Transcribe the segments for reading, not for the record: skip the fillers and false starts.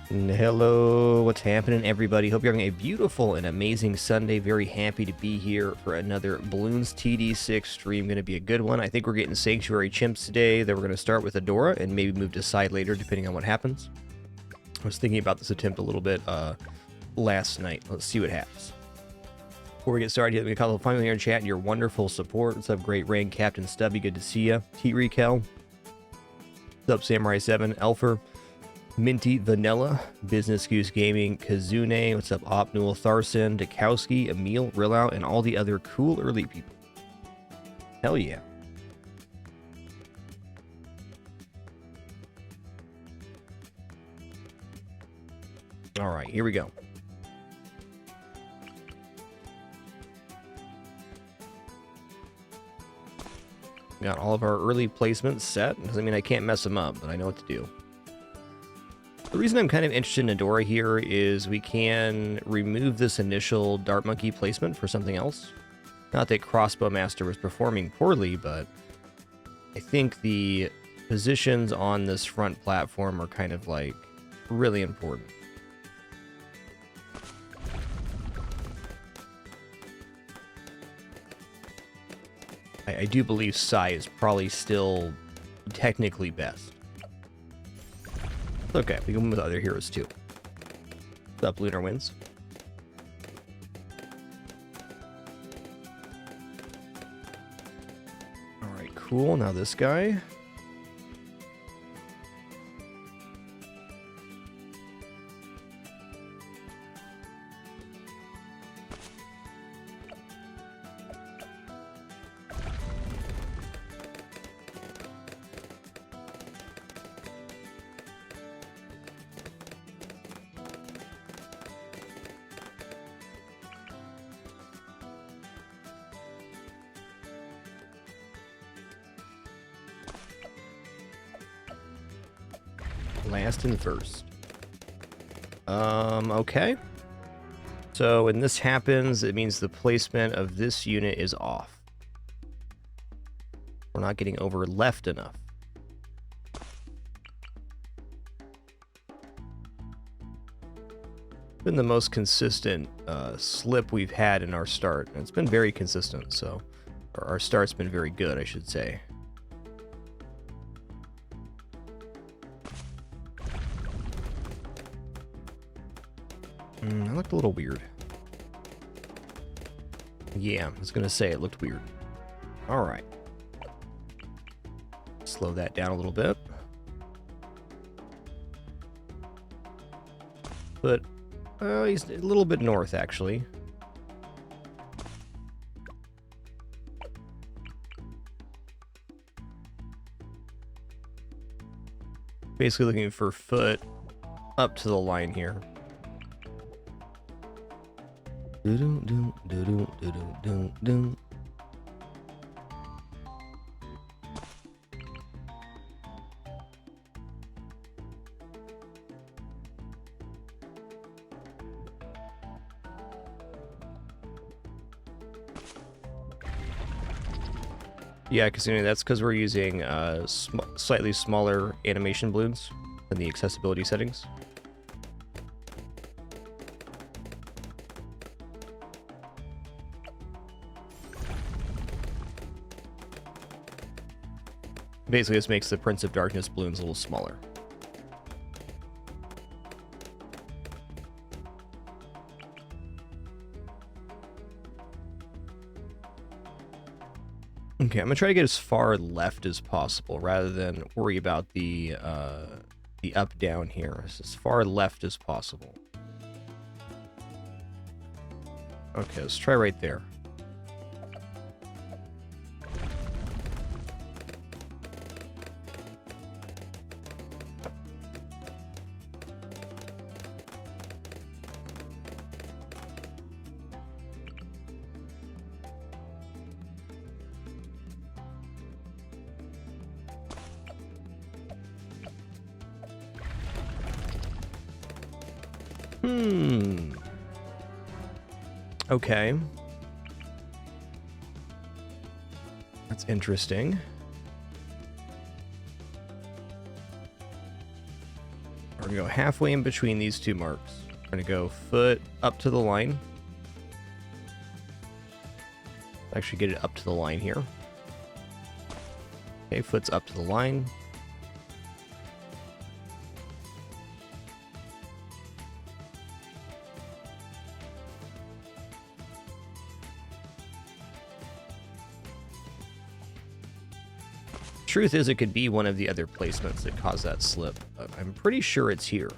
Hello, what's happening, everybody? Hope you're having a beautiful and amazing Sunday. Very happy to be here for another Bloons TD6 stream. Going to be a good one. I think we're getting Sanctuary Chimps today. Then we're going to start with Adora and maybe move to side later, depending on what happens. I was thinking about this attempt a little bit last night. Let's see what happens. Before we get started, let me call the finally here in chat and your wonderful support. What's up, Great Rain, Captain Stubby? Good to see ya. T-Recal. What's up, Samurai7, Elfer? Minty Vanilla, Business Goose Gaming, Kazune, what's up, Opnul, Tharson, Dukowski, Emil, Rillau, and all the other cool early people. Hell yeah. Alright, here we go. Got all of our early placements set. Doesn't mean I can't mess them up, but I know what to do. The reason I'm kind of interested in Adora here is we can remove this initial Dart Monkey placement for something else. Not that Crossbow Master was performing poorly, but I think the positions on this front platform are kind of like really important. I do believe Sai is probably still technically best. Okay, we can move with other heroes too. What's up, Lunar Winds? Alright, cool. Now this guy. Last and first. Okay. So when this happens, it means the placement of this unit is off. We're not getting over left enough. Been the most consistent slip we've had in our start. And it's been very consistent, so our start's been very good, I should say. That looked a little weird. Yeah, I was gonna say it looked weird. Alright. Slow that down a little bit. But, he's a little bit north, actually. Basically looking for foot up to the line here. Yeah, Kasumi, that's because we're using slightly smaller animation balloons than the accessibility settings. Basically, this makes the Prince of Darkness balloons a little smaller. Okay, I'm gonna try to get as far left as possible rather than worry about the up-down here. As far left as possible. Okay, let's try right there. Okay. That's interesting. We're going to go halfway in between these two marks. We're going to go foot up to the line. Actually get it up to the line here. Okay, foot's up to the line. Truth is, it could be one of the other placements that caused that slip, but I'm pretty sure it's here.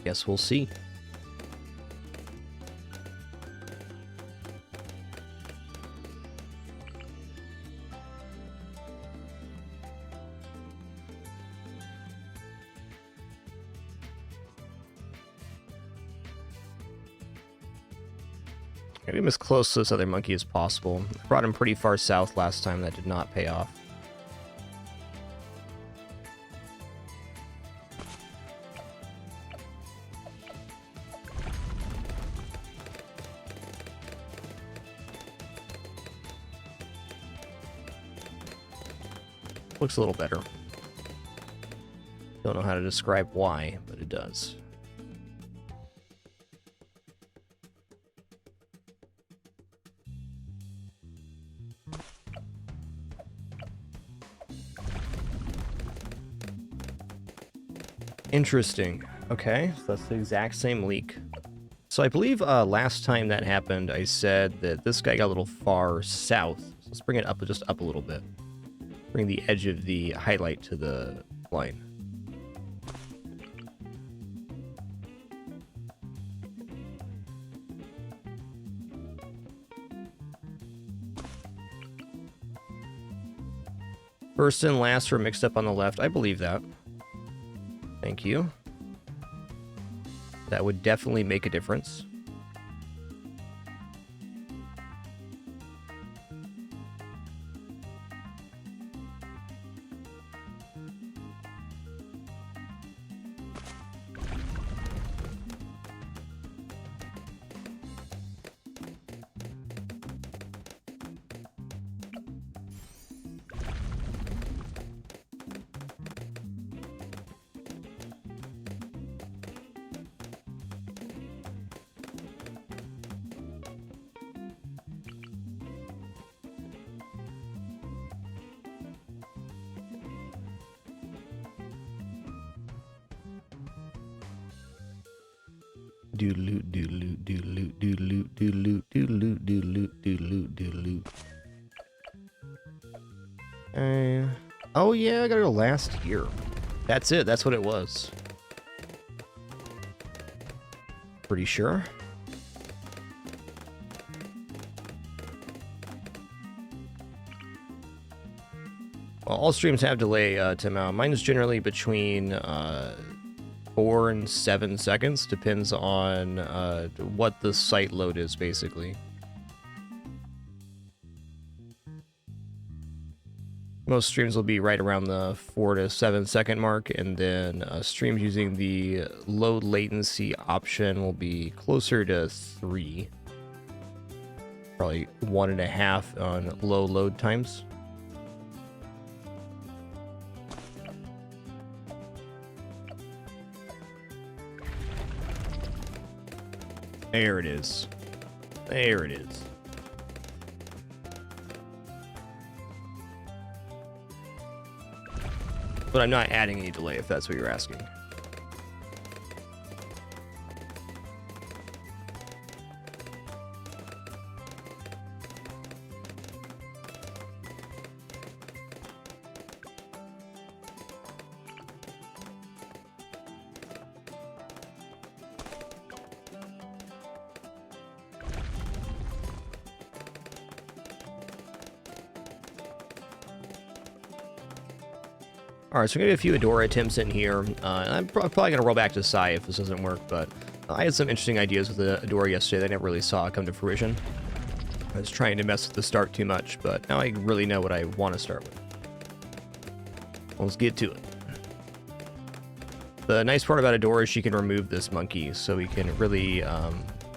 Guess we'll see. I got him as close to this other monkey as possible. I brought him pretty far south last time. That did not pay off. Looks a little better. Don't know how to describe why, but it does. Interesting. Okay, so that's the exact same leak. So I believe last time that happened, I said that this guy got a little far south. So let's bring it up, just up a little bit. Bring the edge of the highlight to the line. First and last were mixed up on the left. I believe that. Thank you. That would definitely make a difference. Doodaloot, doodaloot, doodaloot, doodaloot, doodaloot, doodaloot, doodaloot, doodaloot, doodaloot. Oh yeah, I gotta go last here. That's it, that's what it was. Pretty sure. Well, all streams have delay, timeout. Mine is generally between 4 and 7 seconds, depends on what the site load is, basically. Most streams will be right around the 4 to 7 second mark, and then streams using the low latency option will be closer to 3. Probably 1.5 on low load times. There it is. There it is. But I'm not adding any delay, if that's what you're asking. Alright, so we're going to get a few Adora attempts in here. I'm probably going to roll back to Sai if this doesn't work, but I had some interesting ideas with the Adora yesterday that I never really saw come to fruition. I was trying to mess with the start too much, but now I really know what I want to start with. Let's get to it. The nice part about Adora is she can remove this monkey, so we can really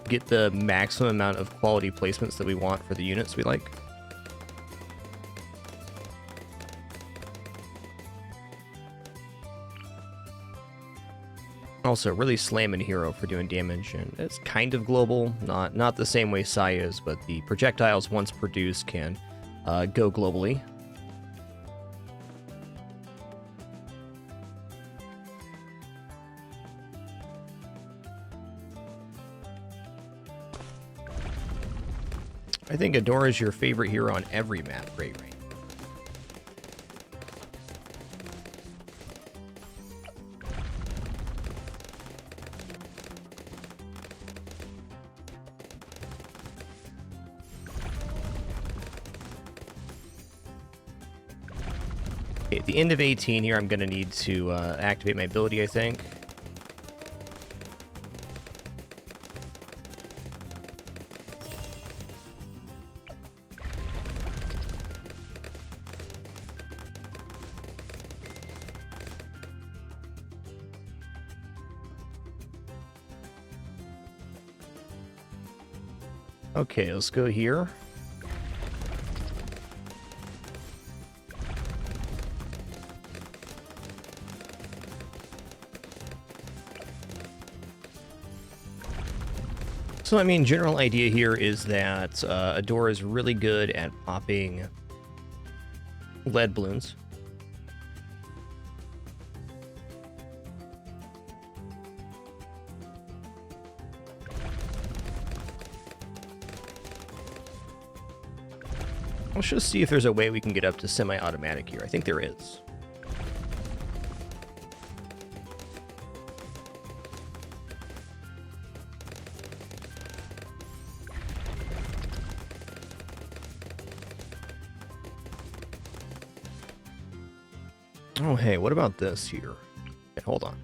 get the maximum amount of quality placements that we want for the units we like. Also, really slamming hero for doing damage, and it's kind of global, not the same way Sai is, but the projectiles once produced can go globally. I think Adora is your favorite hero on every map, Great Rain. Okay, at the end of 18 here, I'm going to need to activate my ability, I think. Okay, let's go here. So, I mean, general idea here is that Adora is really good at popping lead balloons. Let's just see if there's a way we can get up to semi-automatic here. I think there is. Oh, hey, what about this here? Okay, hold on.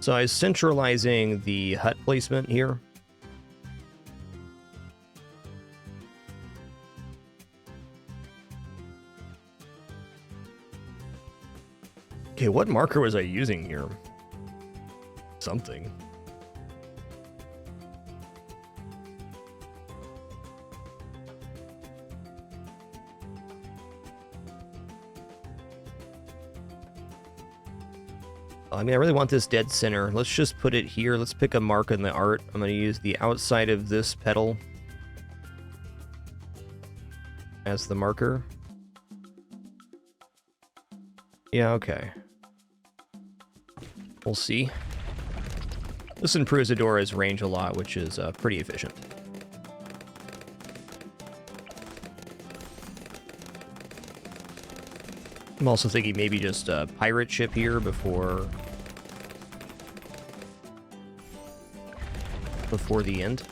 So I was centralizing the hut placement here. Okay, what marker was I using here? Something. I mean, I really want this dead center. Let's just put it here. Let's pick a mark in the art. I'm going to use the outside of this petal as the marker. Yeah, okay. We'll see. This improves Adora's range a lot, which is pretty efficient. I'm also thinking maybe just a pirate ship here before the end.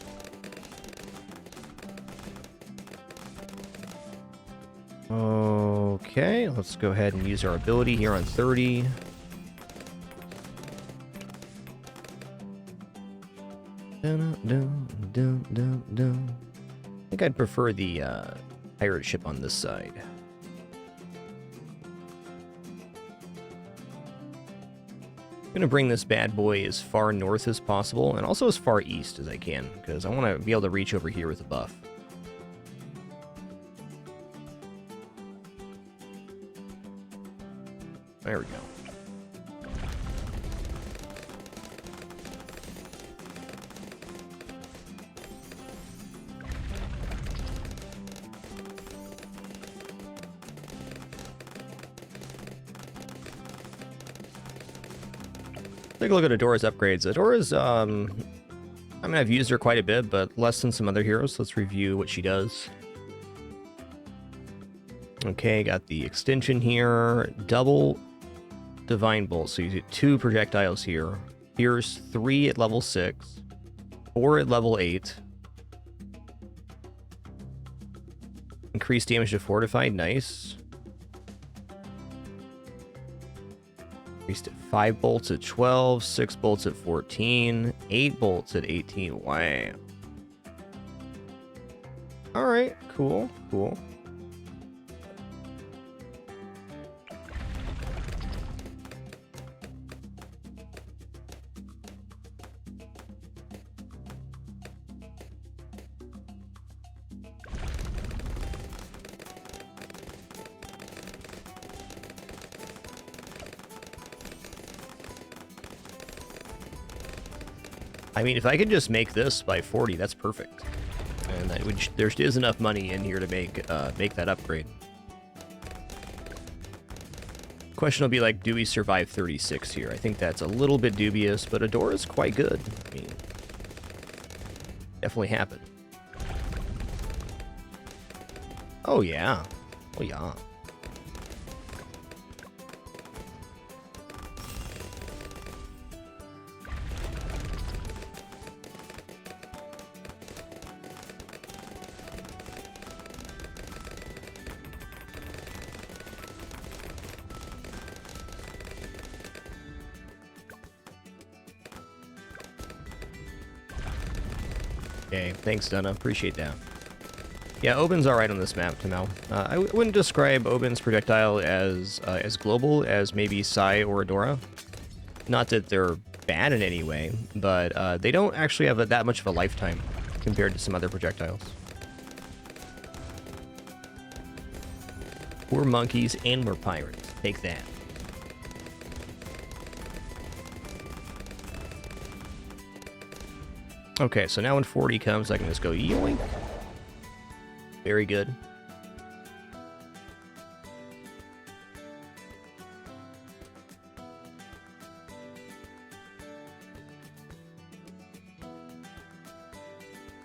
Okay, let's go ahead and use our ability here on 30. I think I'd prefer the pirate ship on this side. I'm going to bring this bad boy as far north as possible, and also as far east as I can, because I want to be able to reach over here with a buff. There we go. Take a look at Adora's upgrades. Adora's, I mean, I've used her quite a bit, but less than some other heroes. Let's review what she does. Okay, got the extension here. Double Divine Bolt. So you get 2 projectiles here. Here's 3 at level 6. 4 at level 8. Increased damage to Fortified. Nice. Increased 5 bolts at 12, 6 bolts at 14, 8 bolts at 18. Wow. Alright, cool, cool. I mean, if I could just make this by 40, that's perfect. And that would, there is enough money in here to make that upgrade. Question will be like, do we survive 36 here? I think that's a little bit dubious, but Adora is quite good. I mean, definitely happen. Oh yeah. Oh yeah. Okay, thanks, Dunna. Appreciate that. Yeah, Oben's alright on this map, Tamel. I wouldn't describe Oben's projectile as global as maybe Sai or Adora. Not that they're bad in any way, but they don't actually have that much of a lifetime compared to some other projectiles. We're monkeys and we're pirates. Take that. Okay, so now when 40 comes, I can just go yoink. Very good.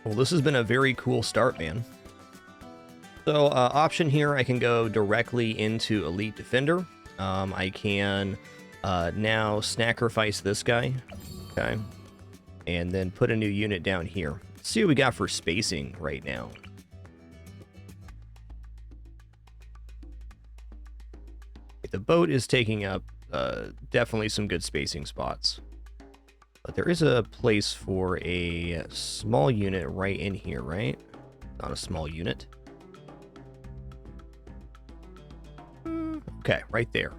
Well, this has been a very cool start, man. So, option here, I can go directly into Elite Defender. I can now sacrifice this guy. Okay. And then put a new unit down here. Let's see what we got for spacing right now. The boat is taking up definitely some good spacing spots. But there is a place for a small unit right in here, right? Not a small unit. Okay, right there.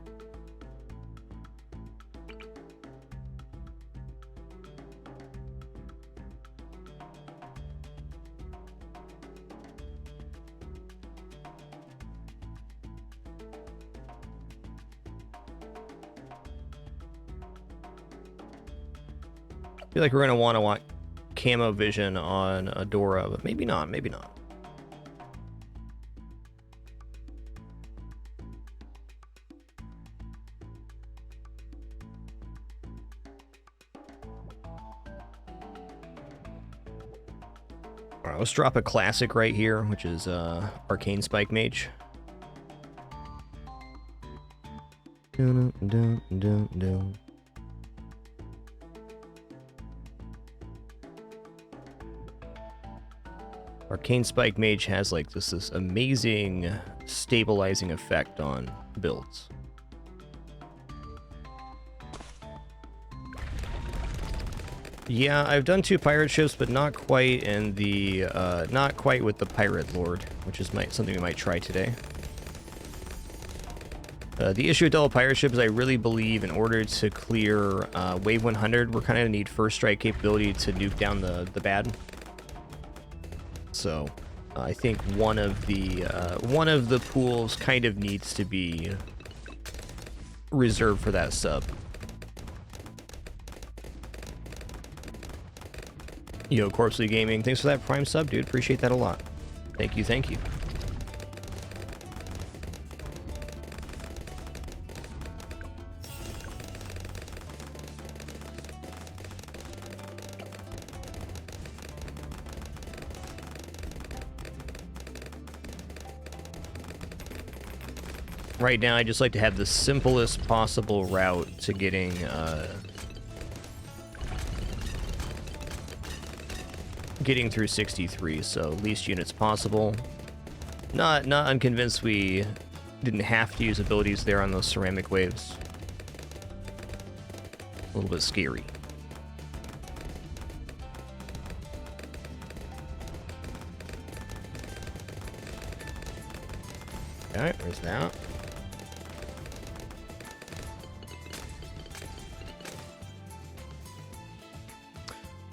I feel like we're going to want camo vision on Adora, but maybe not, maybe not. All right, let's drop a classic right here, which is Arcane Spike Mage. Dun, dun, dun, dun. Arcane Spike Mage has like this amazing stabilizing effect on builds. Yeah, I've done 2 pirate ships, but not quite in the not quite with the Pirate Lord, which is something we might try today. The issue with double pirate ship is I really believe in order to clear wave 100, we're kind of need first strike capability to nuke down the bad. So I think one of the pools kind of needs to be reserved for that sub. Yo, Corpsely Gaming, thanks for that Prime sub, dude. Appreciate that a lot. Thank you, thank you. Right now, I just like to have the simplest possible route to getting through 63, so least units possible. Not unconvinced we didn't have to use abilities there on those ceramic waves. A little bit scary. Alright, there's that.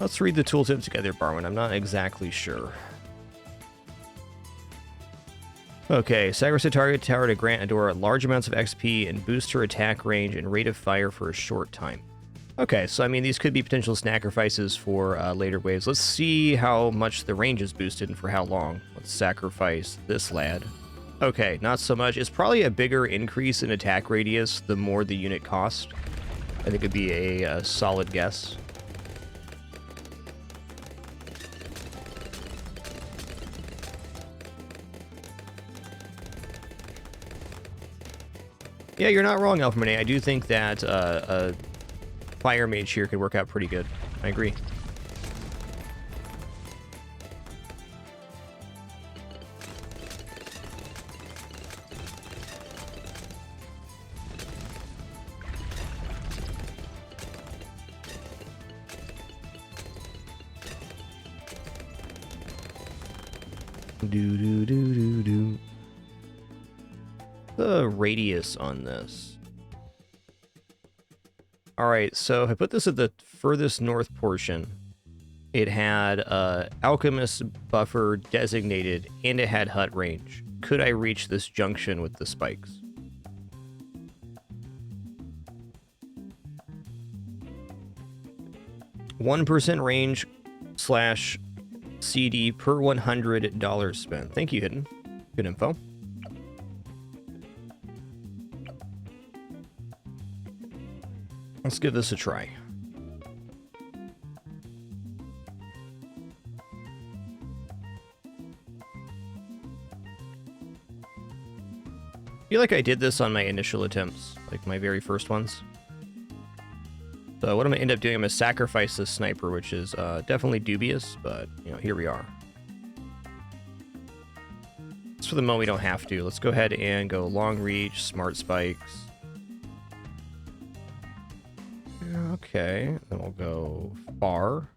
Let's read the tooltip together, Barwin. I'm not exactly sure. Okay, sacrifice a target tower to grant Adora large amounts of XP and boost her attack range and rate of fire for a short time. Okay, so I mean, these could be potential sacrifices for later waves. Let's see how much the range is boosted and for how long. Let's sacrifice this lad. Okay, not so much. It's probably a bigger increase in attack radius the more the unit cost. I think it'd be a solid guess. Yeah, you're not wrong, Alpha Renee. I do think that a Fire Mage here could work out pretty good. I agree. Do. The radius on this. Alright, so if I put this at the furthest north portion, it had Alchemist buffer designated, and it had hut range. Could I reach this junction with the spikes? $1% range / CD per $100 spent. Thank you, Hidden. Good info. Let's give this a try. I feel like I did this on my initial attempts, like my very first ones. So what I'm going to end up doing, I'm going to sacrifice this sniper, which is definitely dubious, but, you know, here we are. Just for the moment, we don't have to. Let's go ahead and go long reach, smart spikes. Okay, then we'll go far.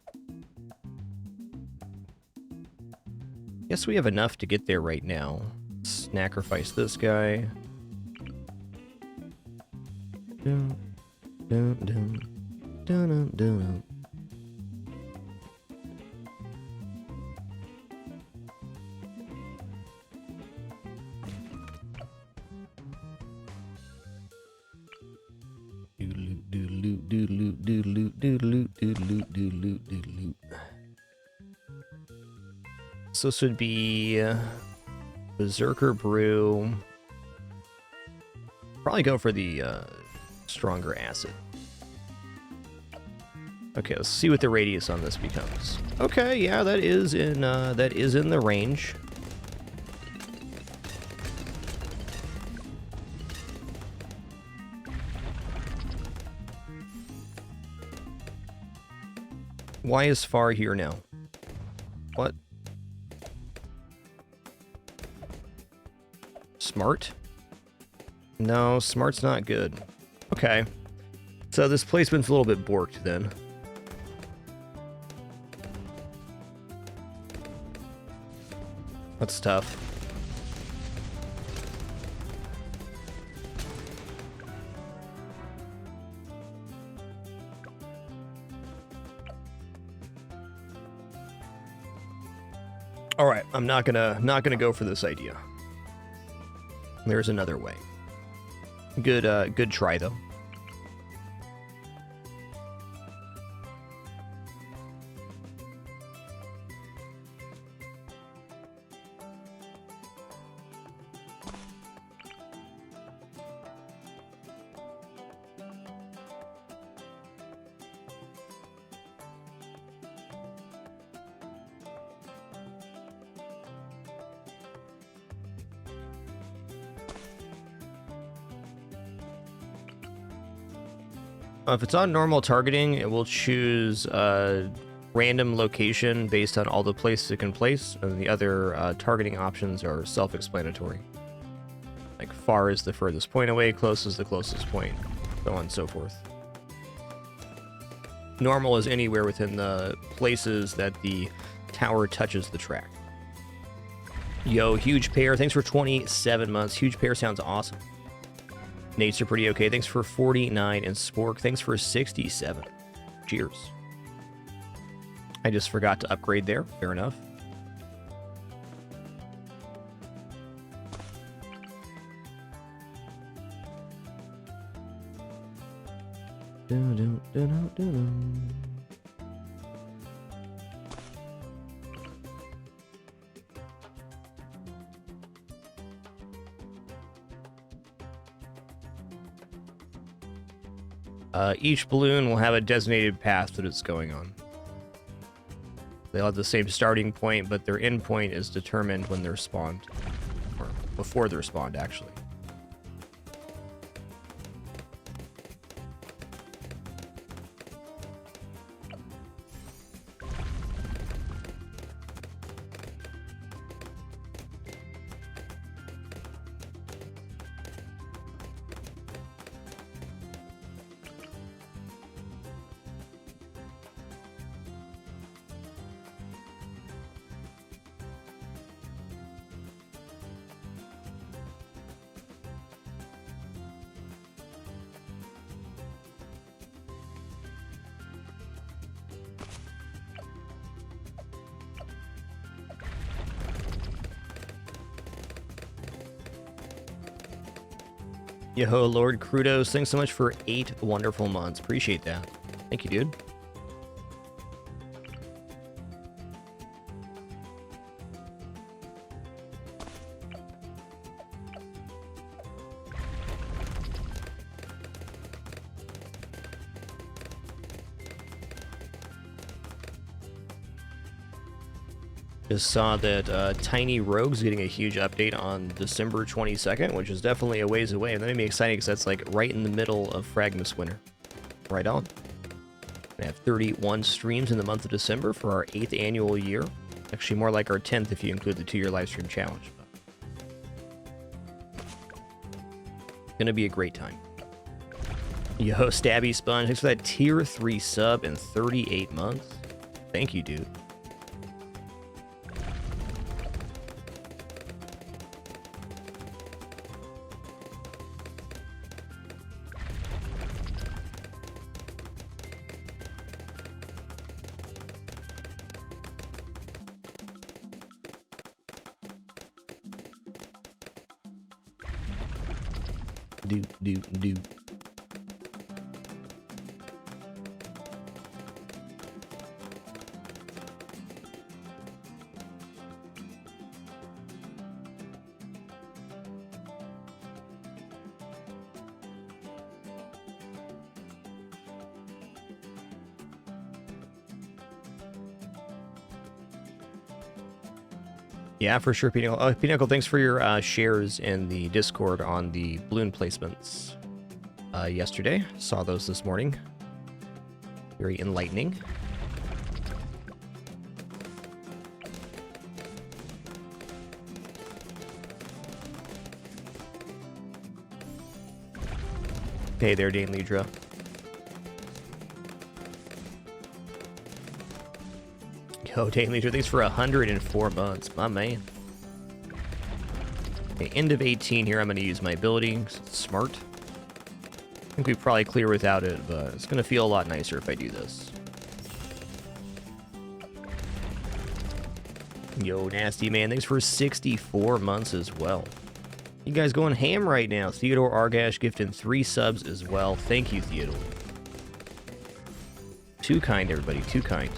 Guess we have enough to get there right now. Sacrifice this guy. Dun, dun, dun, dun, dun, dun. So this would be Berserker Brew. Probably go for the stronger acid. Okay, let's see what the radius on this becomes. Okay, yeah, that is in the range. Why is far here now? What? Smart? No, smart's not good. Okay. So this placement's a little bit borked then. That's tough. All right, I'm not gonna go for this idea. There's another way. Good try though. If it's on normal targeting, it will choose a random location based on all the places it can place, and the other targeting options are self-explanatory. Like far is the furthest point away, close is the closest point, so on and so forth. Normal is anywhere within the places that the tower touches the track. Yo, Huge Pear, thanks for 27 months. Huge Pear sounds awesome. Nates are pretty okay. Thanks for 49, and Spork, thanks for 67. Cheers. I just forgot to upgrade there. Fair enough. Each balloon will have a designated path that it's going on. They'll have the same starting point, but their end point is determined when they're spawned. Or before they're spawned, actually. Yo, Lord Crudos, thanks so much for 8 wonderful months. Appreciate that. Thank you, dude. Just saw that Tiny Rogue's getting a huge update on December 22nd, which is definitely a ways away. And that made me excited because that's like right in the middle of Fragmus Winter. Right on. We have 31 streams in the month of December for our 8th annual year. Actually, more like our 10th if you include the 2-year live stream challenge. Gonna be a great time. Yo, Stabby Sponge, thanks for that tier 3 sub in 38 months. Thank you, dude. Do. Yeah, for sure, Pinnacle. Pinnacle, thanks for your shares in the Discord on the balloon placements yesterday. Saw those this morning. Very enlightening. Hey there, Dane Lidra. Yo, Dane Lidra, thanks for 104 months, my man. Okay, end of 18 here, I'm going to use my ability, 'cause it's smart. I think we probably clear without it, but it's going to feel a lot nicer if I do this. Yo, Nasty Man, thanks for 64 months as well. You guys going ham right now. Theodore Argash gifting 3 subs as well. Thank you, Theodore. Too kind, everybody, too kind.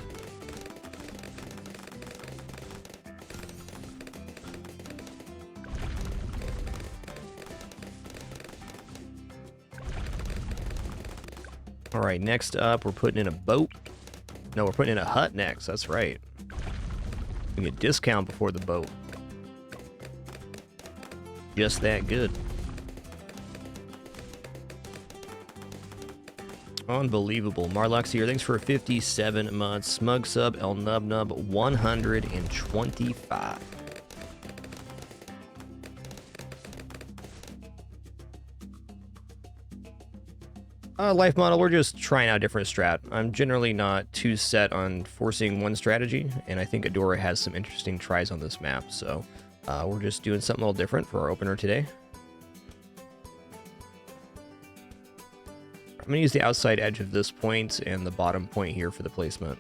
All right, next up, we're putting in a boat. No, we're putting in a hut next. That's right. We get a discount before the boat. Just that good. Unbelievable. Marlux here. Thanks for 57 months. Smug sub, El Nub Nub, 125. Life model, we're just trying out a different strat. I'm generally not too set on forcing one strategy, and I think Adora has some interesting tries on this map, so we're just doing something a little different for our opener today. I'm going to use the outside edge of this point and the bottom point here for the placement.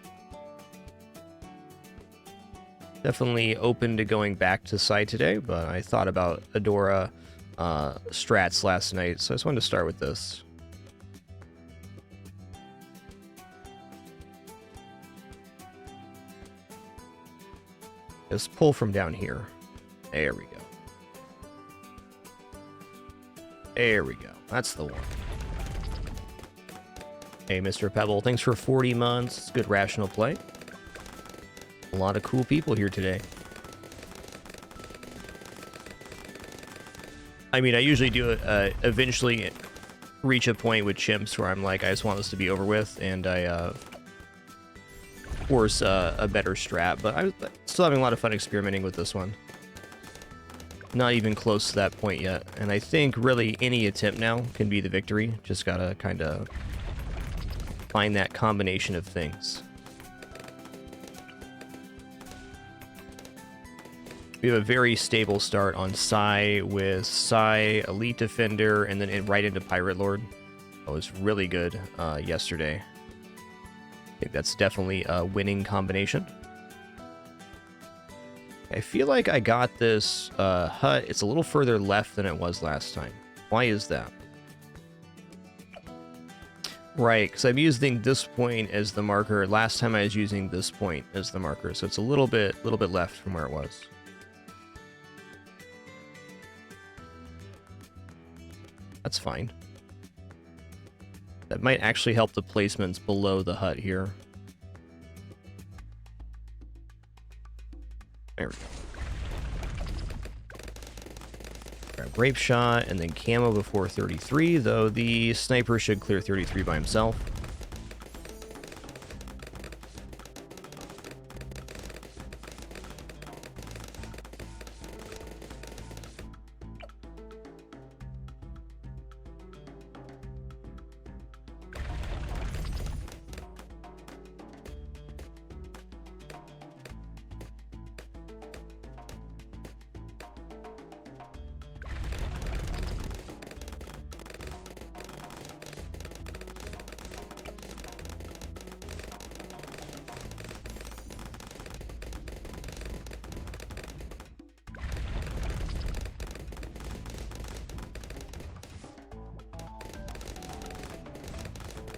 Definitely open to going back to side today, but I thought about Adora strats last night, so I just wanted to start with this. Just pull from down here. There we go. There we go. That's the one. Hey, Mr. Pebble, thanks for 40 months. It's good rational play. A lot of cool people here today. I mean, I usually do eventually reach a point with chimps where I'm like, I just want this to be over with, and I force a better strat, but I'm still having a lot of fun experimenting with this one. Not even close to that point yet, and I think really any attempt now can be the victory. Just gotta kind of find that combination of things. We have a very stable start on Psy with Psy, Elite Defender, and then right into Pirate Lord. That was really good yesterday. I think that's definitely a winning combination. I feel like I got this hut. It's a little further left than it was last time. Why is that? Right, because I'm using this point as the marker. Last time I was using this point as the marker, so it's a little bit left from where it was. That's fine. That might actually help the placements below the hut here. There we go. Grab Grape Shot and then Camo before 33, though the Sniper should clear 33 by himself.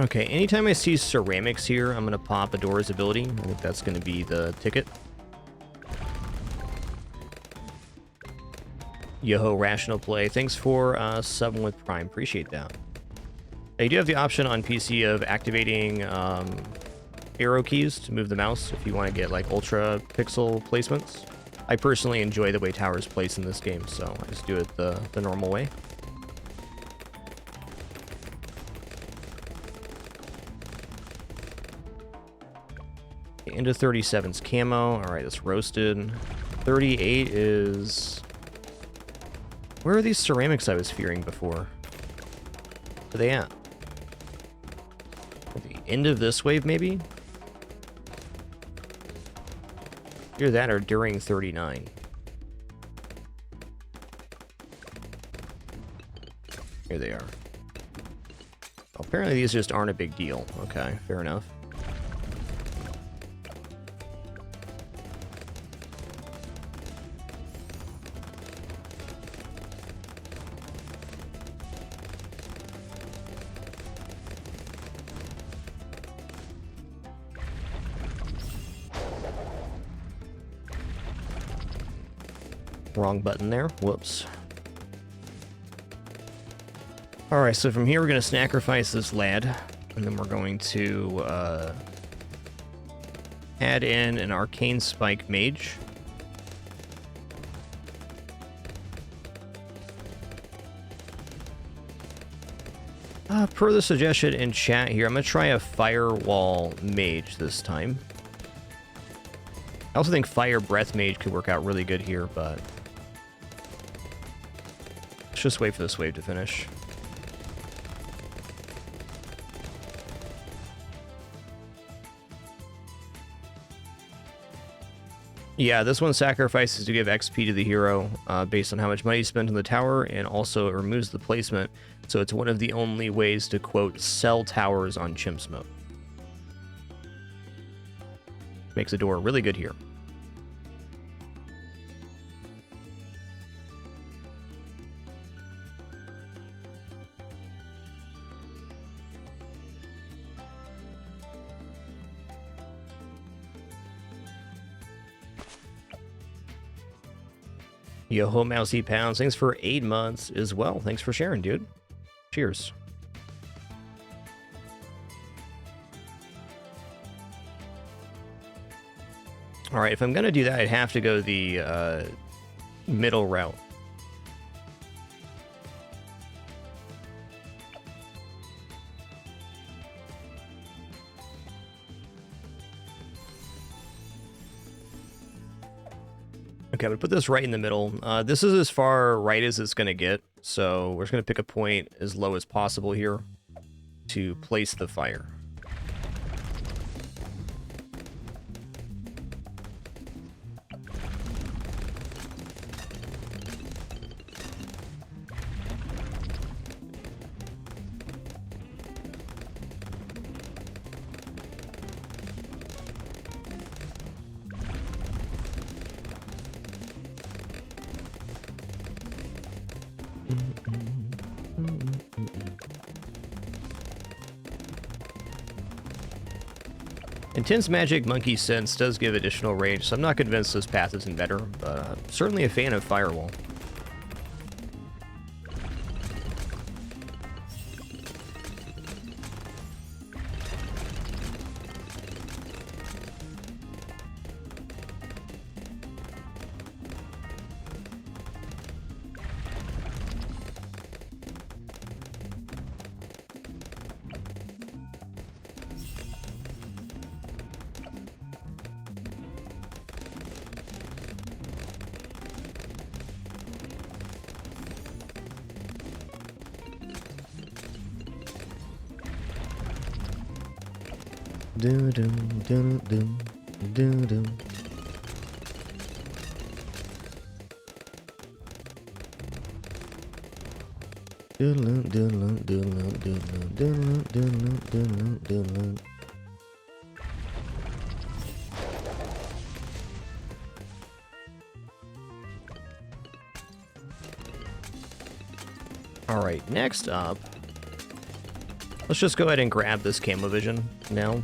Okay, anytime I see ceramics here, I'm going to pop Adora's ability. I think that's going to be the ticket. Yo-ho, rational play. Thanks for subbing with Prime. Appreciate that. You do have the option on PC of activating arrow keys to move the mouse if you want to get like ultra pixel placements. I personally enjoy the way towers place in this game, so I just do it the normal way. Into 37's camo. All right, that's roasted. 38 is... Where are these ceramics I was fearing before? Where are they at? At the end of this wave, maybe? Either that or during 39. Here they are. Well, apparently these just aren't a big deal. Okay, fair enough. Wrong button there. Whoops. Alright, so from here we're going to sacrifice this lad, and then we're going to add in an Arcane Spike Mage. Per the suggestion in chat here, I'm going to try a Firewall Mage this time. I also think Fire Breath Mage could work out really good here, but... Let's just wait for this wave to finish. Yeah, this one sacrifices to give XP to the hero based on how much money you spent on the tower, and also it removes the placement, so it's one of the only ways to, quote, sell towers on Chimps mode. Makes Adora really good here. Yo ho mousy pounds, thanks for 8 months as well. Thanks for sharing, dude. Cheers. All right, if I'm gonna do that, I'd have to go the middle route. Okay, I'm gonna put this right in the middle. This is as far right as it's gonna get, so we're just gonna pick a point as low as possible here to place the fire. Intense Magic Monkey Sense does give additional range, so I'm not convinced this path isn't better, but certainly a fan of Firewall. Do do do do do do. All right, next up, let's just go ahead and grab this Camo Vision now.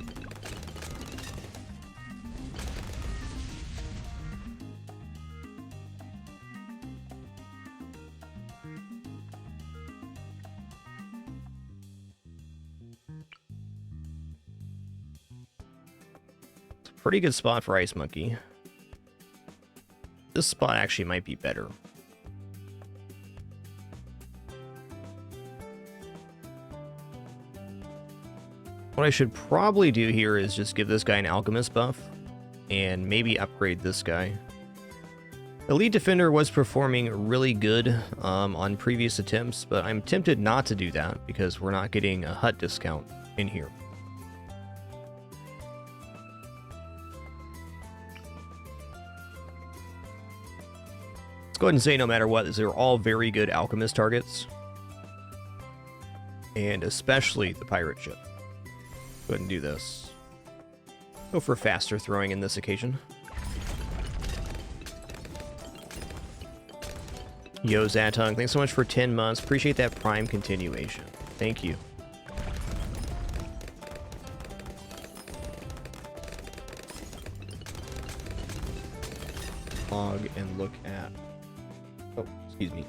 Pretty good spot for Ice Monkey. This spot actually might be better. What I should probably do here is just give this guy an Alchemist buff and maybe upgrade this guy. Elite Defender was performing really good on previous attempts, but I'm tempted not to do that because we're not getting a hut discount in here. Let's go ahead and say no matter what, these are all very good Alchemist targets. And especially the pirate ship. Go ahead and do this. Go for faster throwing in this occasion. Yo, Zatung, thanks so much for 10 months. Appreciate that Prime continuation. Thank you. Log and look at... Oh, excuse me.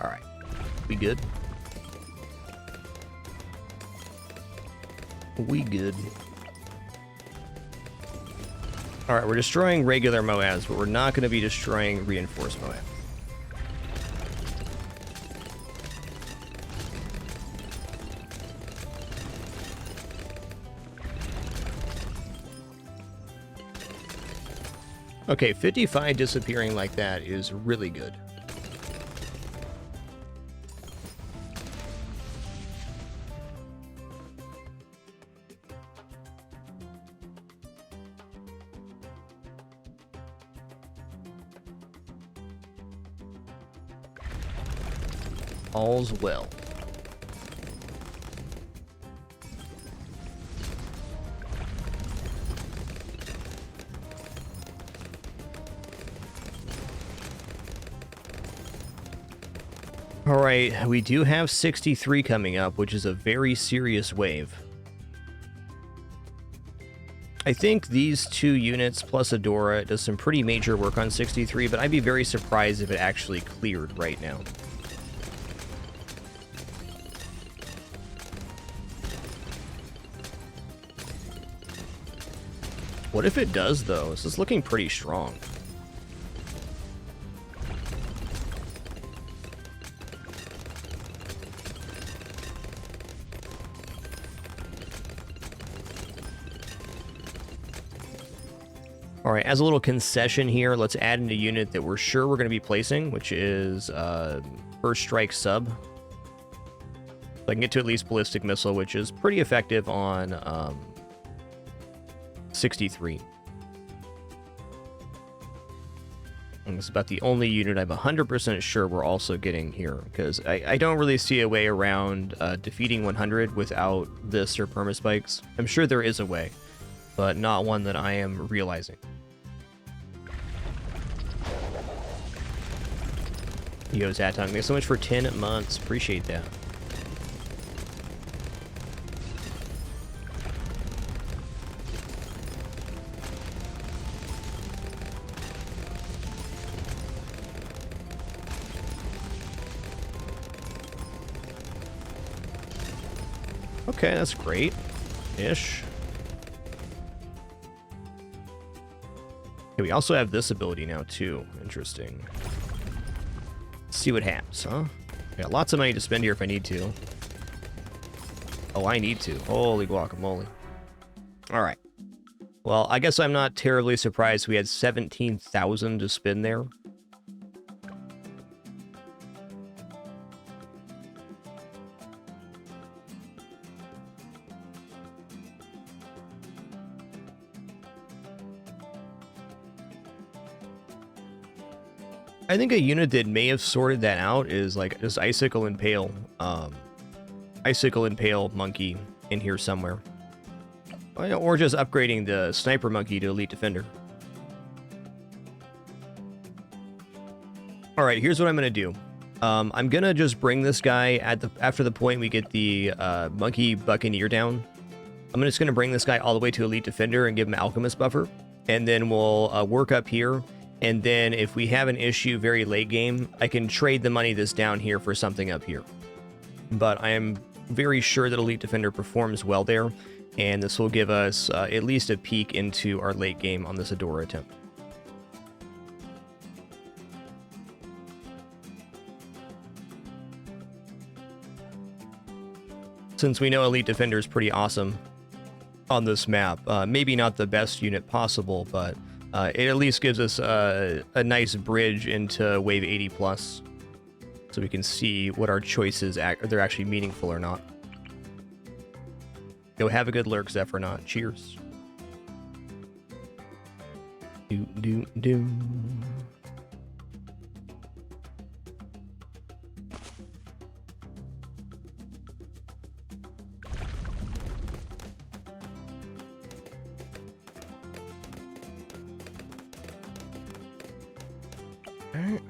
All right, we good? We good. All right, we're destroying regular Moabs, but we're not going to be destroying reinforced Moab. Okay, 55 disappearing like that is really good. All's well. All right, we do have 63 coming up, which is a very serious wave. I think these 2 units plus Adora does some pretty major work on 63, but I'd be very surprised if it actually cleared right now. What if it does, though? This is looking pretty strong. All right, as a little concession here, let's add in a unit that we're sure we're going to be placing, which is First Strike Sub. So I can get to at least Ballistic Missile, which is pretty effective on 63. And it's about the only unit I'm 100% sure we're also getting here, because I don't really see a way around defeating 100 without this or Permaspikes. I'm sure there is a way, but not one that I am realizing. Yo, Zatong, thanks so much for 10 months. Appreciate that. Okay, that's great-ish. Okay, we also have this ability now, too. Interesting. Let's see what happens, huh? Got lots of money to spend here if I need to. Oh, I need to. Holy guacamole. Alright. Well, I guess I'm not terribly surprised we had 17,000 to spend there. I think a unit that may have sorted that out is like this Icicle Impale Monkey in here somewhere. Or just upgrading the Sniper Monkey to Elite Defender. Alright, here's what I'm going to do. I'm going to just bring this guy after the point we get the Monkey Buccaneer down. I'm just going to bring this guy all the way to Elite Defender and give him Alchemist buffer. And then we'll work up here. And then if we have an issue very late game, I can trade the money that's down here for something up here. But I am very sure that Elite Defender performs well there, and this will give us at least a peek into our late game on this Adora attempt. Since we know Elite Defender is pretty awesome on this map, maybe not the best unit possible, but it at least gives us a nice bridge into wave 80 plus, so we can see what our choices are they're actually meaningful or not. Go have a good lurk, Zephyronaut. Cheers. Do. Alright.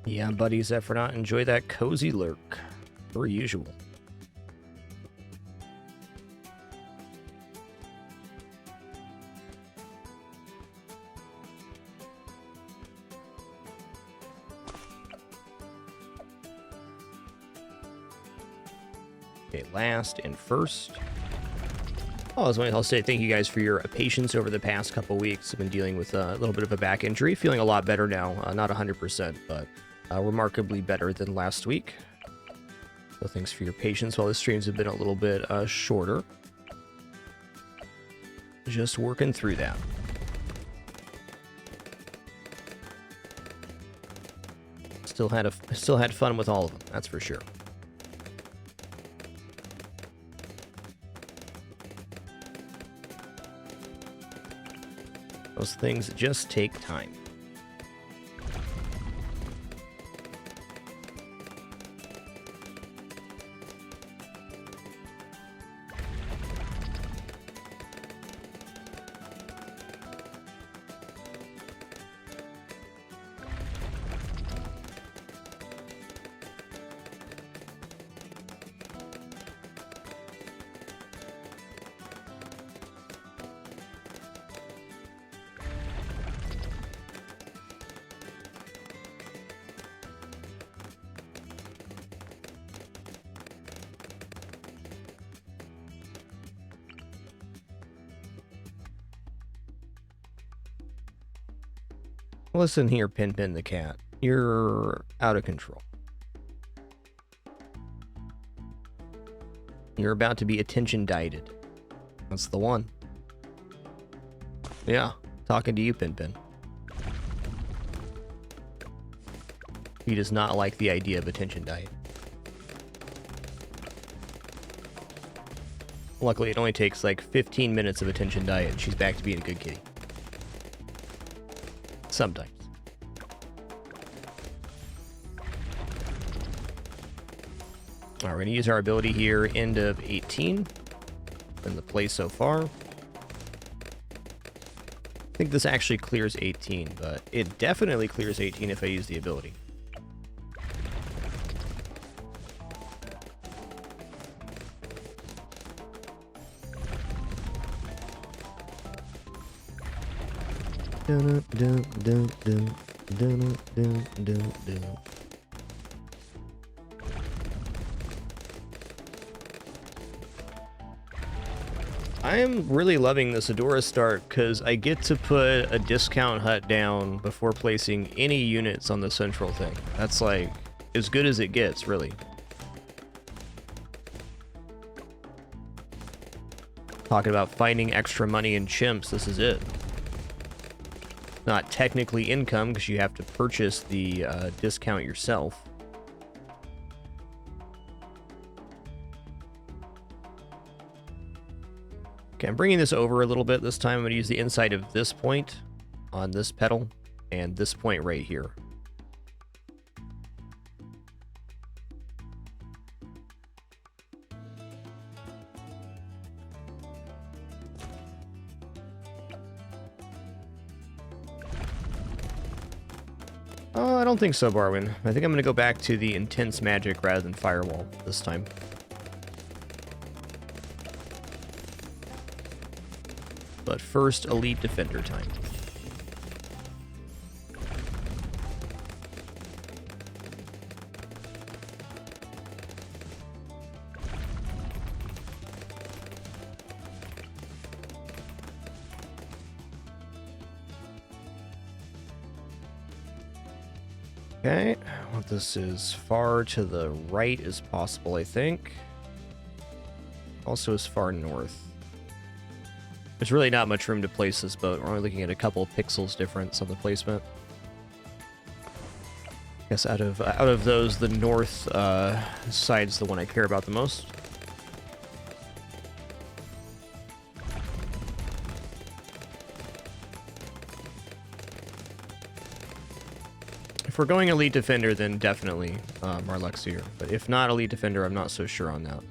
Yeah, buddy Zephyronaut, enjoy that cozy lurk, per usual. Okay, last and first. I'll say thank you guys for your patience over the past couple weeks. I've been dealing with a little bit of a back injury, feeling a lot better now. Not 100%, but remarkably better than last week. So thanks for your patience while the streams have been a little bit shorter. Just working through that. Still had fun with all of them, that's for sure. Those things just take time. Listen here, Pin the cat. You're out of control. You're about to be attention dieted. That's the one. Yeah, talking to you, Pin. He does not like the idea of attention diet. Luckily, it only takes like 15 minutes of attention diet, and she's back to being a good kitty. Sometimes. Alright, we're going to use our ability here, end of 18. In the play so far. I think this actually clears 18, but it definitely clears 18 if I use the ability. I am really loving this Adora start because I get to put a discount hut down before placing any units on the central thing. That's like as good as it gets, really. Talking about finding extra money in chimps, this is it. Not technically income because you have to purchase the discount yourself. Okay, I'm bringing this over a little bit this time. I'm going to use the inside of this point on this pedal and this point right here. I don't think so, Barwin. I think I'm going to go back to the intense magic rather than firewall this time. But first, elite defender time. Okay, I want this as far to the right as possible, I think. Also as far north. There's really not much room to place this boat. We're only looking at a couple of pixels difference on the placement. I guess out of those, the north side's the one I care about the most. If we're going elite defender, then definitely Marluxier. But if not elite defender, I'm not so sure on that.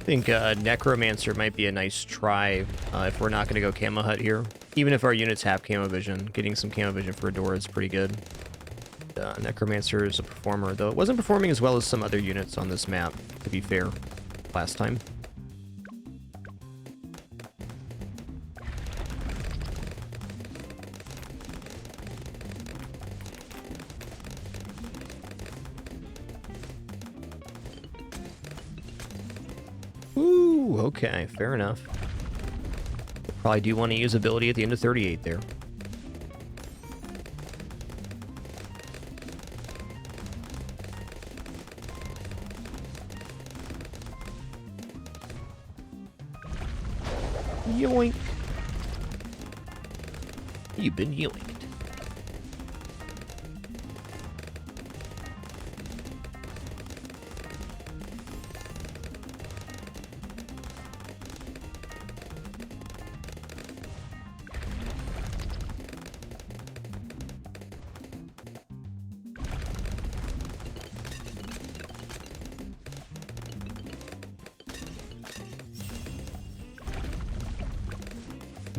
think Necromancer might be a nice try if we're not going to go Camo Hut here. Even if our units have Camo Vision, getting some Camo Vision for Adora is pretty good. Necromancer is a performer, though it wasn't performing as well as some other units on this map, to be fair, last time. Ooh, okay, fair enough. Probably do want to use ability at the end of 38 there. Yoink. You've been yoinked.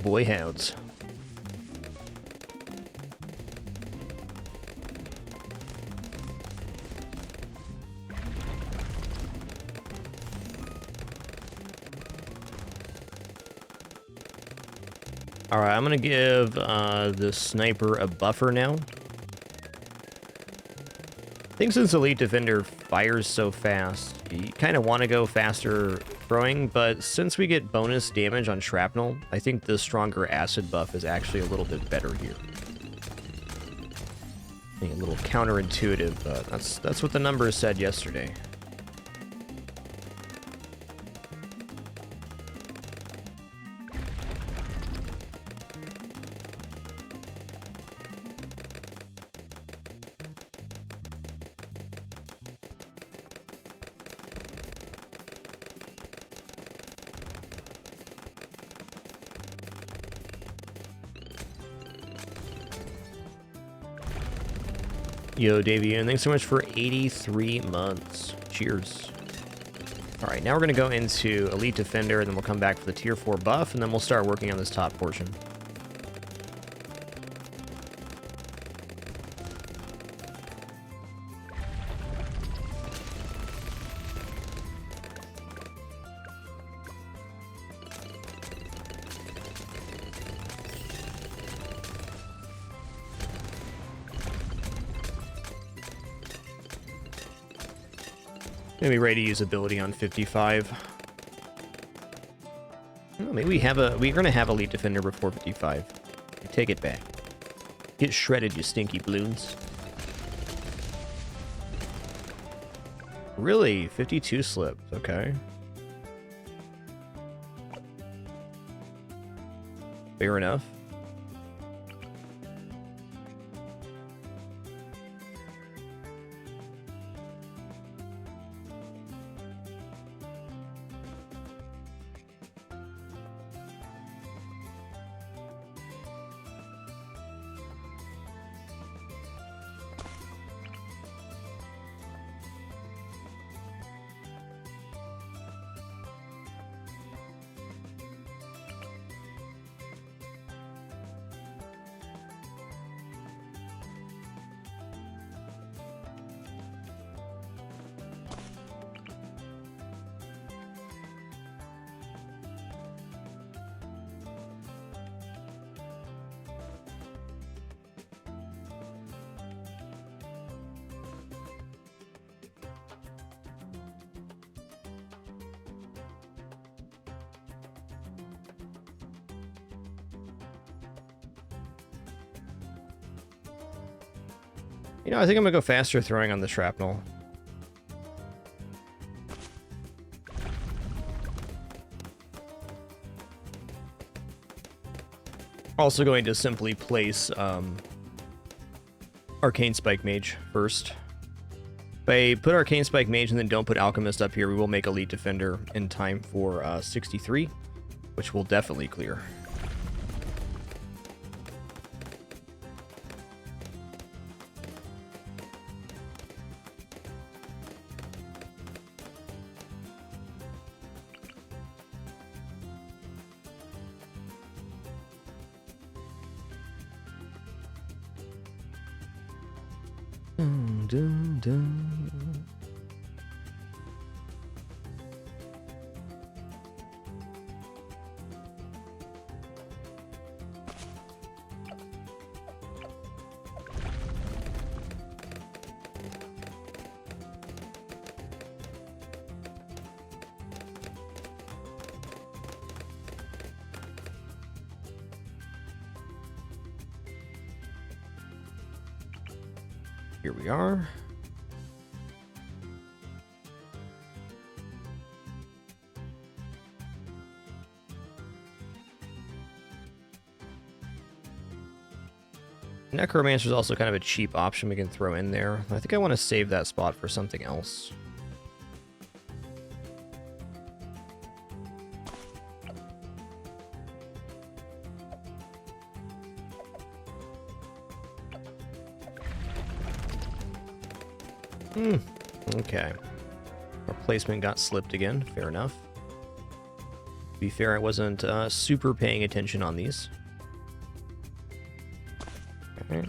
Boy hounds. Alright, I'm gonna give the sniper a buffer now. I think since Elite Defender fires so fast, you kind of want to go faster throwing, but since we get bonus damage on shrapnel, I think the stronger acid buff is actually a little bit better here. A little counterintuitive, but that's what the numbers said yesterday. Yo, Davian, thanks so much for 83 months. Cheers. All right, now we're going to go into Elite Defender, and then we'll come back for the Tier 4 buff, and then we'll start working on this top portion. Gonna be ready to use ability on 55. Oh, maybe we're gonna have Elite Defender before 55. Take it back. Get shredded, you stinky balloons. Really? 52 slipped, okay. Fair enough. You know, I think I'm gonna go faster throwing on the shrapnel. Also going to simply place Arcane Spike Mage first. If I put Arcane Spike Mage and then don't put Alchemist up here, we will make Elite Defender in time for 63, which will definitely clear. dun, dun. Here we are. Necromancer is also kind of a cheap option we can throw in there. I think I want to save that spot for something else. Okay. Our placement got slipped again. Fair enough. To be fair, I wasn't super paying attention on these. Okay.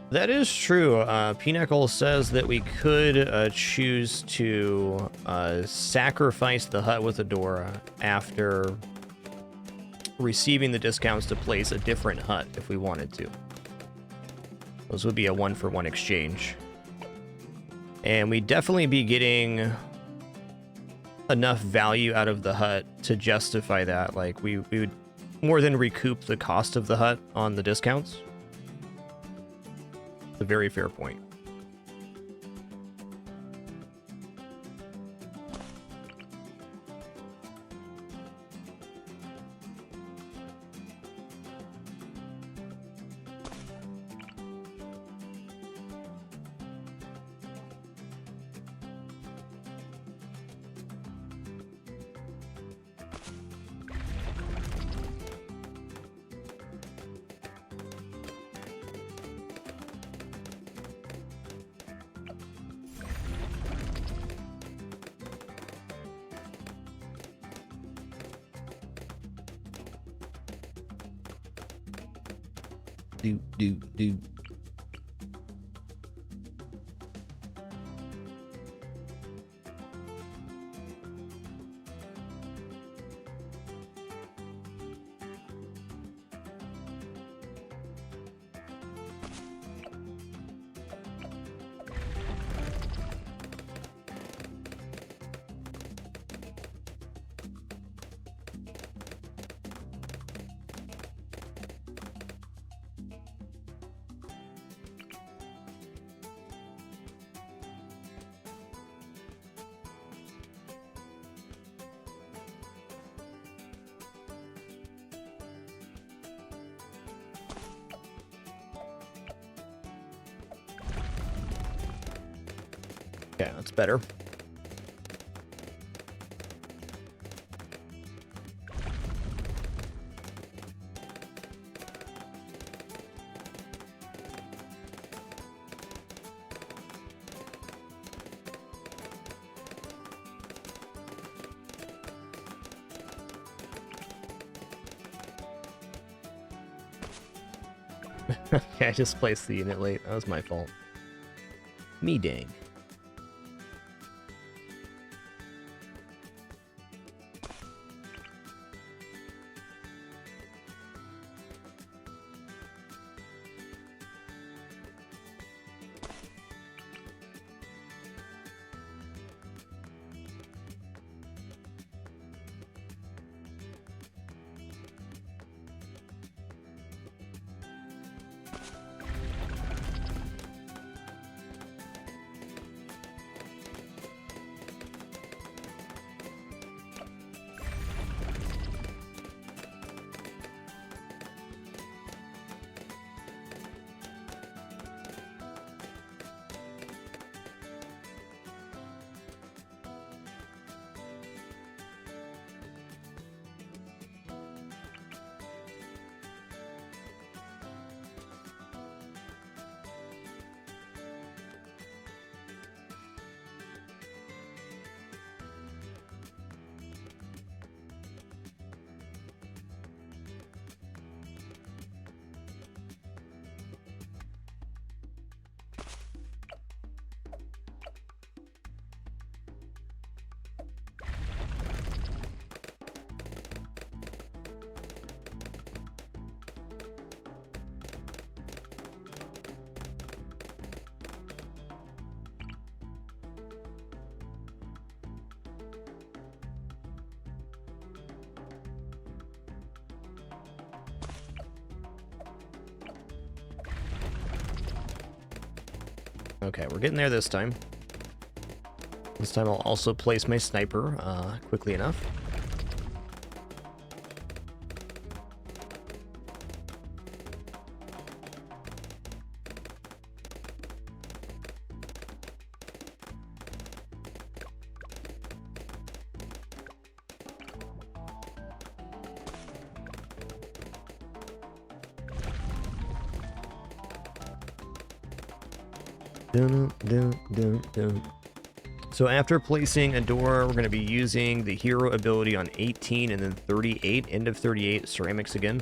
That is true. Pinnacle says that we could choose to sacrifice the hut with Adora after receiving the discounts to place a different hut if we wanted to. Those would be a 1-for-1 exchange. And we'd definitely be getting enough value out of the hut to justify that. Like, we would more than recoup the cost of the hut on the discounts. A very fair point. Do. Okay, that's better. Okay, I just placed the unit late. That was my fault. Me dang. Okay, we're getting there this time. This time I'll also place my sniper quickly enough. So after placing Adora, we're going to be using the hero ability on 18 and then 38, end of 38, ceramics again.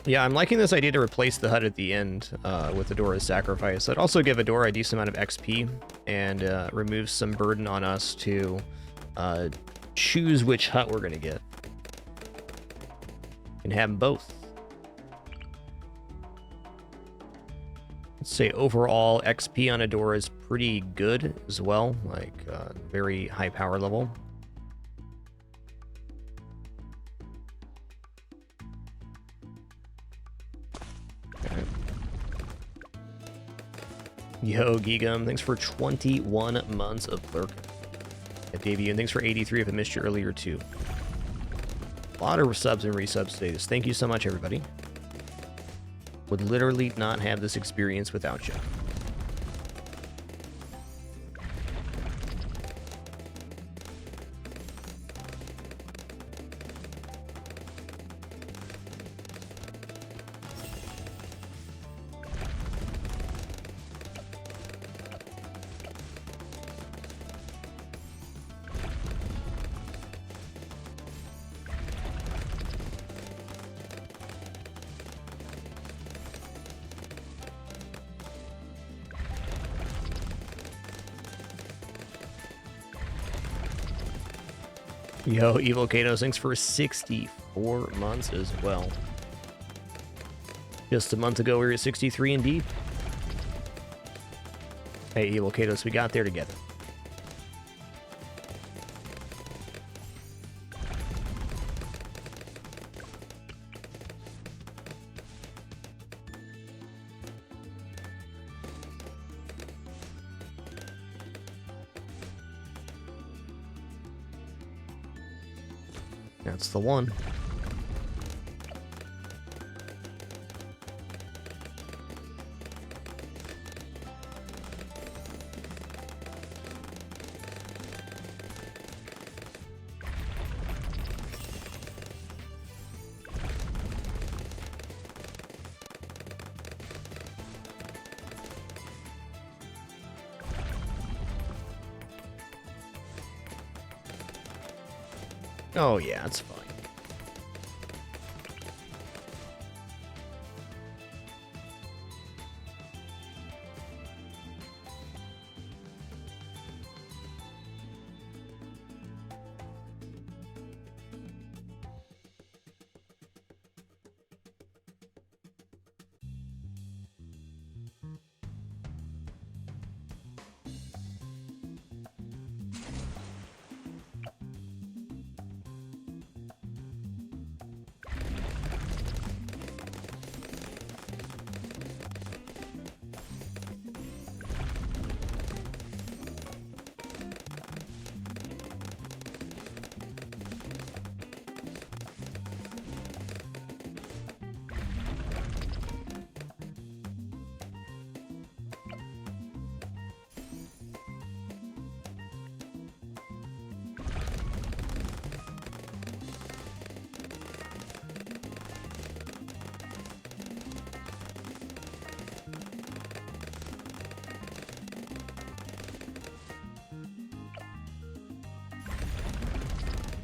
Yeah, I'm liking this idea to replace the HUD at the end with Adora's sacrifice. I'd also give Adora a decent amount of XP and remove some burden on us to choose which hut we're going to get. And have them both. Let's say overall XP on Adora is pretty good as well, like very high power level. Okay. Yo, Gigum, thanks for 21 months of lurk at debut, and thanks for 83 if I missed you earlier too. A lot of subs and resubs today. Thank you so much, everybody. Would literally not have this experience without you. Yo, Evil Kato, thanks for 64 months as well. Just a month ago, we were at 63 indeed. Hey, Evil Katos, we got there together. That's the one. Oh yeah, it's fine.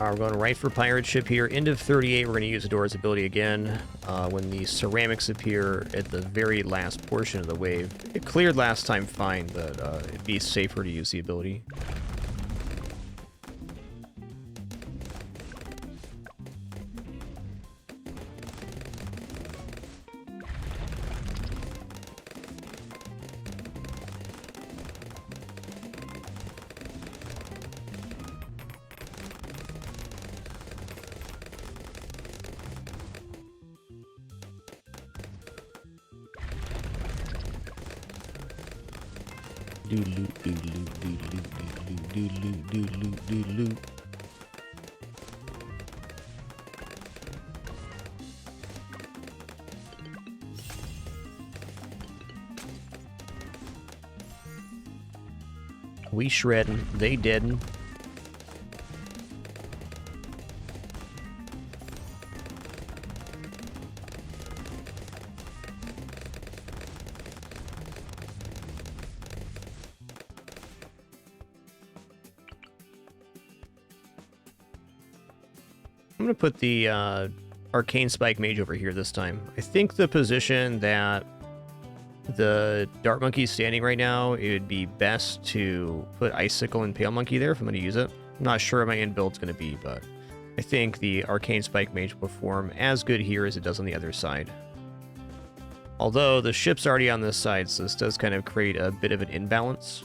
We're going right for pirate ship here. End of 38, we're going to use Adora's ability again. When the ceramics appear at the very last portion of the wave. It cleared last time fine, but it'd be safer to use the ability. We shredding, they didn't. I'm going to put the Arcane Spike Mage over here this time. I think the position that the Dart Monkey is standing right now, it would be best to put Icicle and Pale Monkey there if I'm going to use it. I'm not sure what my end build's going to be, but I think the Arcane Spike Mage will perform as good here as it does on the other side. Although the ship's already on this side, so this does kind of create a bit of an imbalance.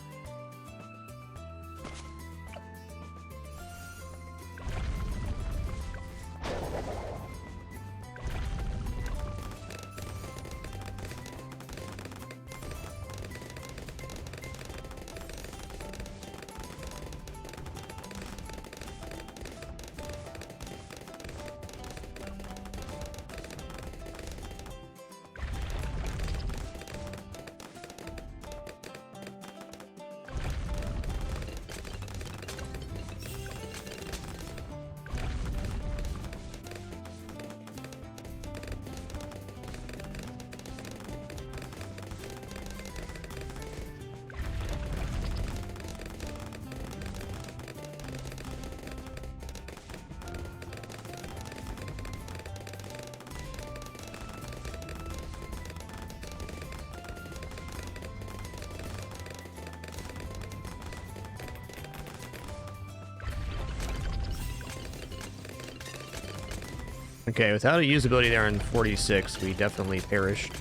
Okay, without a usability there in 46, we definitely perished.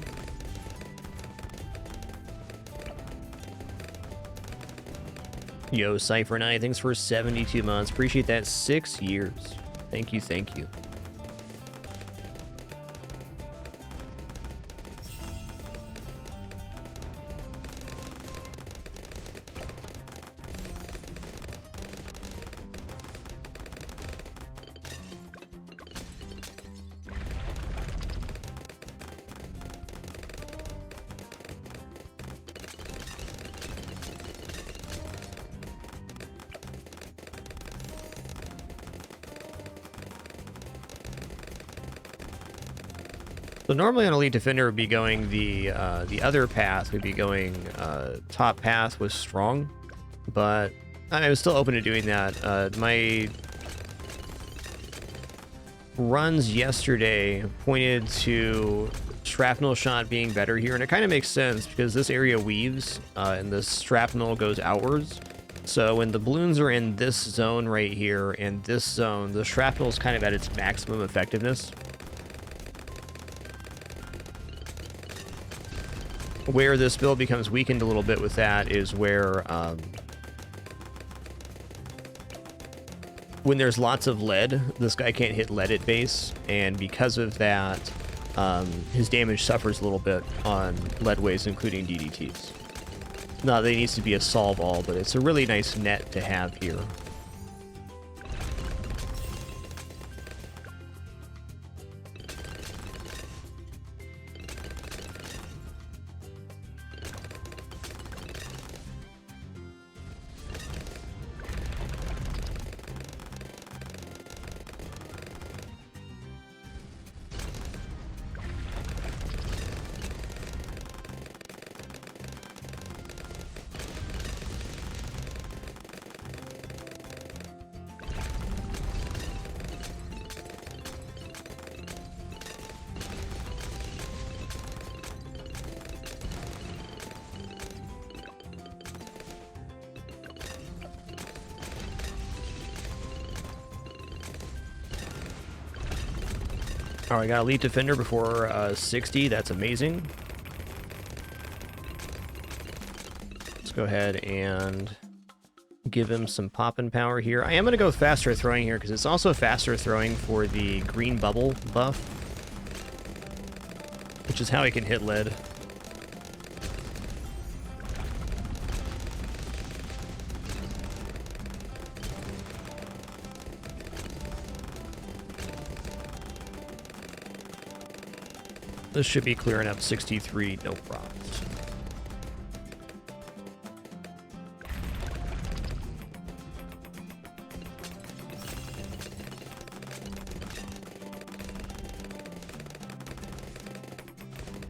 Yo, Cypher 9, thanks for 72 months. Appreciate that. 6 years. Thank you, thank you. So normally on Elite Defender would be going the other path, would be going top path with strong, but I was still open to doing that. My runs yesterday pointed to shrapnel shot being better here, and it kind of makes sense because this area weaves and the shrapnel goes outwards. So when the balloons are in this zone right here and this zone, the shrapnel is kind of at its maximum effectiveness. Where this build becomes weakened a little bit with that is where when there's lots of lead, this guy can't hit lead at base, and because of that, his damage suffers a little bit on lead waves, including DDTs. Not that it needs to be a solve all, but it's a really nice net to have here. All right, got Elite Defender before 60. That's amazing. Let's go ahead and give him some poppin' power here. I am going to go faster throwing here because it's also faster throwing for the green bubble buff, which is how he can hit lead. This should be clearing up 63, no problems.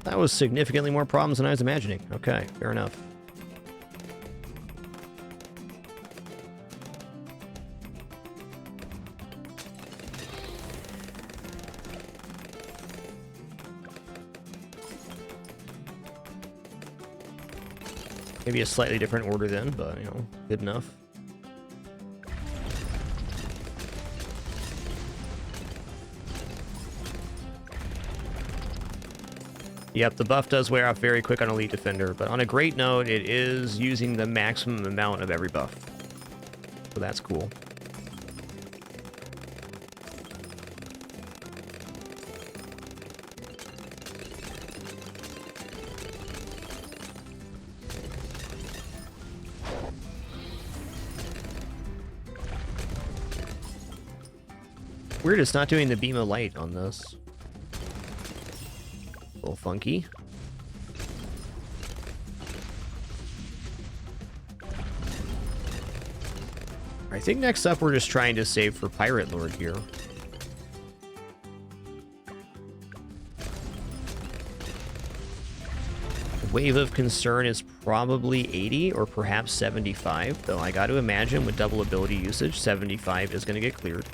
That was significantly more problems than I was imagining. Okay, fair enough. Maybe a slightly different order then, but, you know, good enough. Yep, the buff does wear off very quick on Elite Defender, but on a great note, it is using the maximum amount of every buff. So that's cool. Weird, it's not doing the beam of light on this. A little funky. I think next up we're just trying to save for Pirate Lord here. Wave of Concern is probably 80 or perhaps 75, though I got to imagine with double ability usage, 75 is going to get cleared.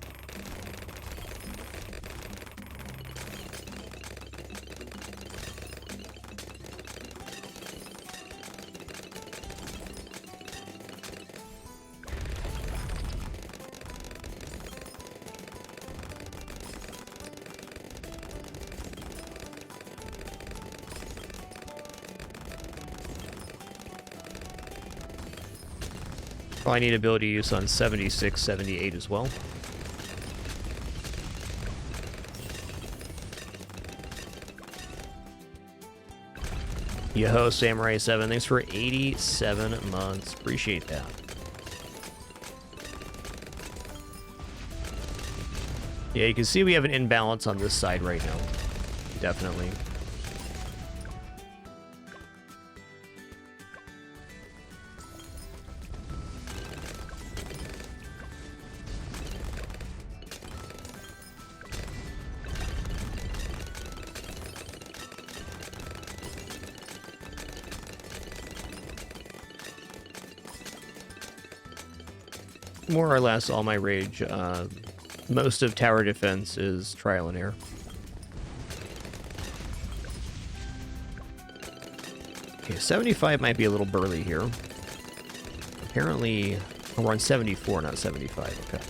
Probably need ability use on 76, 78 as well. Yo-ho, Samurai 7. Thanks for 87 months. Appreciate that. Yeah, you can see we have an imbalance on this side right now. Definitely. More or less all my rage. Most of tower defense is trial and error. Okay, 75 might be a little burly here. Apparently, oh, we're on 74, not 75. Okay.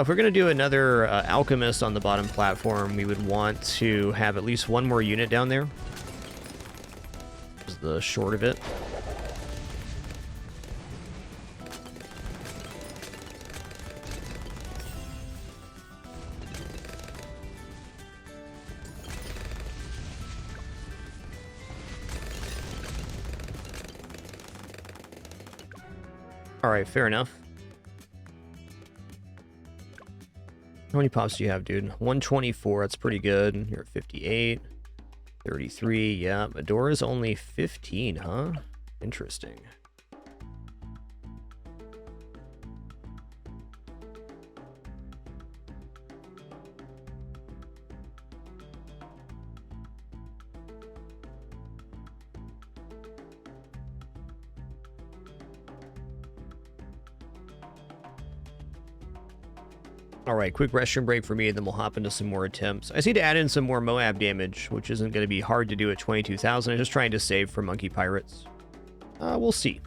If we're going to do another Alchemist on the bottom platform, we would want to have at least one more unit down there. Is the short of it. All right, fair enough. How many pops do you have, dude? 124, that's pretty good. You're at 58. 33, yeah. Adora's only 15, huh? Interesting. Alright, quick restroom break for me, and then we'll hop into some more attempts. I just need to add in some more Moab damage, which isn't going to be hard to do at 22,000. I'm just trying to save for Monkey Pirates. We'll see.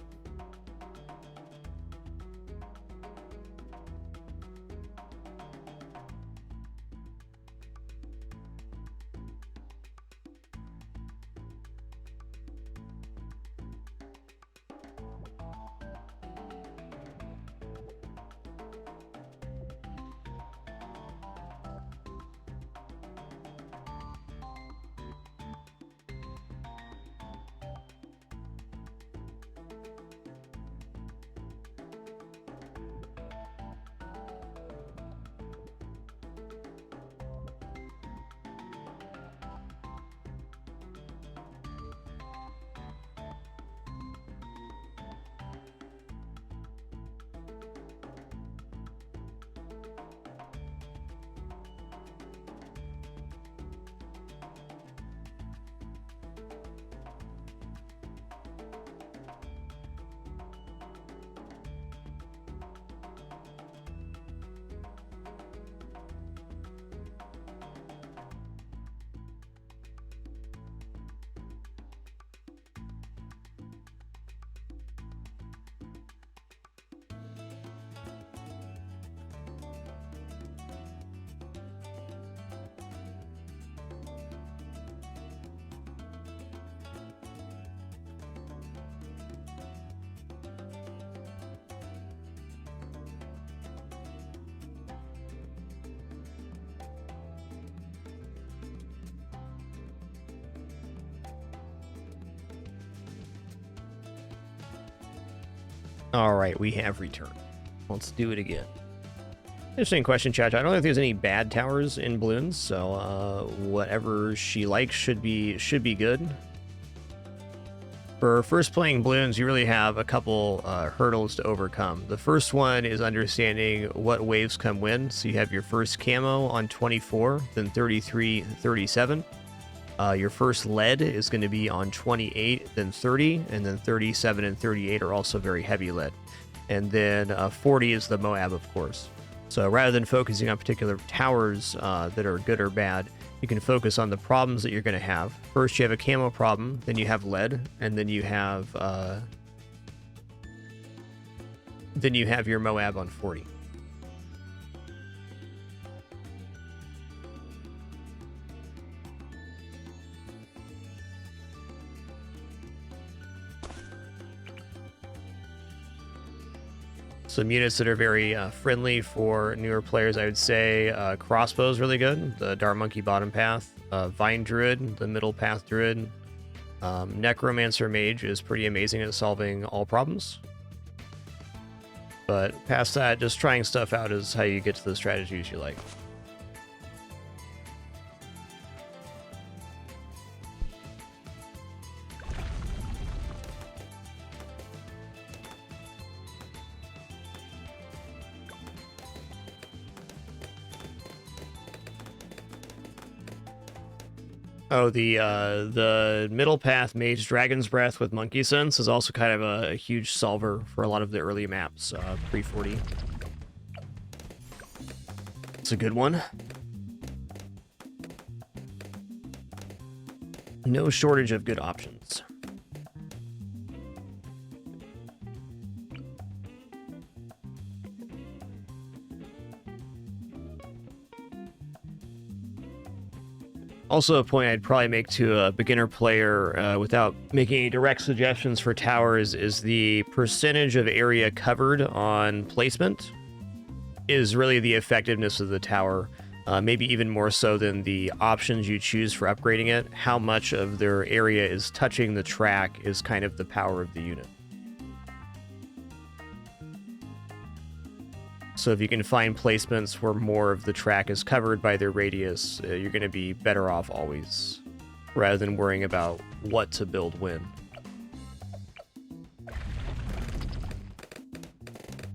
All right, we have returned. Let's do it again. Interesting question, chat. I don't think there's any bad towers in Bloons, so whatever she likes should be good. For first playing Bloons, you really have a couple hurdles to overcome. The first one is understanding what waves come when. So you have your first camo on 24, then 33, 37. Your first lead is going to be on 28, then 30, and then 37 and 38 are also very heavy lead. And then 40 is the Moab, of course. So rather than focusing on particular towers that are good or bad, you can focus on the problems that you're going to have. First, you have a camo problem, then you have lead, and then you have your Moab on 40. Some units that are very friendly for newer players, I would say Crossbow is really good. The Dart Monkey bottom path, Vine Druid, the middle path Druid, Necromancer Mage is pretty amazing at solving all problems. But past that, just trying stuff out is how you get to the strategies you like. Oh, the middle path Mage Dragon's Breath with Monkey Sense is also kind of a huge solver for a lot of the early maps, pre-40. It's a good one. No shortage of good options. Also, a point I'd probably make to a beginner player without making any direct suggestions for towers is the percentage of area covered on placement is really the effectiveness of the tower, maybe even more so than the options you choose for upgrading it. How much of their area is touching the track is kind of the power of the unit. So if you can find placements where more of the track is covered by their radius, you're going to be better off always, rather than worrying about what to build when.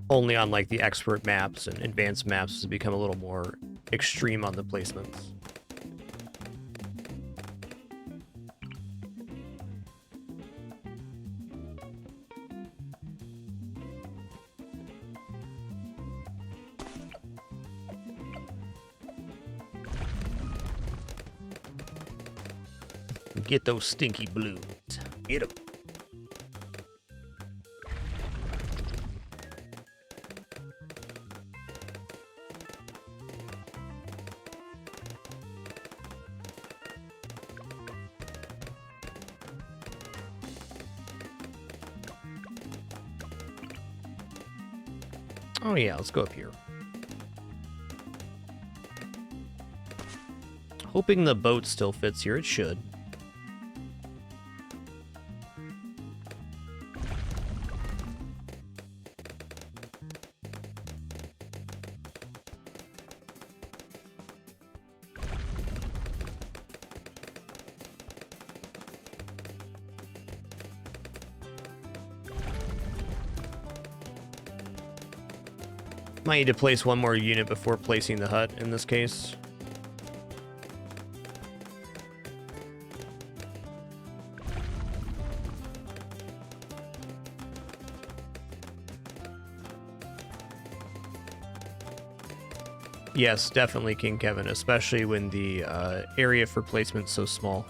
Only on like the expert maps and advanced maps does it become a little more extreme on the placements. Get those stinky blues. Get them. Oh yeah, let's go up here. Hoping the boat still fits here. It should. Might need to place one more unit before placing the hut in this case. Yes, definitely King Kevin, especially when the area for placement's so small.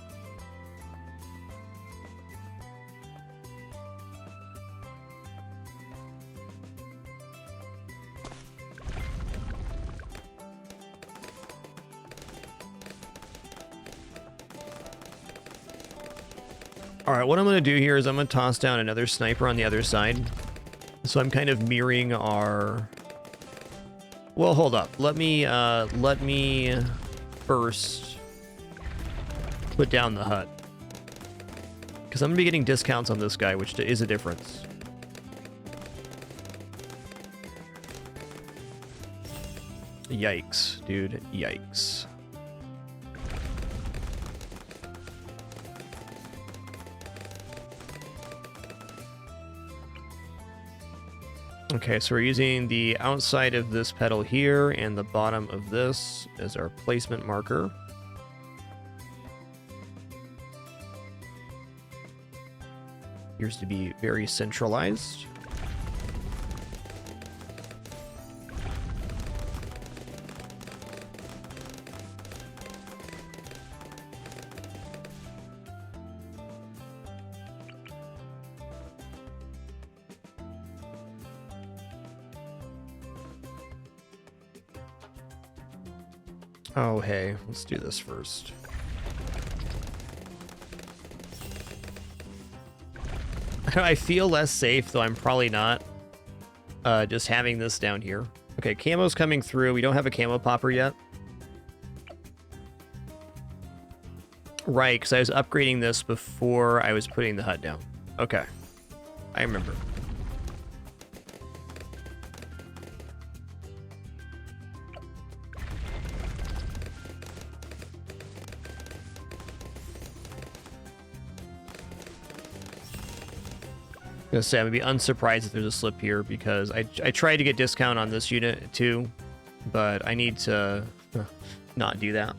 Alright, what I'm going to do here is I'm going to toss down another sniper on the other side. So I'm kind of mirroring our... Well, hold up. Let me first put down the hut. Because I'm going to be getting discounts on this guy, which is a difference. Yikes, dude. Yikes. Okay, so we're using the outside of this pedal here and the bottom of this as our placement marker. Appears to be very centralized. Oh, hey, let's do this first. I feel less safe, though I'm probably not. Just having this down here. Okay, camo's coming through. We don't have a camo popper yet. Right, because I was upgrading this before I was putting the hut down. Okay, I remember. I'm gonna say, I would be unsurprised if there's a slip here because I tried to get discount on this unit too, but I need to not do that.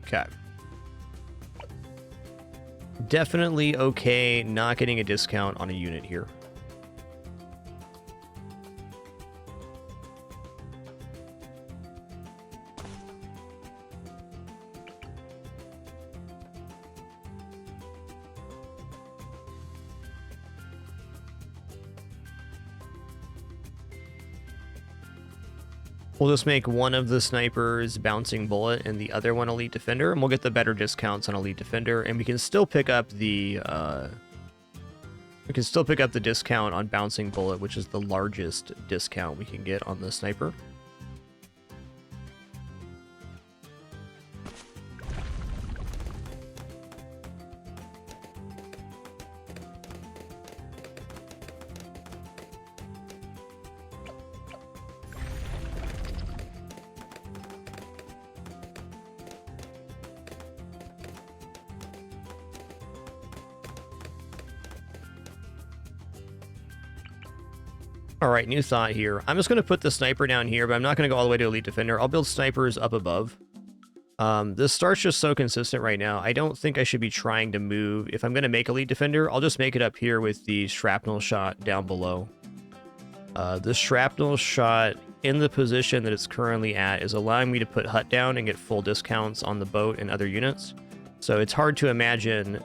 Okay. Definitely okay not getting a discount on a unit here. We'll just make one of the snipers bouncing bullet and the other one elite defender, and we'll get the better discounts on elite defender, and we can still pick up the discount on bouncing bullet, which is the largest discount we can get on the sniper. All right, new thought here. I'm just going to put the sniper down here, but I'm not going to go all the way to elite defender. I'll build snipers up above. This start's just so consistent right now. I don't think I should be trying to move. If I'm going to make elite defender, I'll just make it up here with the shrapnel shot down below. The shrapnel shot in the position that it's currently at is allowing me to put hut down and get full discounts on the boat and other units. So it's hard to imagine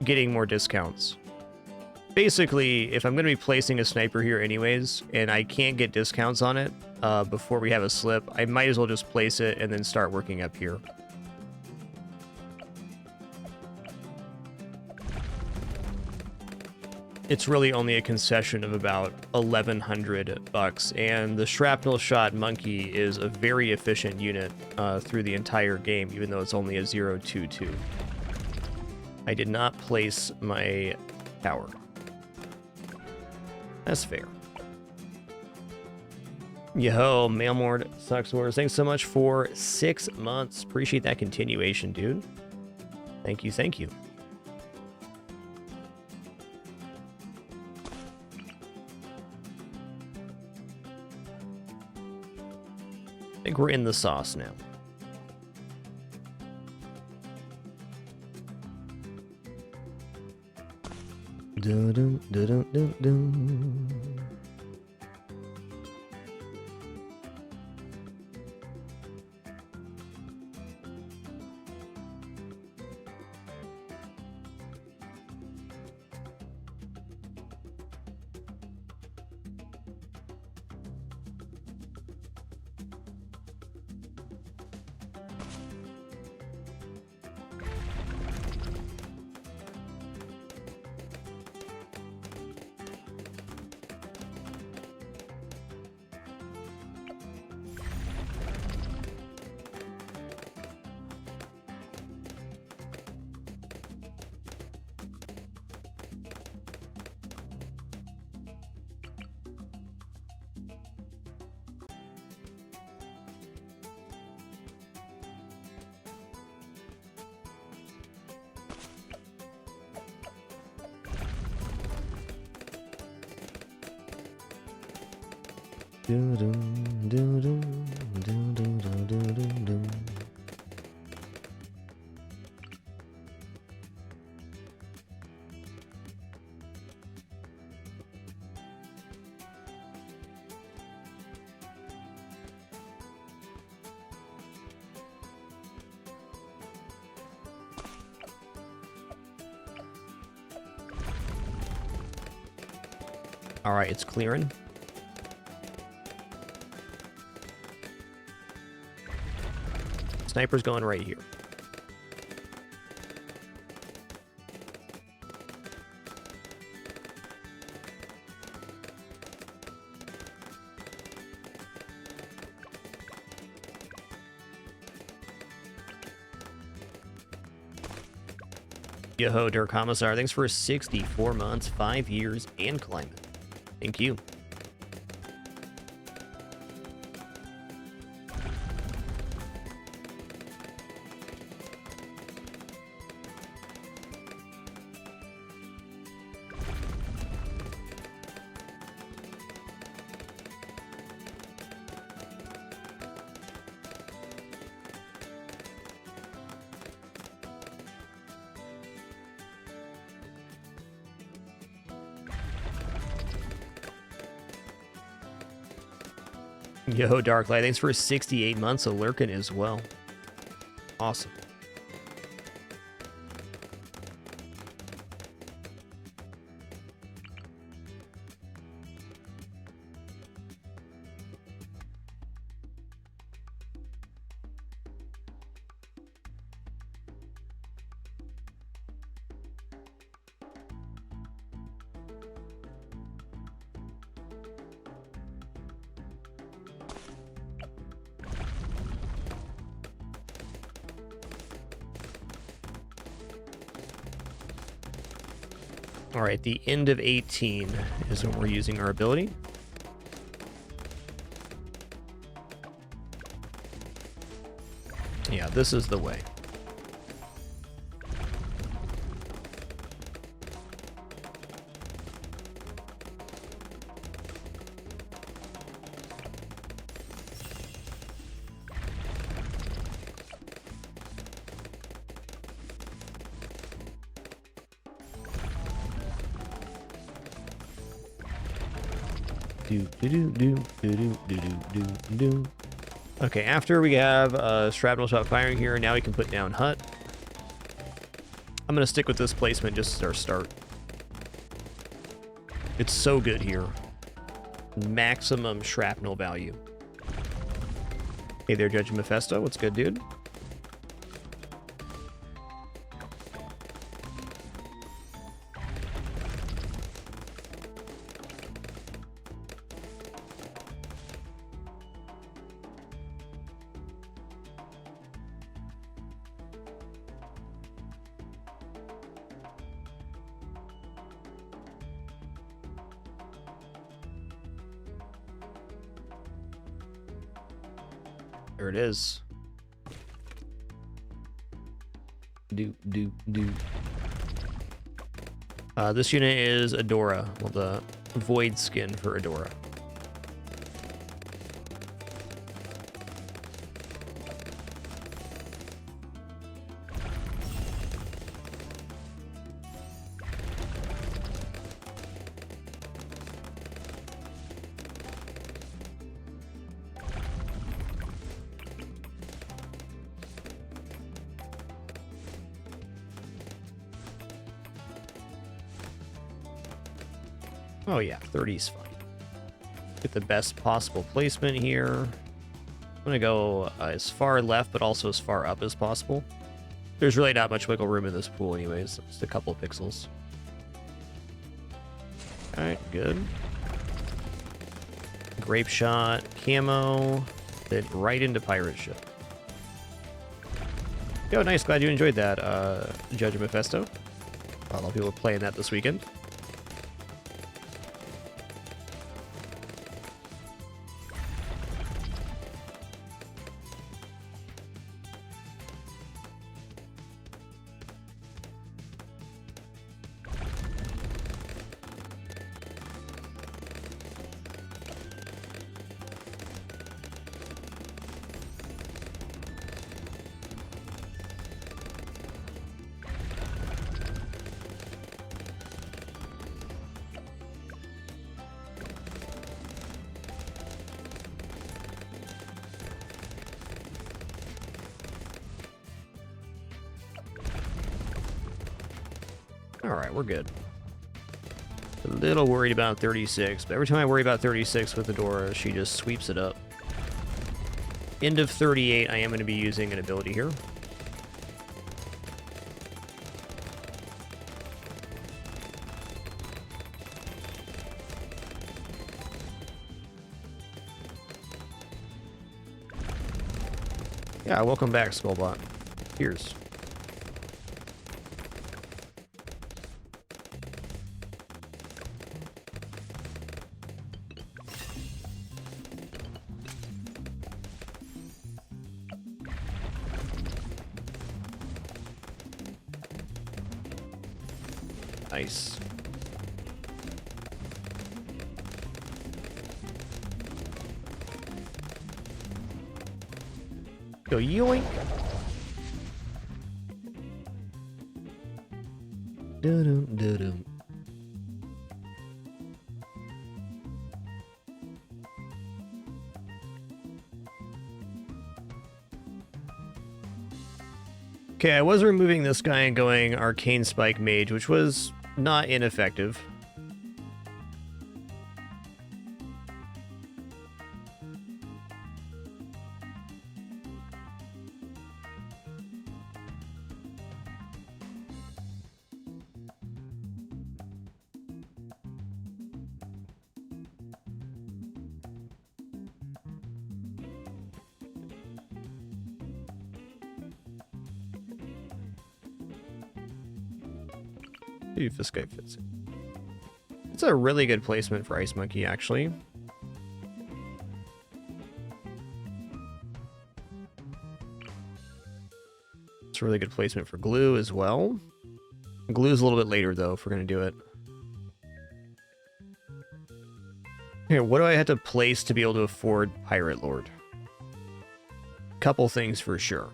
getting more discounts. Basically, if I'm going to be placing a sniper here anyways, and I can't get discounts on it before we have a slip, I might as well just place it and then start working up here. It's really only a concession of about 1,100 bucks, and the shrapnel shot monkey is a very efficient unit through the entire game, even though it's only a 0.22. I did not place my tower. That's fair. Yo, Mailmord Sucks Wars. Thanks so much for 6 months. Appreciate that continuation, dude. Thank you, thank you. I think we're in the sauce now. Dun, dun, dun, dun, dun, dun. All right, it's clearing. Sniper's going right here. Yo-ho, Dirk Commissar, thanks for 64 months, 5 years, and climbing. Thank you. Yo, Darklight, thanks for 68 months of lurking as well. Awesome. All right, the end of 18 is when we're using our ability. Yeah, this is the way. Okay, after we have shrapnel shot firing here, now we can put down hut. I'm gonna stick with this placement just as our start. It's so good here. Maximum shrapnel value. Hey there, Judge Mephisto. What's good, dude? There it is. This unit is Adora. Well, the void skin for Adora. Oh yeah, 30 is fine. Get the best possible placement here. I'm gonna go as far left, but also as far up as possible. There's really not much wiggle room in this pool anyways, just a couple of pixels. Alright, good. Grape shot, camo, then right into pirate ship. Yo, nice, glad you enjoyed that, Judge Mephisto. A lot of people are playing that this weekend. Alright, we're good. A little worried about 36, but every time I worry about 36 with Adora, she just sweeps it up. End of 38, I am going to be using an ability here. Yeah, welcome back, Skullbot. Cheers. Nice. Go yoink. Doo-doo, doo-doo. Okay, I was removing this guy and going Arcane Spike Mage, which was not ineffective. See if this guy fits it. It's a really good placement for Ice Monkey, actually. It's a really good placement for Glue as well. Glue's a little bit later, though, if we're going to do it. Here, what do I have to place to be able to afford Pirate Lord? Couple things for sure.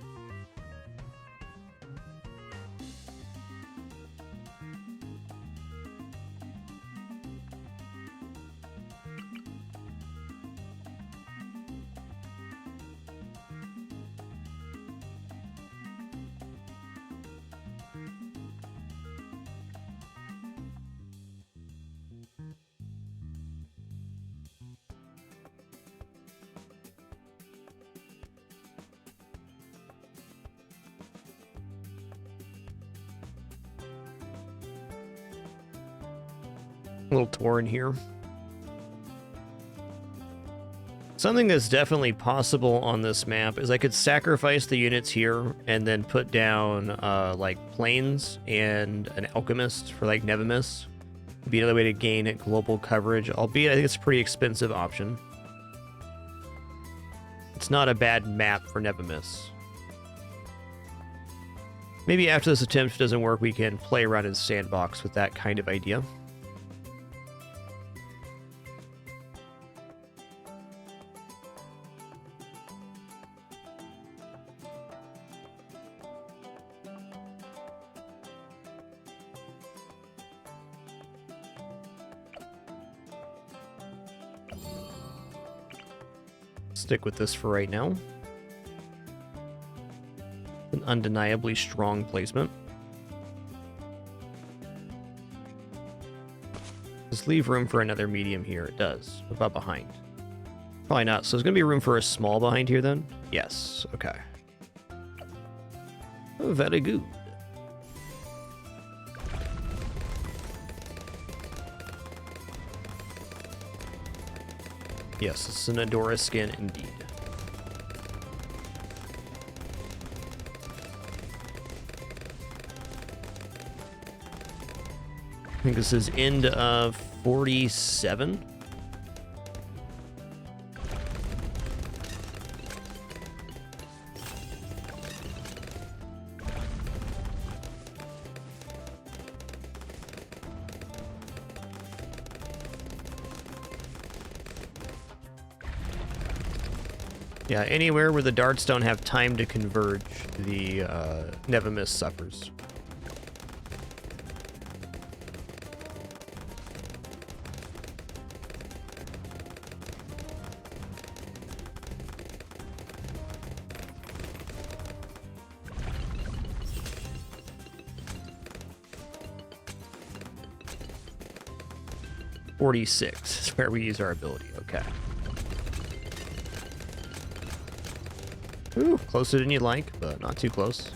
A little torn here. Something that's definitely possible on this map is I could sacrifice the units here and then put down like planes and an alchemist for like Nevemis. Would be another way to gain global coverage, albeit I think it's a pretty expensive option. It's not a bad map for Nevemis. Maybe after this attempt doesn't work, we can play around in Sandbox with that kind of idea. Stick with this for right now. An undeniably strong placement. Just leave room for another medium here. It does. What about behind? Probably not. So there's going to be room for a small behind here then? Yes. Okay. Oh, very good. Yes, it's an Adora skin indeed. I think this is end of 47. Yeah, anywhere where the darts don't have time to converge, the Nevemis suffers. 46 is where we use our ability. Okay. Ooh, closer than you'd like, but not too close.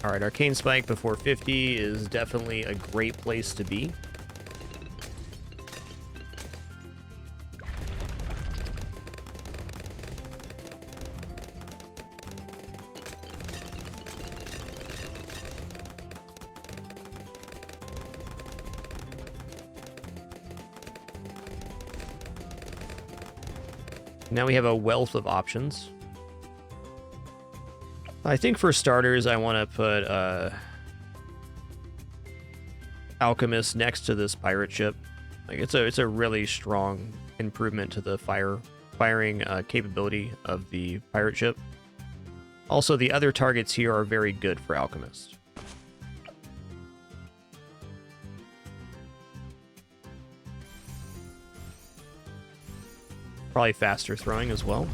All right, Arcane Spike before 50 is definitely a great place to be. Now we have a wealth of options. I think for starters, I want to put Alchemist next to this pirate ship. Like it's a really strong improvement to the firing capability of the pirate ship. Also, the other targets here are very good for Alchemist. Probably faster throwing as well.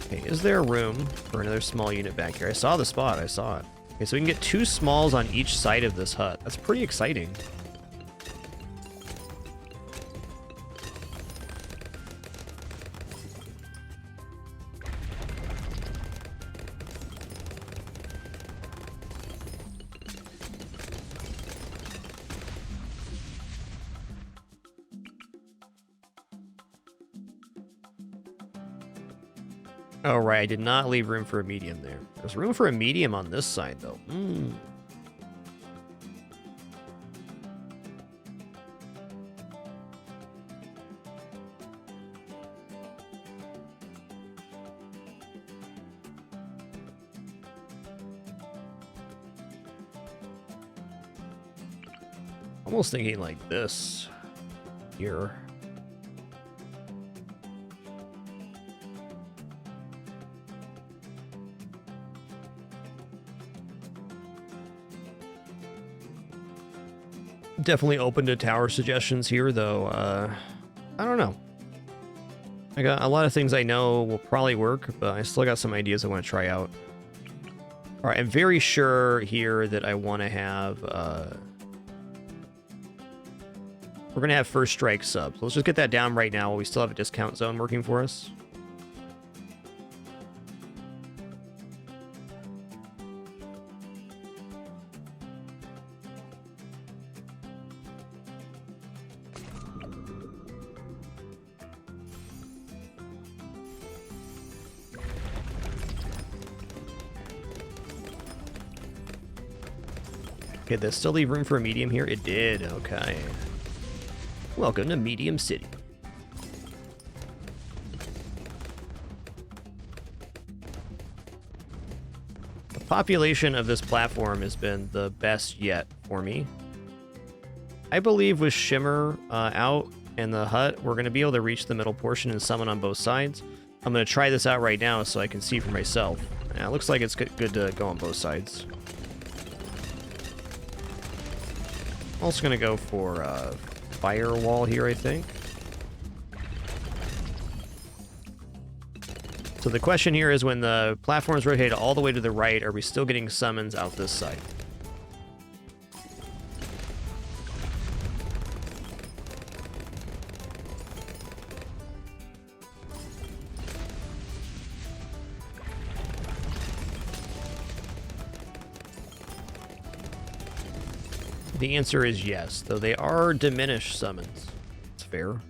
Okay, is there room for another small unit back here? I saw the spot, I saw it. Okay, so we can get 2 smalls on each side of this hut. That's pretty exciting. Oh, right, I did not leave room for a medium there. There's room for a medium on this side, though. Almost thinking like this here. Definitely open to tower suggestions here, though. I don't know. I got a lot of things I know will probably work, but I still got some ideas I want to try out. All right, I'm very sure here that I want to have... we're going to have first strike subs. Let's just get that down right now while we still have a discount zone working for us. Okay, does still leave room for a medium here? It did, okay. Welcome to Medium City. The population of this platform has been the best yet for me. I believe with Shimmer out and the hut, we're going to be able to reach the middle portion and summon on both sides. I'm going to try this out right now so I can see for myself. Yeah, it looks like it's good to go on both sides. Also going to go for firewall here, I think. So the question here is, when the platforms rotate all the way to the right, are we still getting summons out this side? The answer is yes, though they are diminished summons. It's fair.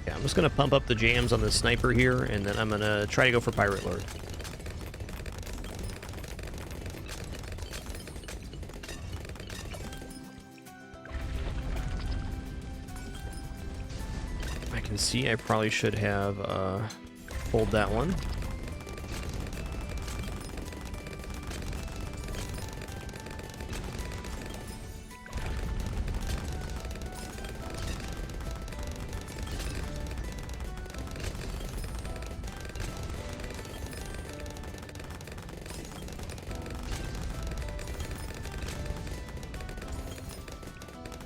Yeah, I'm just gonna pump up the jams on the sniper here, and then I'm gonna try to go for Pirate Lord. I can see I probably should have pulled that one.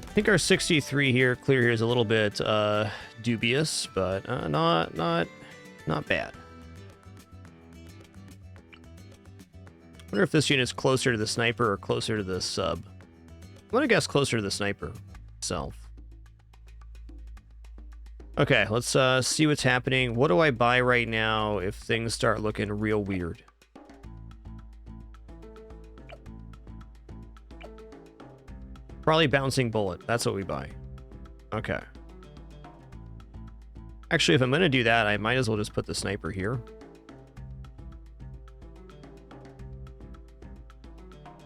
I think our 63 here, clear here, is a little bit dubious, but not bad. I wonder if this unit's closer to the sniper or closer to the sub. I'm gonna guess closer to the sniper itself. Okay, let's see what's happening. What do I buy right now if things start looking real weird? Probably bouncing bullet. That's what we buy. Okay. Actually, if I'm going to do that, I might as well just put the sniper here.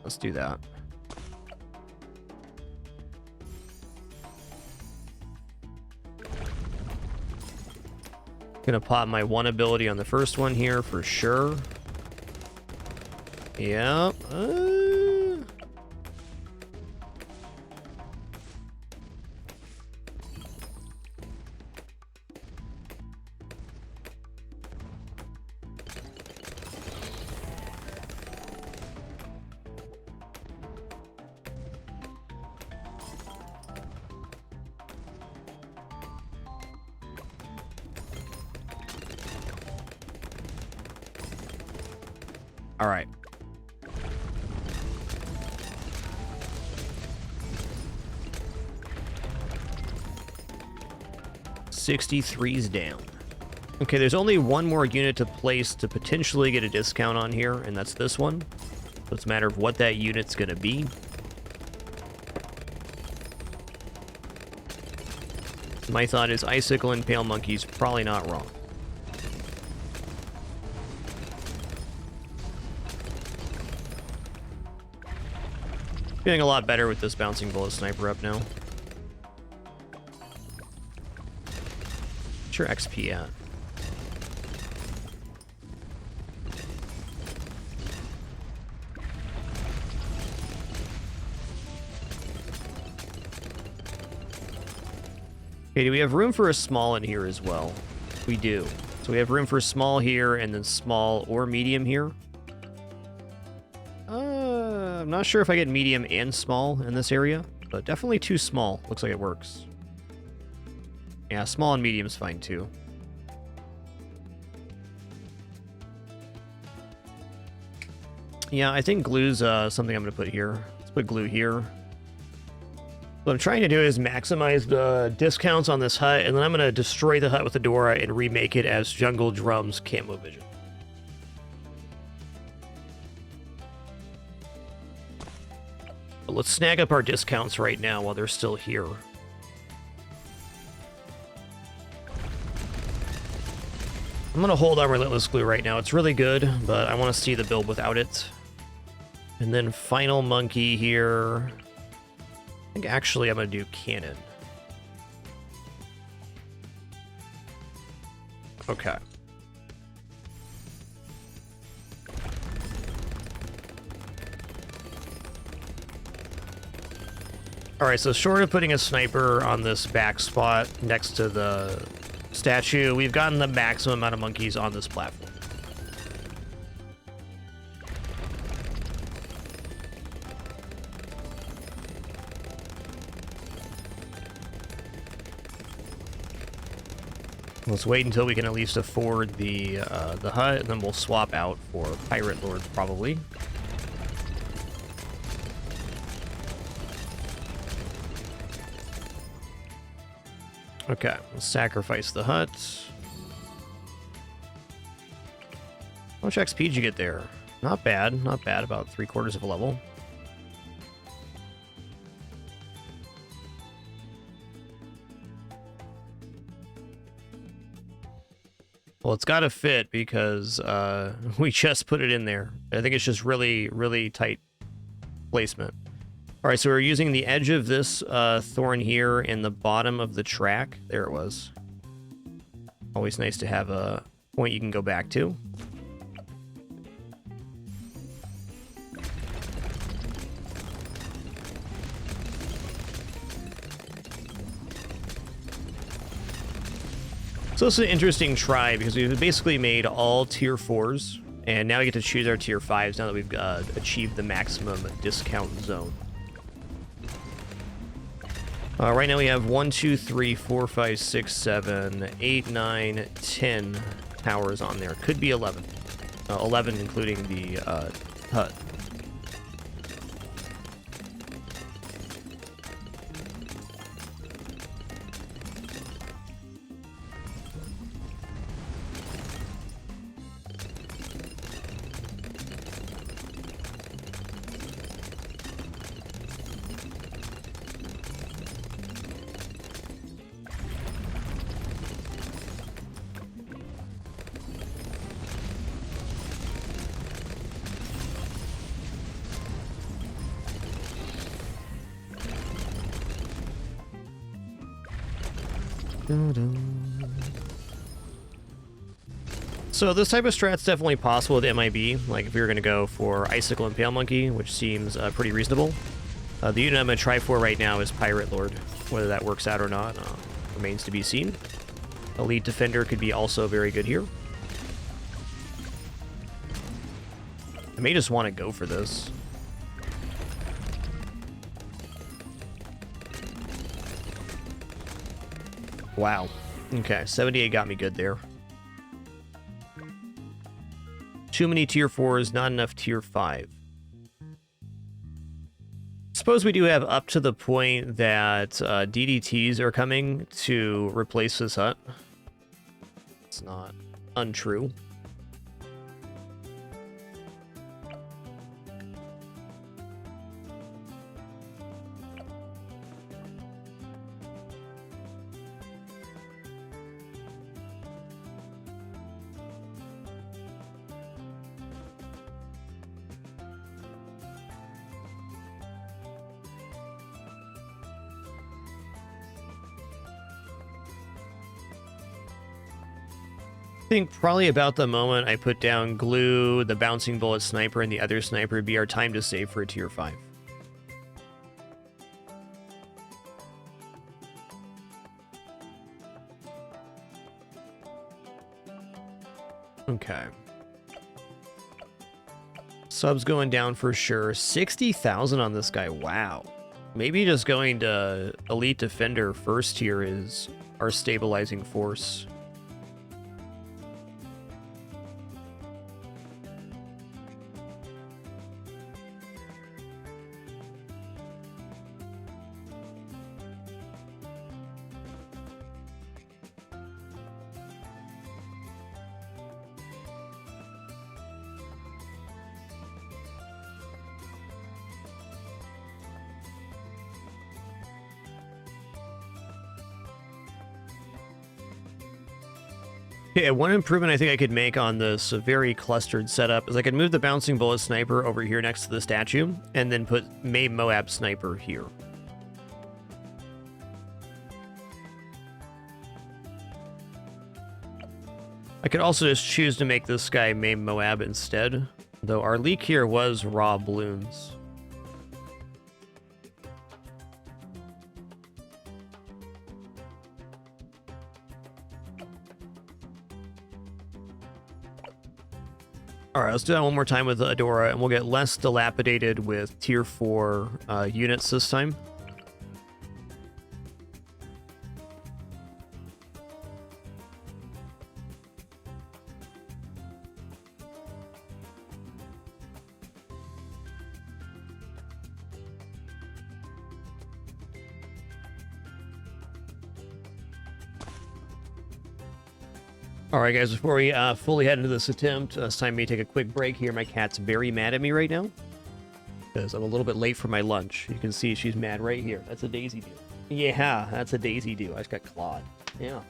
Let's do that. Gonna pop my one ability on the first one here for sure. Yep. All right. $63's down. Okay, there's only one more unit to place to potentially get a discount on here, and that's this one. So it's a matter of what that unit's gonna be. My thought is Icicle and Pale Monkey's probably not wrong. Feeling a lot better with this bouncing bullet sniper up now. What's your XP at? Okay, do we have room for a small in here as well? We do. So we have room for small here and then small or medium here. I'm not sure if I get medium and small in this area, but definitely too small. Looks like it works. Yeah, small and medium is fine too. Yeah, I think glue's something I'm going to put here. Let's put glue here. What I'm trying to do is maximize the discounts on this hut, and then I'm going to destroy the hut with Adora and remake it as Jungle Drums Camo Vision. But let's snag up our discounts right now while they're still here. I'm going to hold on Relentless Glue right now. It's really good, but I want to see the build without it. And then Final Monkey here. I think actually I'm going to do Cannon. Okay. Alright, so short of putting a sniper on this back spot next to the statue, we've gotten the maximum amount of monkeys on this platform. Let's wait until we can at least afford the hut, and then we'll swap out for Pirate Lord, probably. Okay, let's sacrifice the hut. How much XP did you get there? Not bad, not bad, about 3/4 of a level. Well, it's got to fit because we just put it in there. I think it's just really, really tight placement. All right, so we're using the edge of this thorn here in the bottom of the track. There it was. Always nice to have a point you can go back to. So this is an interesting try because we've basically made all tier 4s, and now we get to choose our tier 5s now that we've achieved the maximum discount zone. Right now we have 1, 2, 3, 4, 5, 6, 7, 8, 9, 10 towers on there. Could be 11. 11 including the hut. So this type of strat's definitely possible with MIB, like if we were going to go for Icicle and Pale Monkey, which seems pretty reasonable. The unit I'm going to try for right now is Pirate Lord. Whether that works out or not remains to be seen. Elite Defender could be also very good here. I may just want to go for this. Wow. Okay, 78 got me good there. Too many tier 4s, not enough tier 5. Suppose we do have up to the point that DDTs are coming to replace this hut. It's not untrue. I think probably about the moment I put down glue, the bouncing bullet sniper, and the other sniper would be our time to save for a tier 5. Okay. Subs going down for sure. 60,000 on this guy. Wow. Maybe just going to Elite Defender first here is our stabilizing force. Yeah, one improvement I think I could make on this very clustered setup is I could move the bouncing bullet sniper over here next to the statue and then put May Moab sniper here. I could also just choose to make this guy May Moab instead, though our leak here was raw balloons. Alright, let's do that one more time with Adora, and we'll get less dilapidated with tier 4 units this time. Alright guys, before we fully head into this attempt, it's time for me to take a quick break here. My cat's very mad at me right now, because I'm a little bit late for my lunch. You can see she's mad right here. That's a Daisy do. Yeah, that's a Daisy do. I just got clawed. Yeah.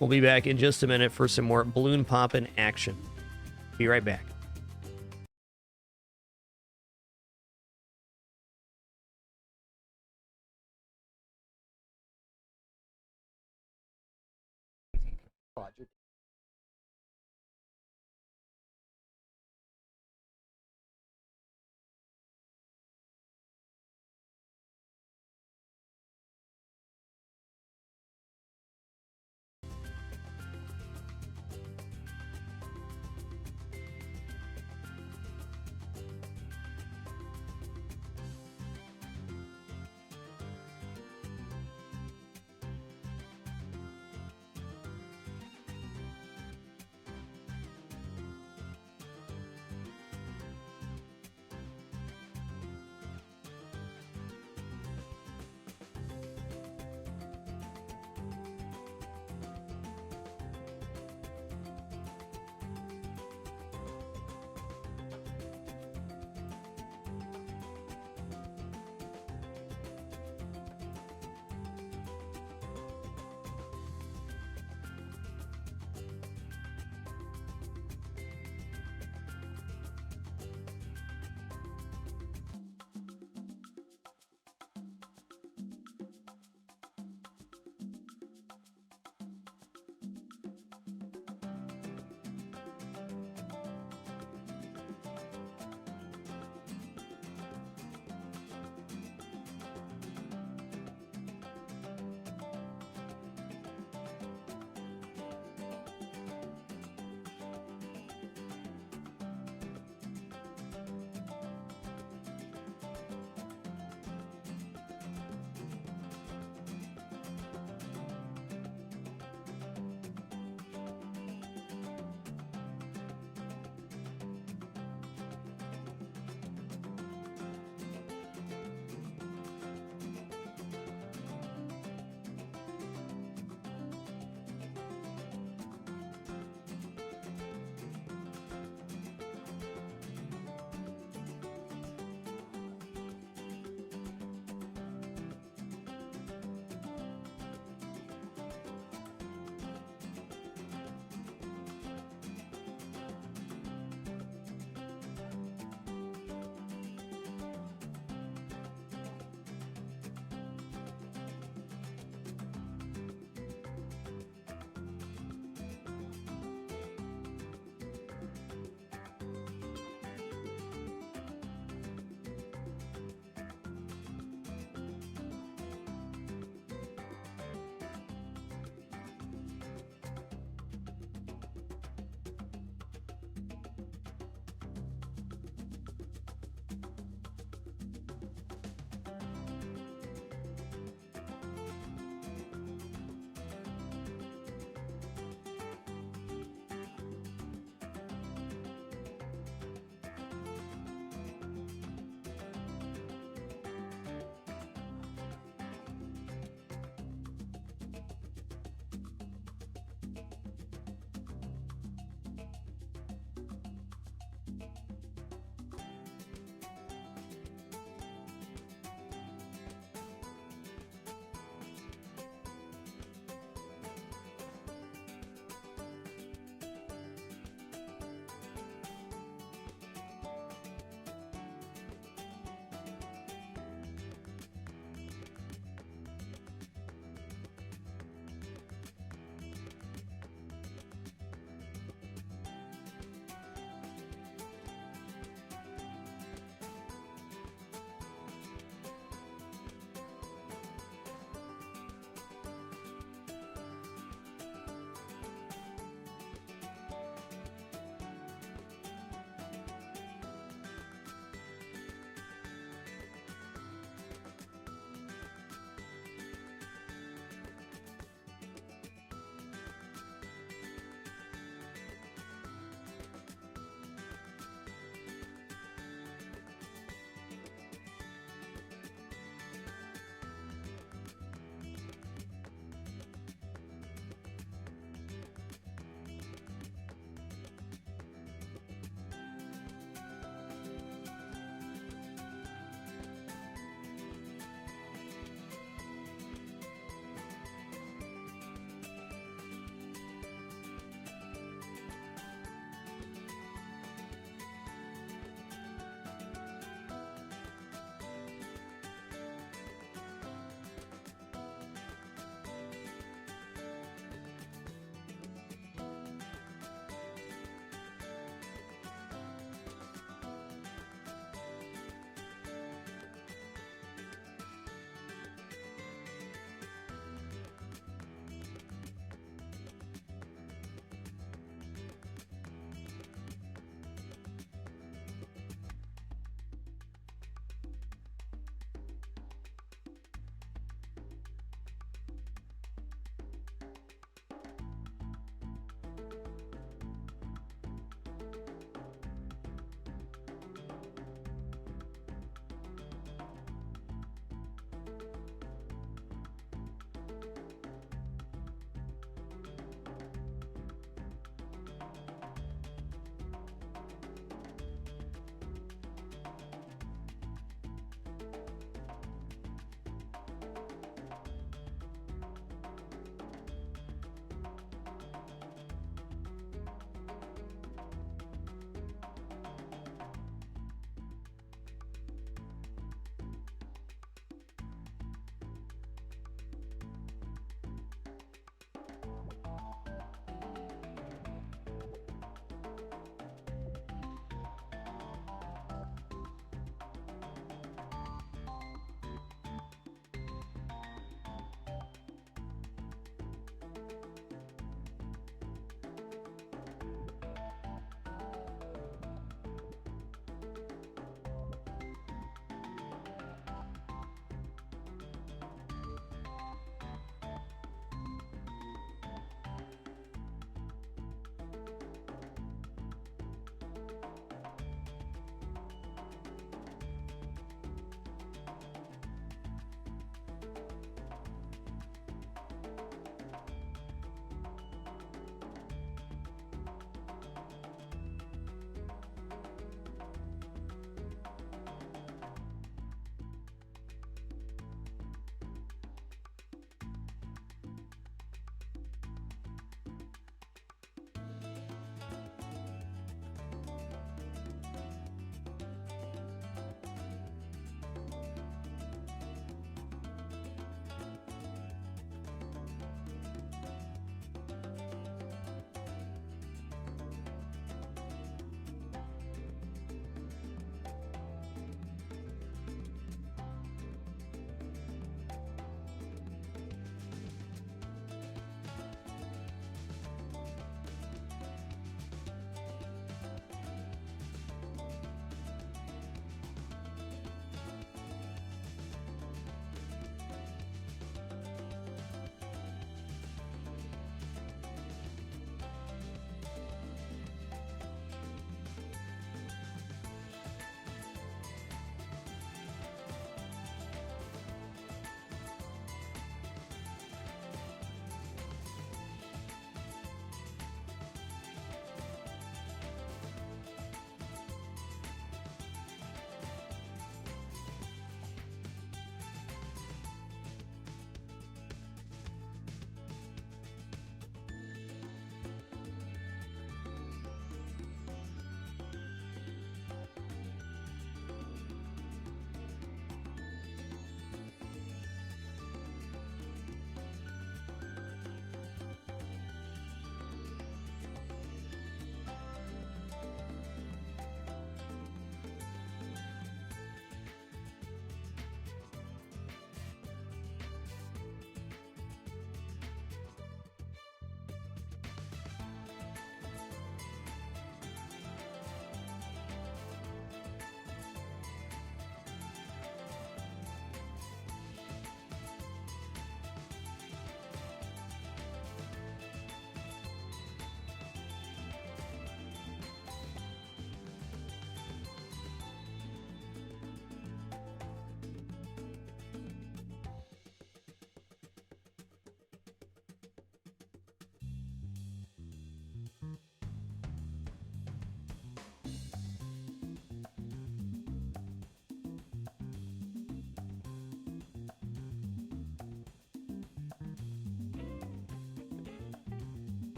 We'll be back in just a minute for some more balloon popping action. Be right back. Project.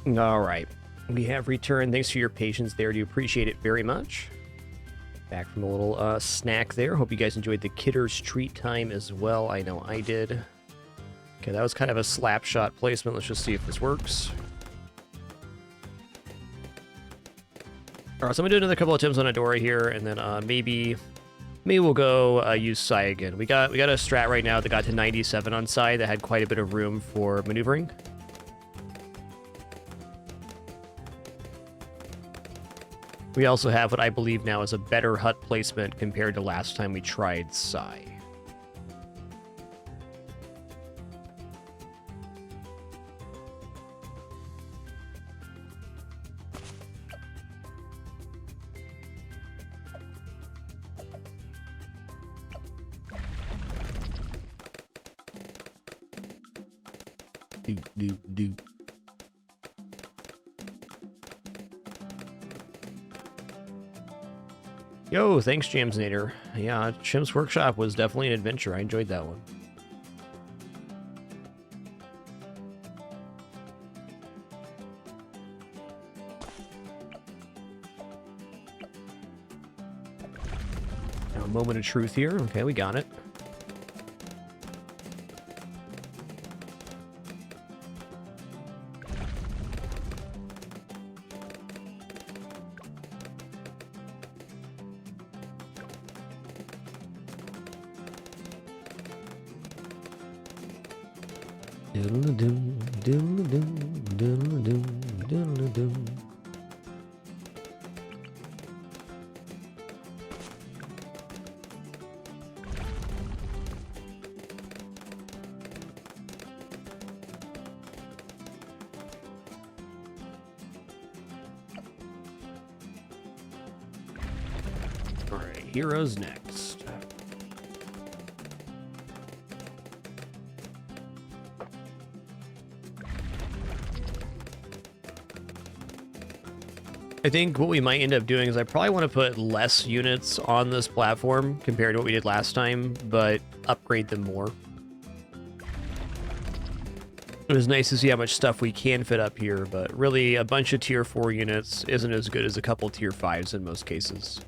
All right. We have returned. Thanks for your patience there. Do appreciate it very much. Back from a little snack there. Hope you guys enjoyed the Kidder's Treat Time as well. I know I did. Okay, that was kind of a slap shot placement. Let's just see if this works. All right, so I'm gonna do another couple of attempts on Adora here, and then maybe we'll go use Psy again. We got a strat right now that got to 97 on Psy that had quite a bit of room for maneuvering. We also have what I believe now is a better hut placement compared to last time we tried Psy. Do. Yo, thanks, Jamsnader. Yeah, Chimps Workshop was definitely an adventure. I enjoyed that one. Now, a moment of truth here. Okay, we got it. All right, heroes next. I think what we might end up doing is I probably want to put less units on this platform compared to what we did last time, but upgrade them more. It was nice to see how much stuff we can fit up here, but really a bunch of tier 4 units isn't as good as a couple tier 5s in most cases.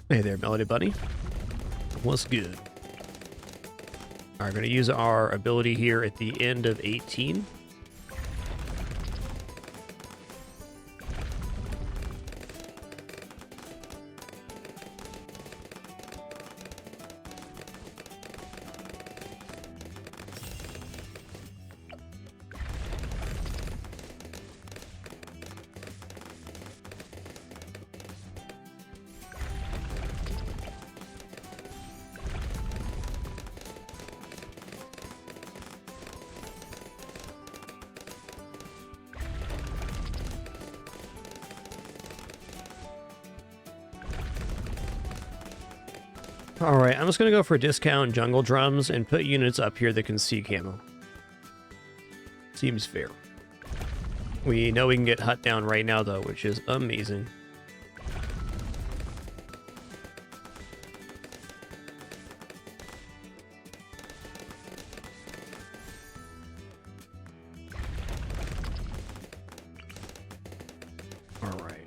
Hey there, Melody Buddy. What's good? All right, going to use our ability here at the end of 18. All right, I'm just going to go for discount jungle drums and put units up here that can see camo. Seems fair. We know we can get hut down right now, though, which is amazing.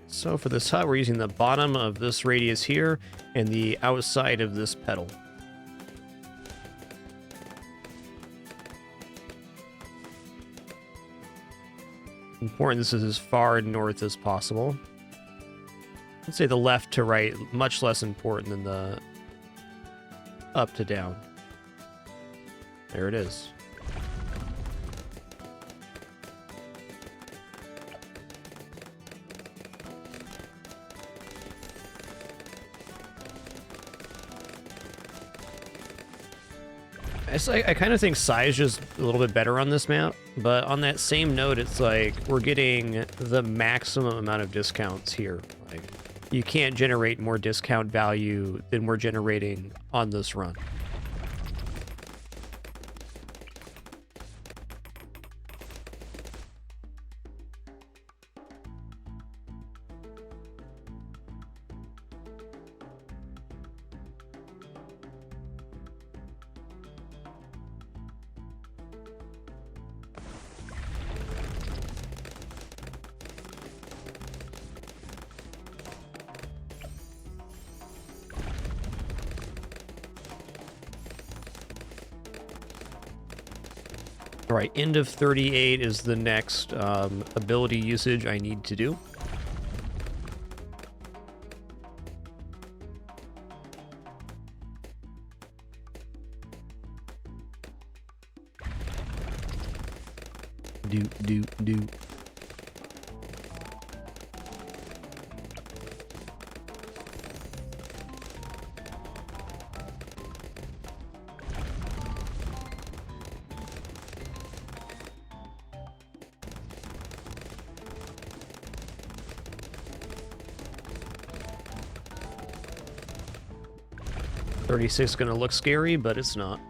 So for this hut, we're using the bottom of this radius here and the outside of this pedal. Important this is as far north as possible. I'd say the left to right, much less important than the up to down. There it is. I kind of think Psy is just a little bit better on this map. But on that same note, it's like we're getting the maximum amount of discounts here. Like, you can't generate more discount value than we're generating on this run. All right, end of 38 is the next ability usage I need to do. Do. 36 is gonna look scary, but it's not.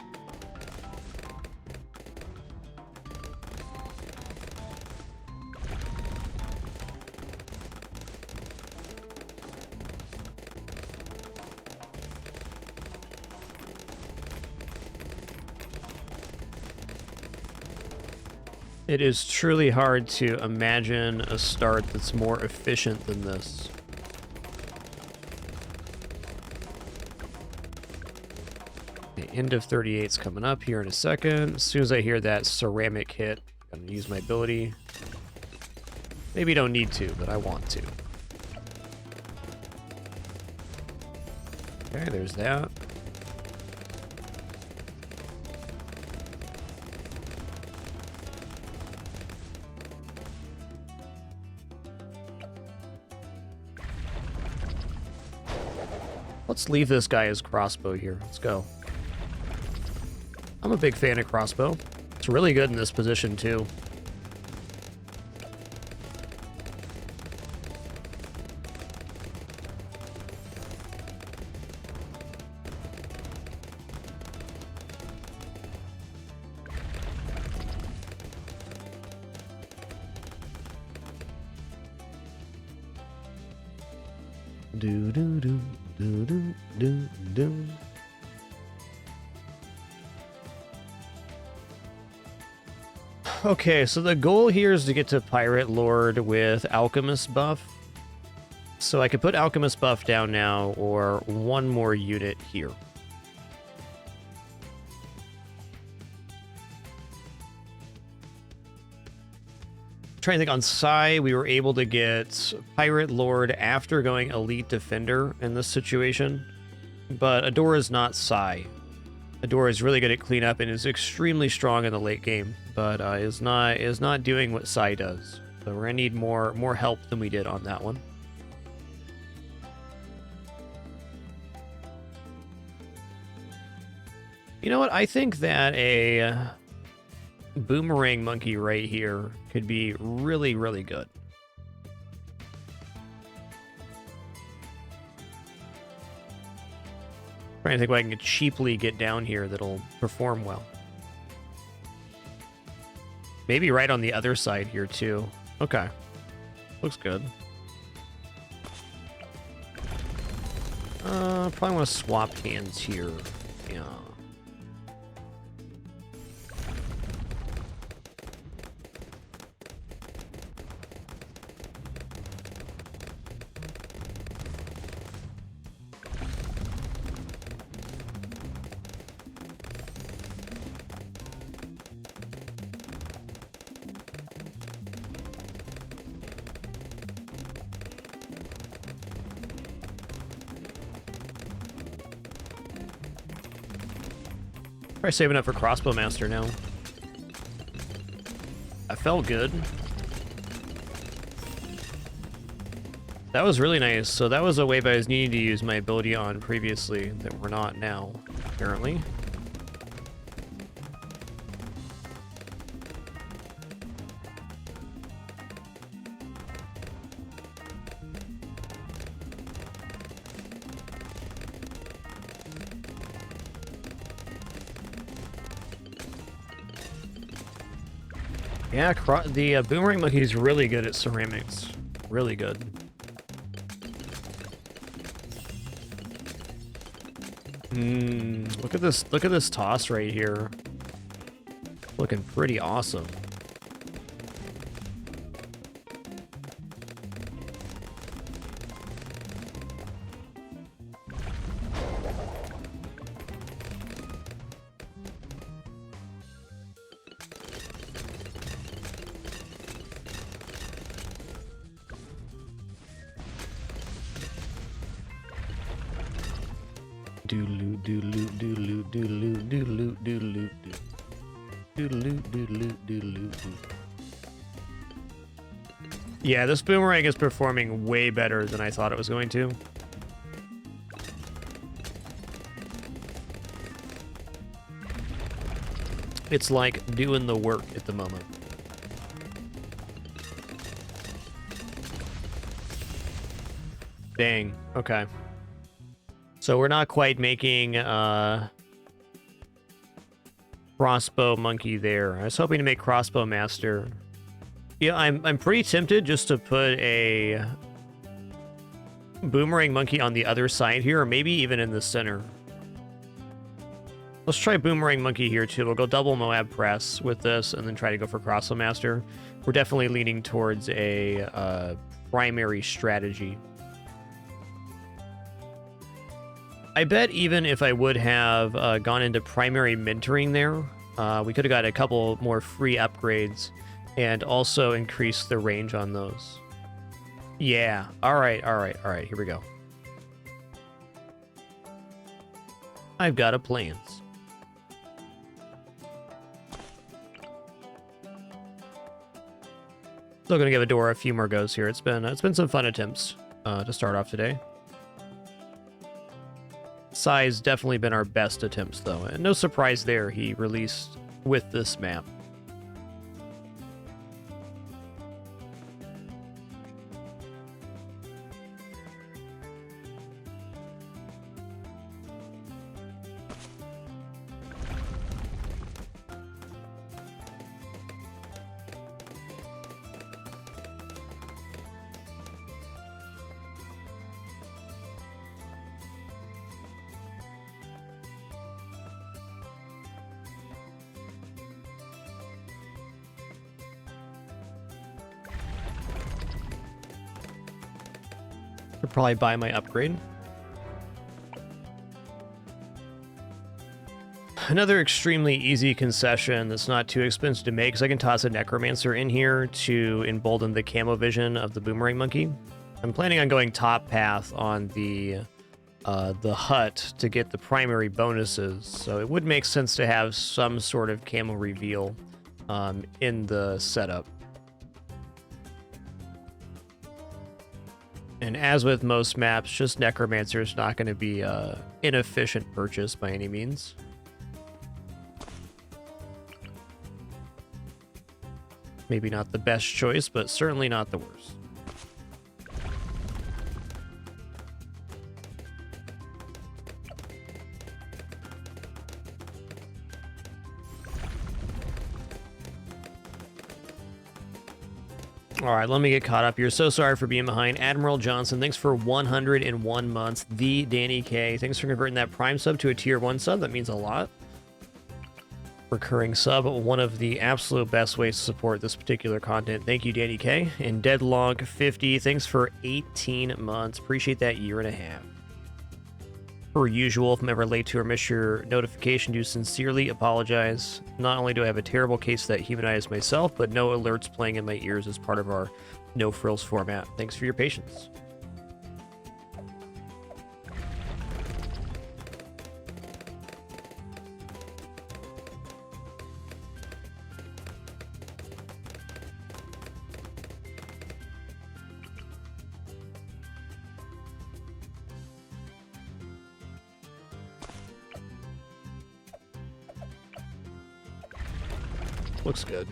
It is truly hard to imagine a start that's more efficient than this. The end of 38's coming up here in a second. As soon as I hear that ceramic hit, I'm gonna use my ability. Maybe don't need to, but I want to. Okay, there's that. Let's leave this guy as crossbow here. Let's go. I'm a big fan of crossbow. It's really good in this position, too. Do. Okay, so the goal here is to get to Pirate Lord with Alchemist buff. So I could put Alchemist buff down now, or one more unit here. Trying to think, on Psy, we were able to get Pirate Lord after going Elite Defender in this situation. But Adora is not Psy. Adora is really good at cleanup and is extremely strong in the late game, but is not doing what Psy does. So we're gonna need more help than we did on that one. You know what? I think that a boomerang monkey right here could be really, really good. Trying to think what I can cheaply get down here that'll perform well. Maybe right on the other side here too. Okay. Looks good. Probably want to swap hands here. Yeah. Probably saving up for Crossbow Master now. That felt good. That was really nice. So that was a wave I was needing to use my ability on previously that we're not now, apparently. Yeah, the boomerang monkey is really good at ceramics. Really good. Look at this. Look at this toss right here. Looking pretty awesome. Doodaloo, doodaloo, doodaloo, doodaloo, doodaloo, doodaloo, doodaloo, doodaloo, doodaloo, doodaloo. Yeah, this boomerang is performing way better than I thought it was going to. It's like doing the work at the moment. Dang, okay. So we're not quite making crossbow monkey there. I was hoping to make crossbow master. Yeah, I'm pretty tempted just to put a boomerang monkey on the other side here, or maybe even in the center. Let's try boomerang monkey here too. We'll go double Moab press with this and then try to go for crossbow master. We're definitely leaning towards a primary strategy. I bet even if I would have gone into primary mentoring there, we could have got a couple more free upgrades and also increased the range on those. Yeah. All right. Here we go. I've got a plans. Still gonna give Adora a few more goes here. It's been some fun attempts to start off today. Sai's definitely been our best attempts, though, and no surprise there, he released with this map. Could probably buy my upgrade. Another extremely easy concession that's not too expensive to make, because I can toss a Necromancer in here to embolden the camo vision of the Boomerang Monkey. I'm planning on going top path on the hut to get the primary bonuses, so it would make sense to have some sort of camo reveal in the setup. And as with most maps, just Necromancer is not going to be an inefficient purchase by any means. Maybe not the best choice, but certainly not the worst. All right, let me get caught up here. So sorry for being behind. Admiral Johnson, thanks for 101 months. The Danny K, thanks for converting that Prime sub to a Tier 1 sub. That means a lot. Recurring sub, one of the absolute best ways to support this particular content. Thank you, Danny K. And Deadlog 50, thanks for 18 months. Appreciate that year and a half. Per usual, if I'm ever late to or miss your notification, do sincerely apologize. Not only do I have a terrible case that humanizes myself, but no alerts playing in my ears as part of our no frills format. Thanks for your patience. Looks good.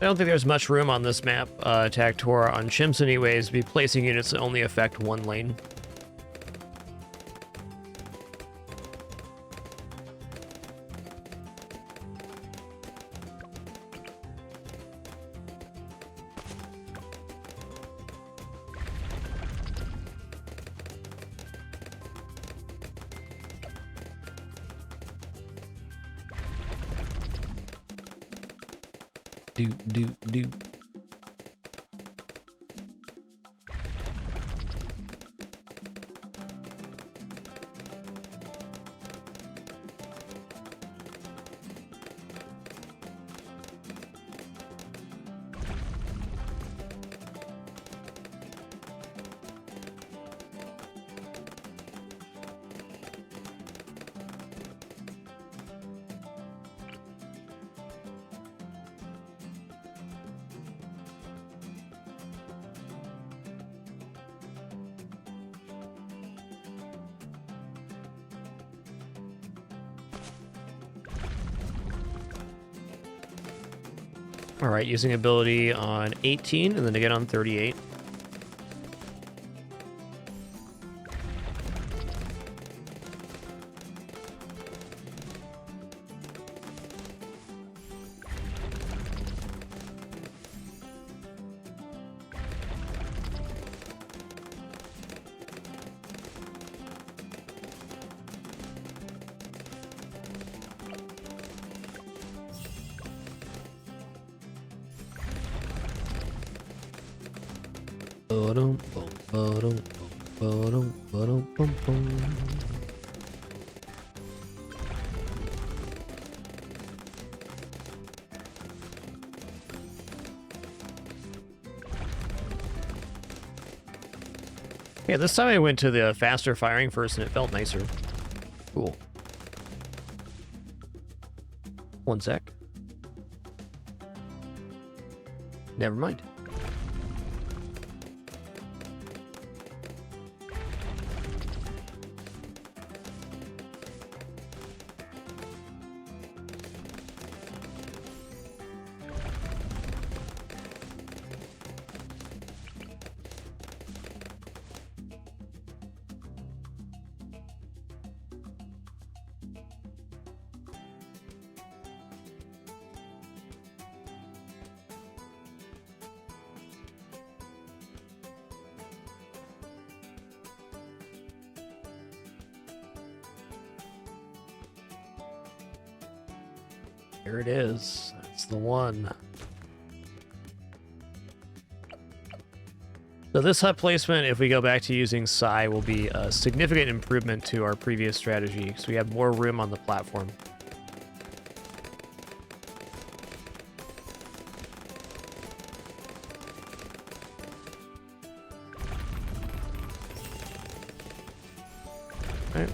I don't think there's much room on this map, Tactora, on chimps anyways, to be placing units that only affect one lane. Do, do, do. All right, using ability on 18 and then again on 38. Yeah, this time I went to the faster firing first and it felt nicer. Cool. One sec. Never mind. Here it is. That's the one. So this hut placement, if we go back to using Psi, will be a significant improvement to our previous strategy, because we have more room on the platform. All right.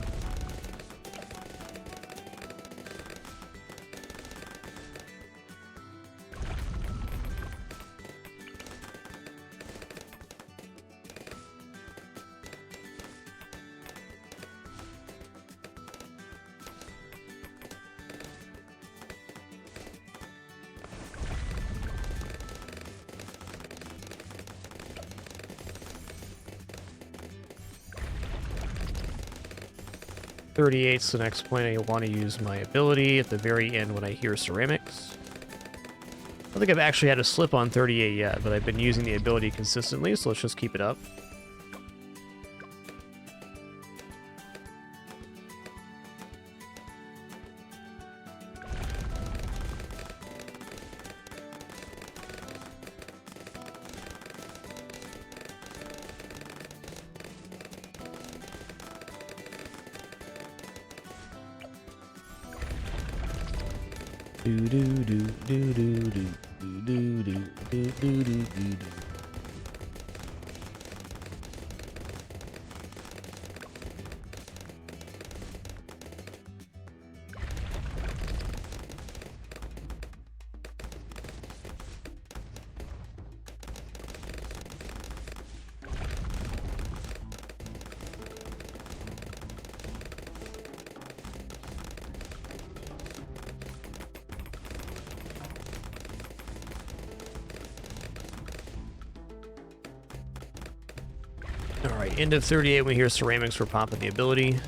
.38's the next point. I want to use my ability at the very end when I hear ceramics. I don't think I've actually had a slip on 38 yet, but I've been using the ability consistently, so let's just keep it up. Alright, end of 38, we hear ceramics, we're popping the ability.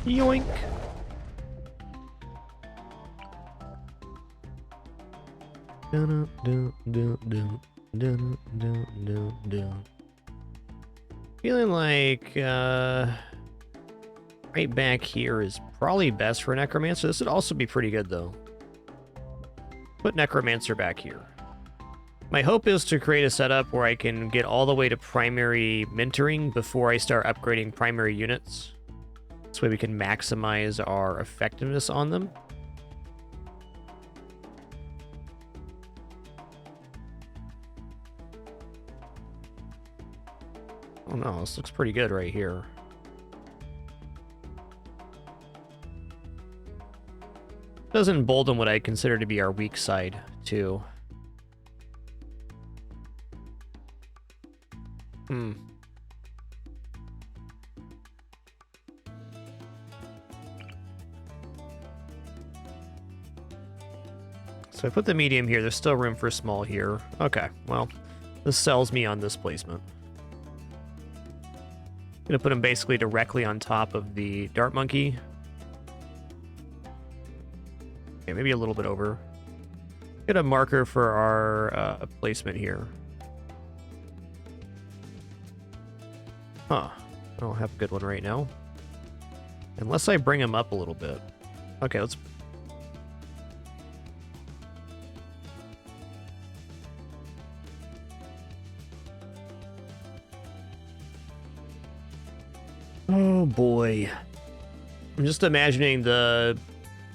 Yoink. Feeling like right back here is probably best for Necromancer. This would also be pretty good though. Put Necromancer back here. My hope is to create a setup where I can get all the way to primary mentoring before I start upgrading primary units. This way we can maximize our effectiveness on them. Oh no, this looks pretty good right here. Doesn't embolden what I consider to be our weak side, too. So I put the medium here. There's still room for small here. Okay, well, this sells me on this placement. I'm gonna put him basically directly on top of the Dart Monkey. Okay, maybe a little bit over. Get a marker for our placement here. Huh. I don't have a good one right now. Unless I bring him up a little bit. Okay, let's... Oh boy. I'm just imagining the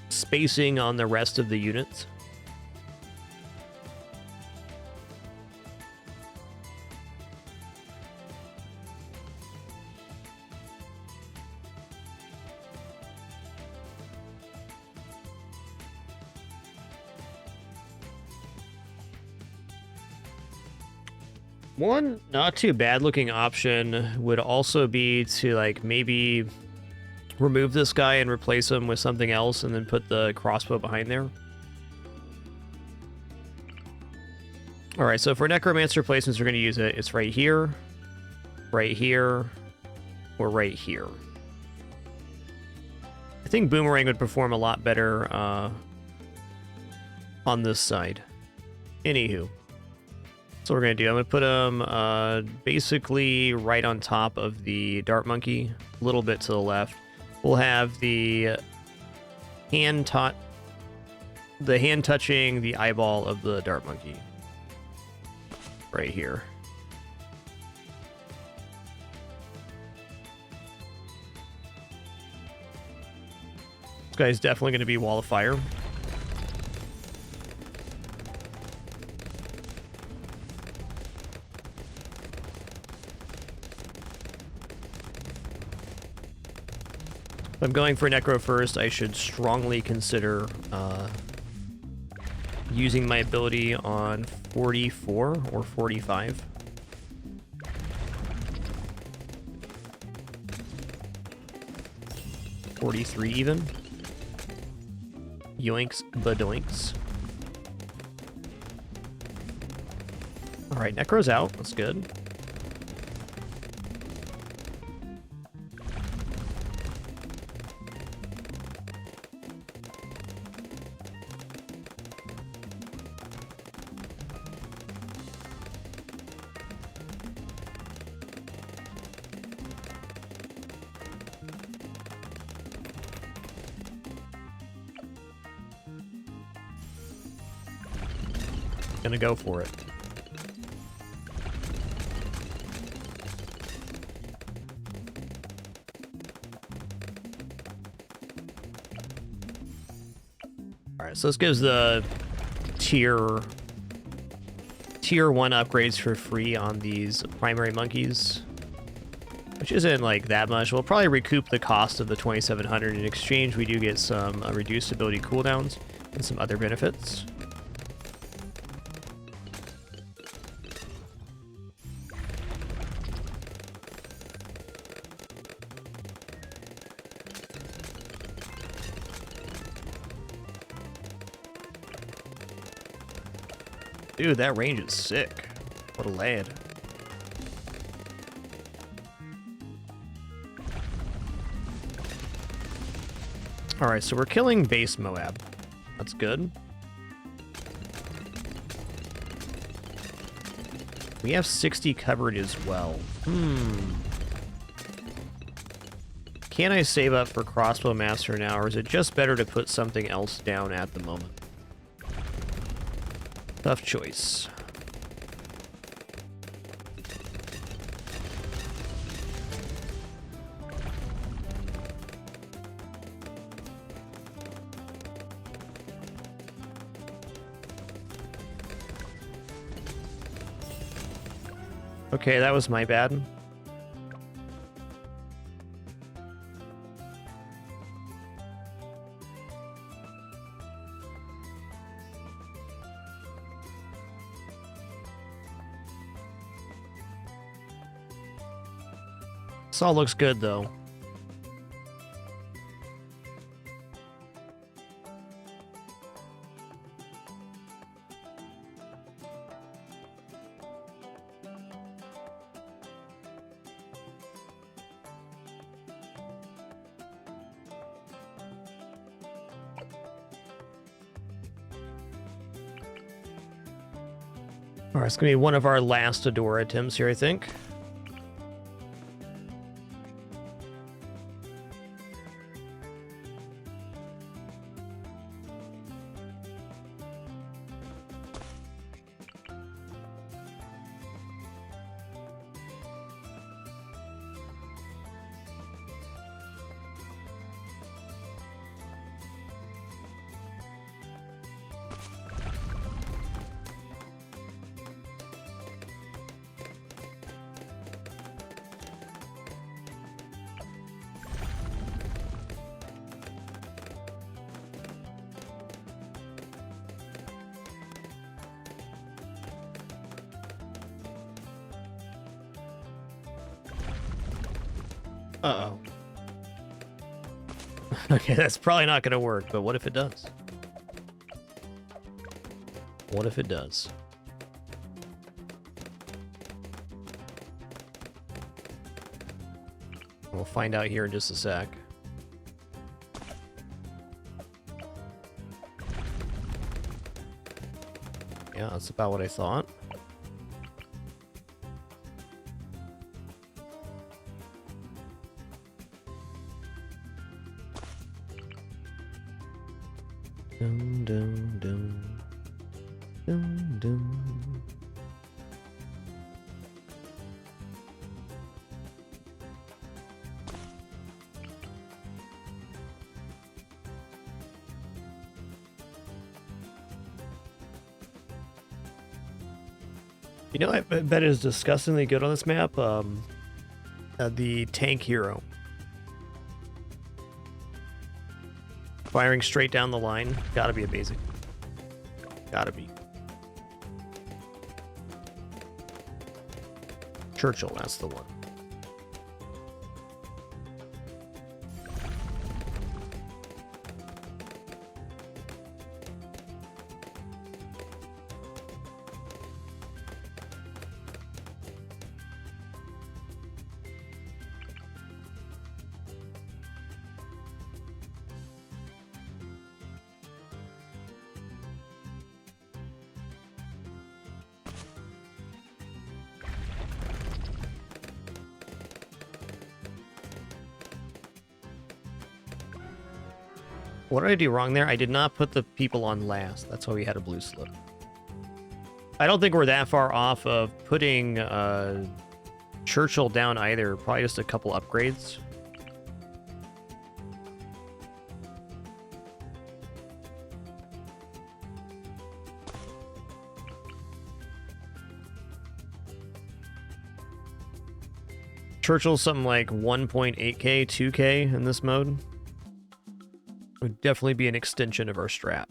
spacing on the rest of the units. One not too bad looking option would also be to like maybe remove this guy and replace him with something else and then put the crossbow behind there. All right, so for Necromancer placements, we're going to use it. It's right here, or right here. I think Boomerang would perform a lot better on this side. Anywho. So what we're going to do, I'm going to put him basically right on top of the Dart Monkey, a little bit to the left. We'll have the hand touching the eyeball of the Dart Monkey. Right here. This guy's definitely going to be Wall of Fire. If I'm going for Necro first, I should strongly consider using my ability on 44 or 45. $43 even. Yoinks badoinks. Alright, Necro's out. That's good. Gonna go for it. Alright, so this gives the tier 1 upgrades for free on these primary monkeys, which isn't like that much. We'll probably recoup the cost of the 2700. In exchange, we do get some reduced ability cooldowns and some other benefits. Dude, that range is sick. What a lad. Alright, so we're killing base Moab. That's good. We have 60 covered as well. Can I save up for Crossbow Master now, or is it just better to put something else down at the moment? Tough choice. Okay, that was my bad. This all looks good, though. Alright, it's gonna be one of our last Adora attempts here, I think. Uh-oh. Okay, that's probably not gonna work, but what if it does? What if it does? We'll find out here in just a sec. Yeah, that's about what I thought. Dum, dum, dum. Dum, dum. You know, I bet is disgustingly good on this map. The tank hero. Firing straight down the line. Gotta be amazing. Gotta be. Churchill, that's the one. What did I do wrong there? I did not put the people on last. That's why we had a blue slip. I don't think we're that far off of putting Churchill down either. Probably just a couple upgrades. Churchill's something like 1.8k, 2k in this mode. Would definitely be an extension of our strat.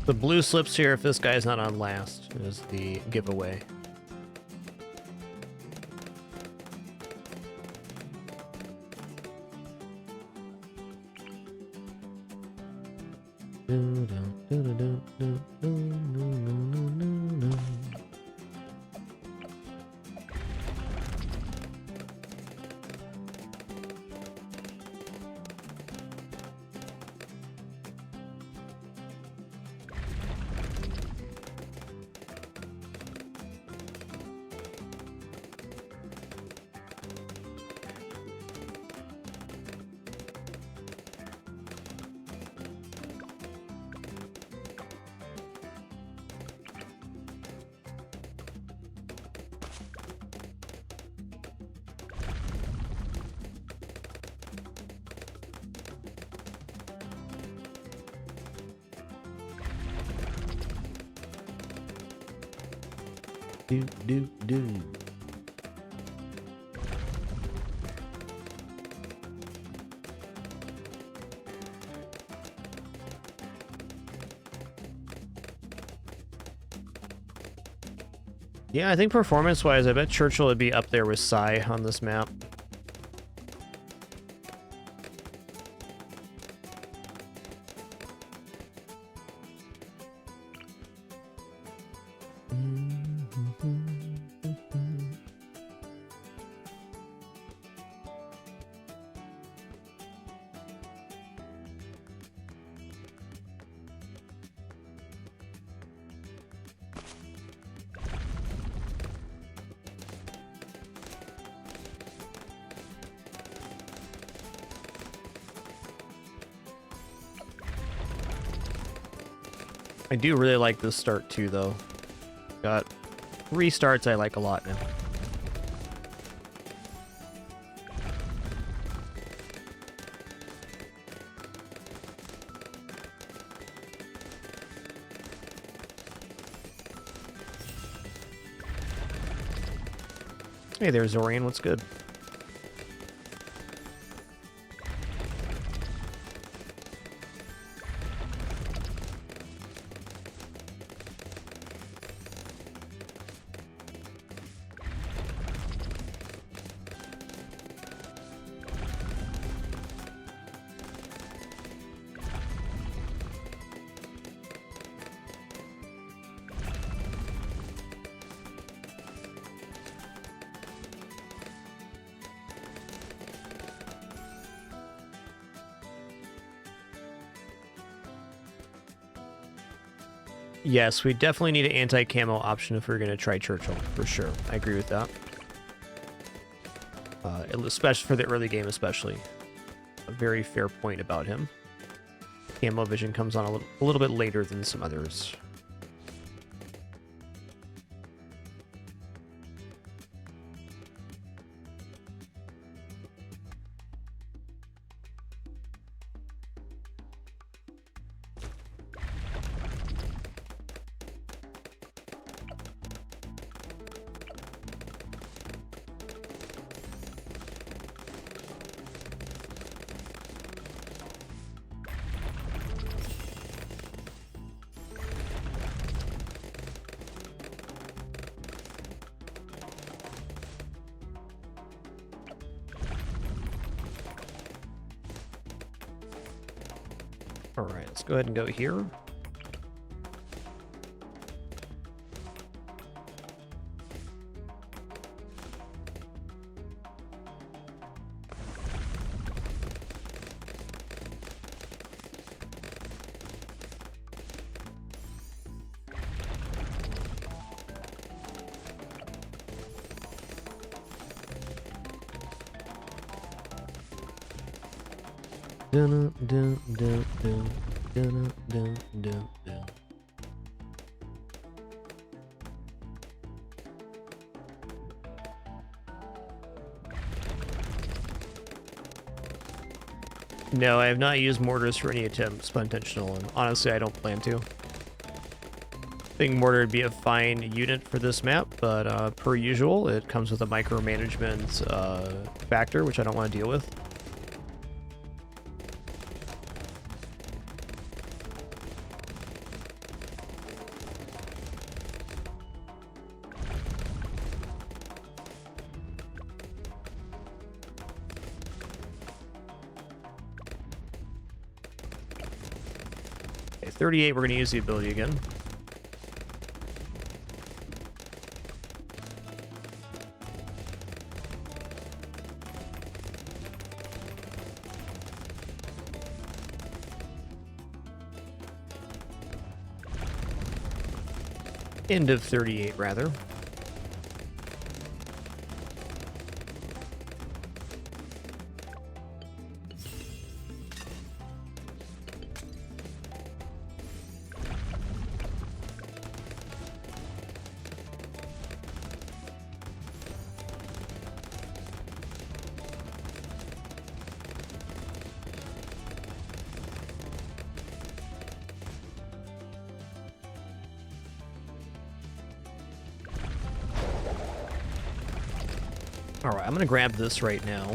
The blue slips here if this guy's not on last is the giveaway. Do. Yeah, I think performance-wise, I bet Churchill would be up there with Psy on this map. I do really like this start too, though. Got 3 starts I like a lot now. Hey there, Zorian. What's good? Yes, we definitely need an anti-camo option if we're going to try Churchill, for sure. I agree with that. Especially for the early game, especially. A very fair point about him. Camo vision comes on a little bit later than some others. All right, let's go ahead and go here. No, I have not used mortars for any attempts by intentional, and honestly, I don't plan to. I think mortar would be a fine unit for this map, but per usual, it comes with a micromanagement factor, which I don't want to deal with. Okay, 38, we're going to use the ability again. End of 38, rather. Alright, I'm going to grab this right now.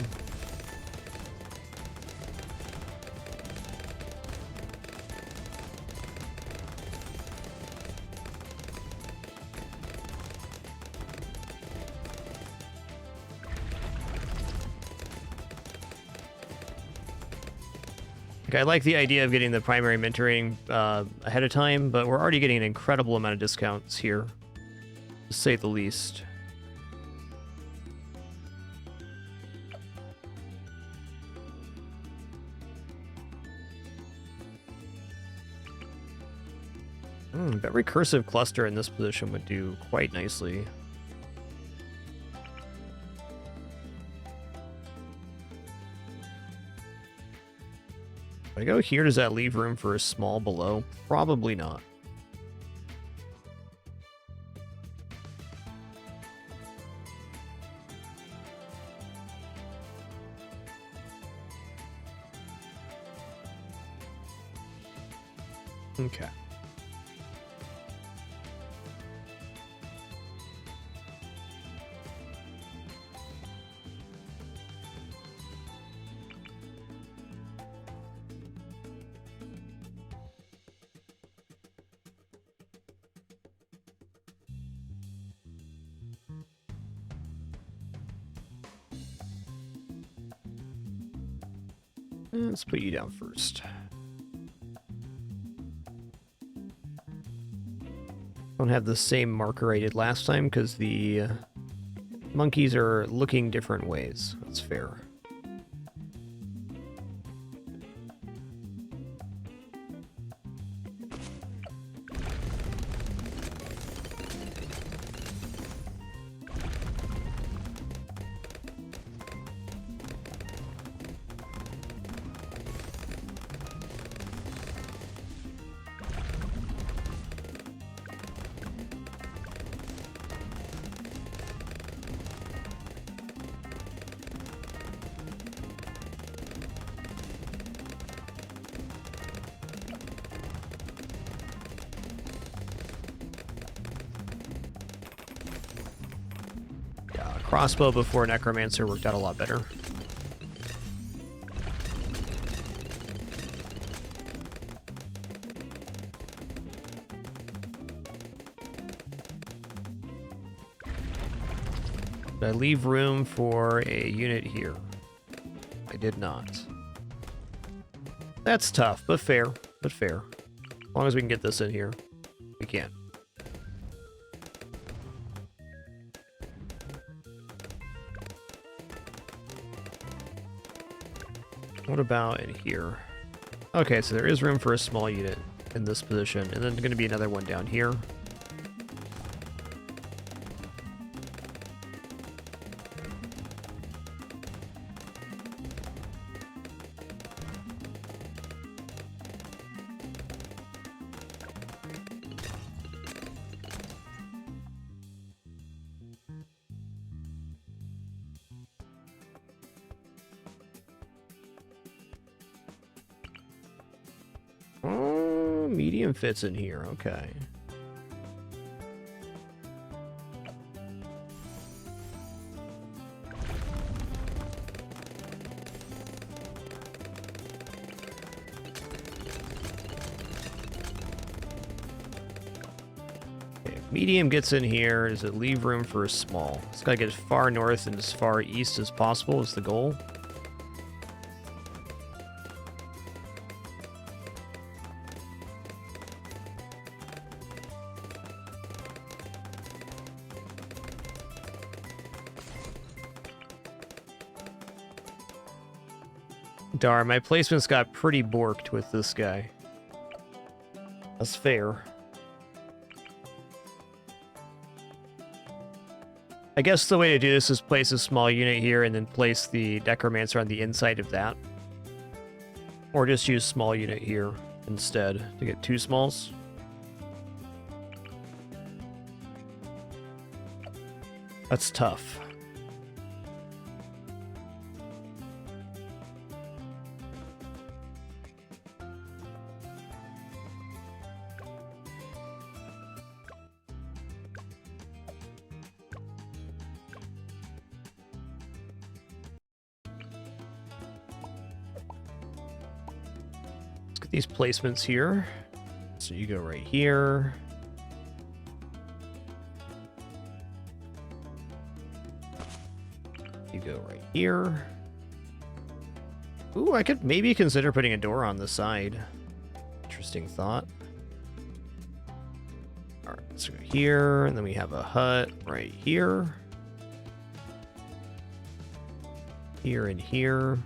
Okay, I like the idea of getting the primary mentoring ahead of time, but we're already getting an incredible amount of discounts here, to say the least. That recursive cluster in this position would do quite nicely. If I go here, does that leave room for a small below? Probably not. Okay. Let's put you down first. Don't have the same marker I did last time because the monkeys are looking different ways. That's fair. Crossbow before Necromancer worked out a lot better. Did I leave room for a unit here? I did not. That's tough, but fair. But fair. As long as we can get this in here, we can. What about in here? Okay, so there is room for a small unit in this position, and then there's going to be another one down here. Medium fits in here, okay. Okay, medium gets in here. Does it leave room for a small? It's got to get as far north and as far east as possible is the goal. Darn, my placements got pretty borked with this guy. That's fair. I guess the way to do this is place a small unit here and then place the Necromancer on the inside of that. Or just use small unit here instead to get 2 smalls. That's tough. These placements here. So you go right here. You go right here. Ooh, I could maybe consider putting a door on the side. Interesting thought. All right, let's go here, and then we have a hut right here. Here and here.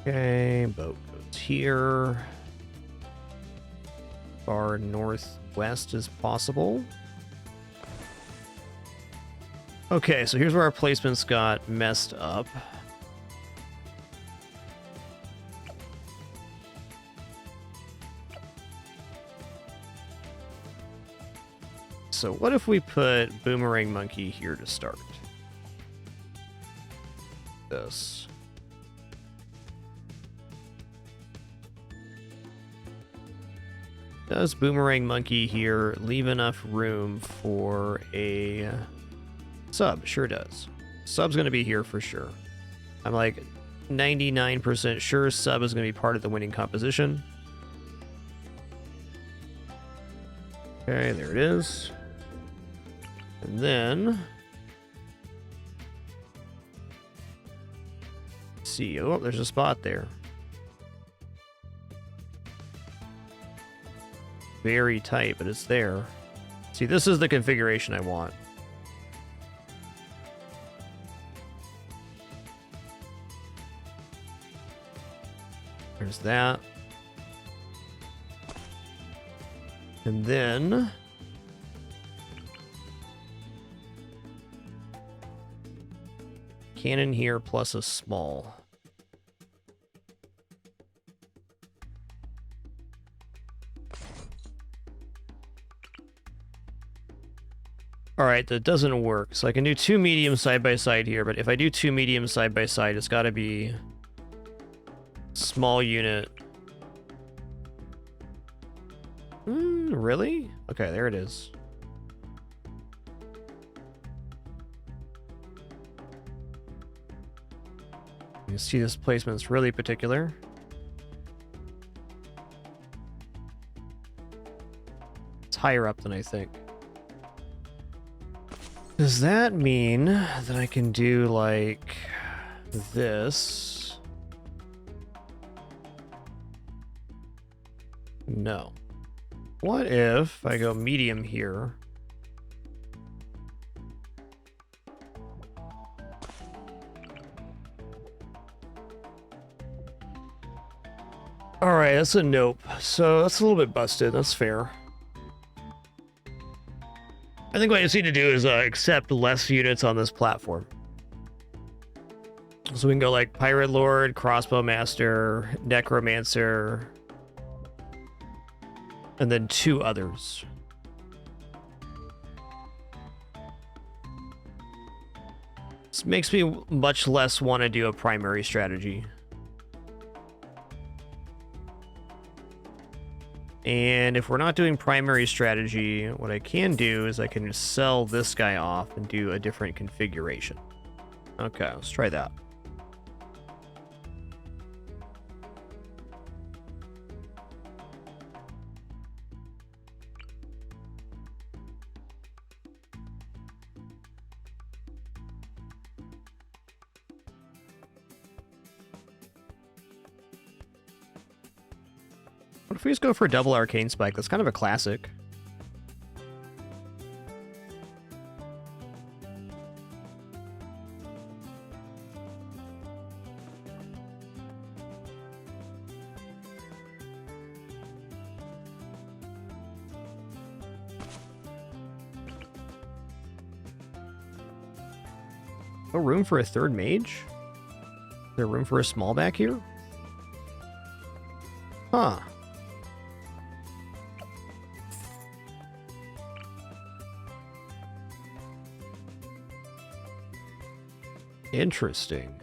Okay, boat goes here. Far northwest as possible. Okay, so here's where our placements got messed up. So what if we put Boomerang Monkey here to start? This. Does Boomerang Monkey here leave enough room for a sub? Sure does. Sub's going to be here for sure. I'm like 99% sure sub is going to be part of the winning composition. Okay, there it is. And then... let's see. Oh, there's a spot there. Very tight, but it's there. See, this is the configuration I want. There's that. And then... cannon here plus a small. Alright, that doesn't work. So I can do 2 mediums side by side here, but if I do 2 mediums side by side, it's got to be small unit. Really? Okay, there it is. You see this placement's really particular. It's higher up than I think. Does that mean that I can do like this? No. What if I go medium here? All right, that's a nope. So that's a little bit busted. That's fair. I think what I just need to do is accept less units on this platform. So we can go like Pirate Lord, Crossbow Master, Necromancer, and then 2 others. This makes me much less want to do a primary strategy. And if we're not doing primary strategy, what I can do is I can just sell this guy off and do a different configuration. Okay, let's try that. What if we just go for a double arcane spike? That's kind of a classic. No room for a third mage? Is there room for a small back here? Huh. Interesting.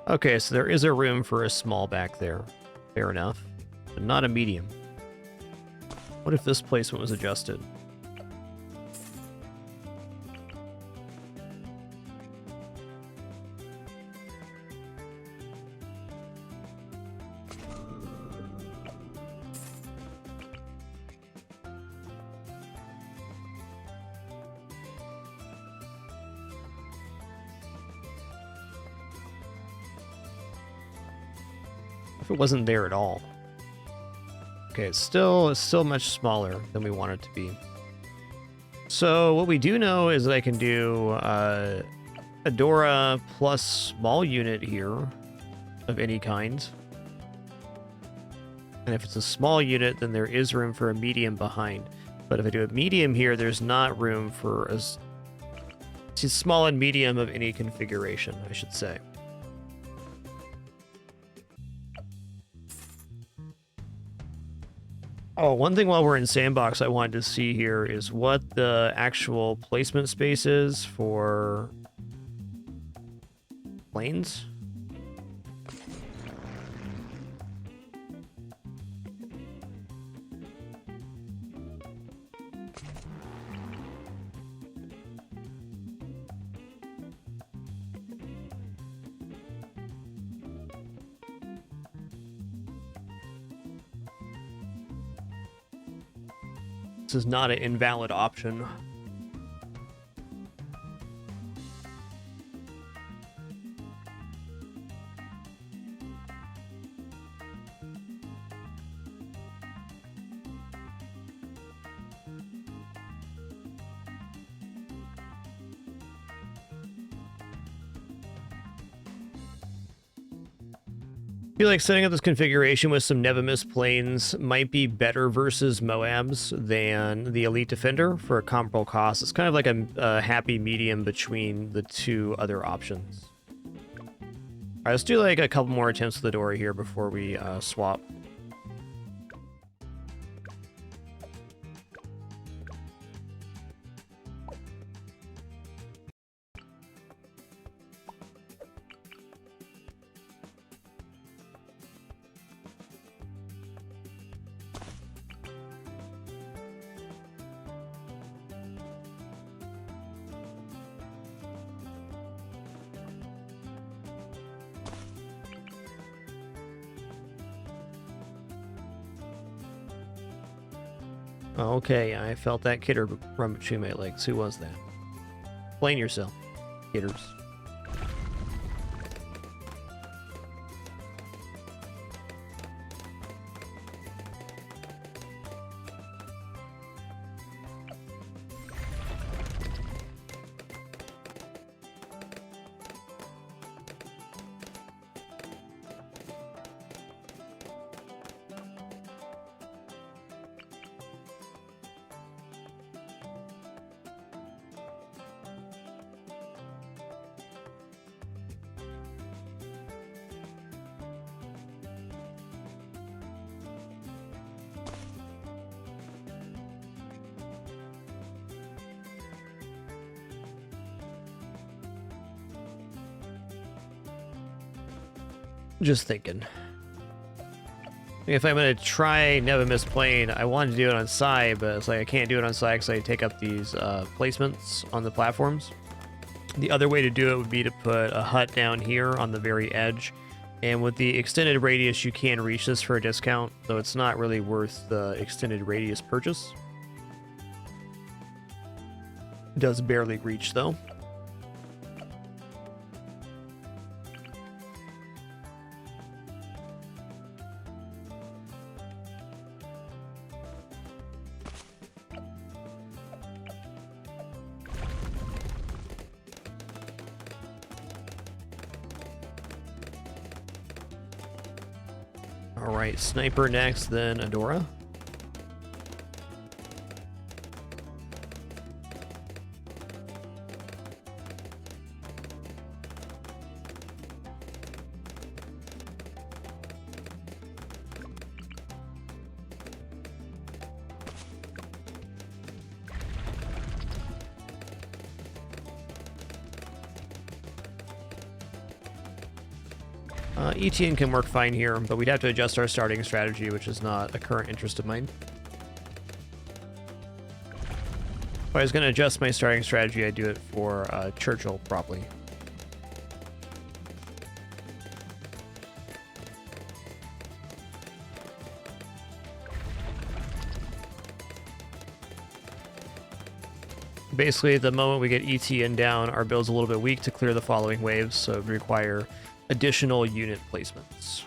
Okay, so there is a room for a small back there. Fair enough. But not a medium. What if this placement was adjusted? If it wasn't there at all. Okay, it's still much smaller than we want it to be. So what we do know is that I can do Adora plus small unit here of any kind. And if it's a small unit, then there is room for a medium behind. But if I do a medium here, there's not room for a small and medium of any configuration, I should say. Oh, one thing while we're in Sandbox I wanted to see here is what the actual placement space is for planes. This is not an invalid option. I feel like setting up this configuration with some Nevimus planes might be better versus Moabs than the Elite Defender for a comparable cost. It's kind of like a happy medium between the two other options. All right, let's do like a couple more attempts with Adora here before we swap. Okay, I felt that kidder run between my legs. Who was that? Explain yourself, kidders. Just thinking. If I'm going to try Nevimus plane, I wanted to do it on side, but it's like I can't do it on side because I take up these placements on the platforms. The other way to do it would be to put a hut down here on the very edge. And with the extended radius, you can reach this for a discount, though it's not really worth the extended radius purchase. It does barely reach, though. All right, Sniper next, then Adora. ETN can work fine here, but we'd have to adjust our starting strategy, which is not a current interest of mine. If I was going to adjust my starting strategy, I'd do it for Churchill, probably. Basically, the moment we get ETN down, our build's a little bit weak to clear the following waves, so it would require additional unit placements.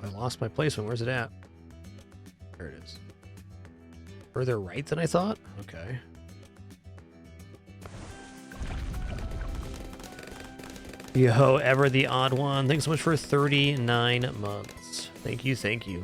I lost my placement. Where's it at? There it is. Further right than I thought? Okay. Yo, ever the odd one. Thanks so much for 39 months. Thank you, thank you.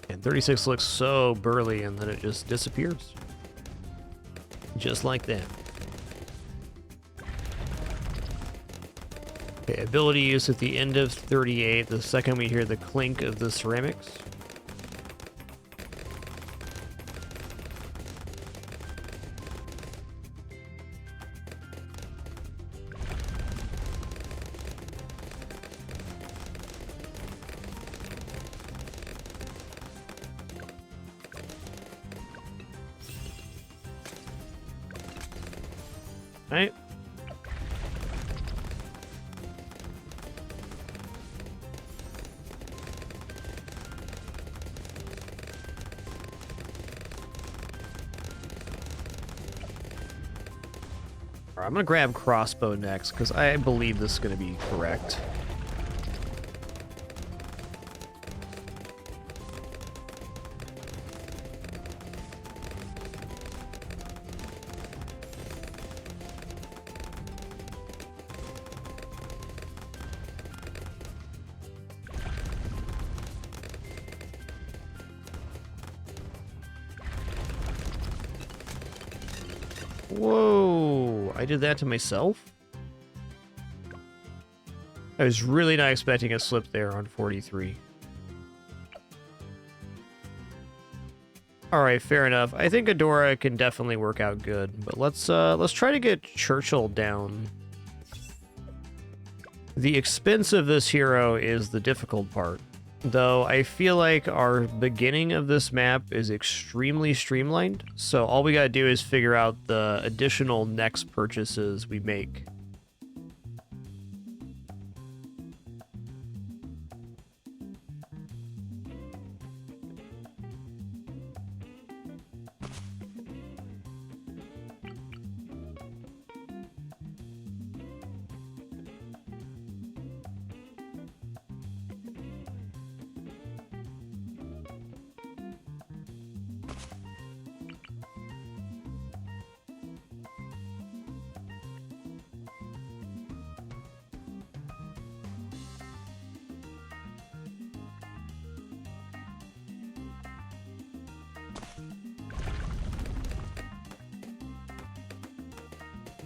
And 36 looks so burly, and then it just disappears. Just like that. Okay, ability use at the end of 38, the second we hear the clink of the ceramics. Right? I'm going to grab crossbow next, because I believe this is going to be correct. Whoa, I did that to myself? I was really not expecting a slip there on 43. Alright, fair enough. I think Adora can definitely work out good, but let's try to get Churchill down. The expense of this hero is the difficult part. Though I feel like our beginning of this map is extremely streamlined, so all we gotta do is figure out the additional next purchases we make.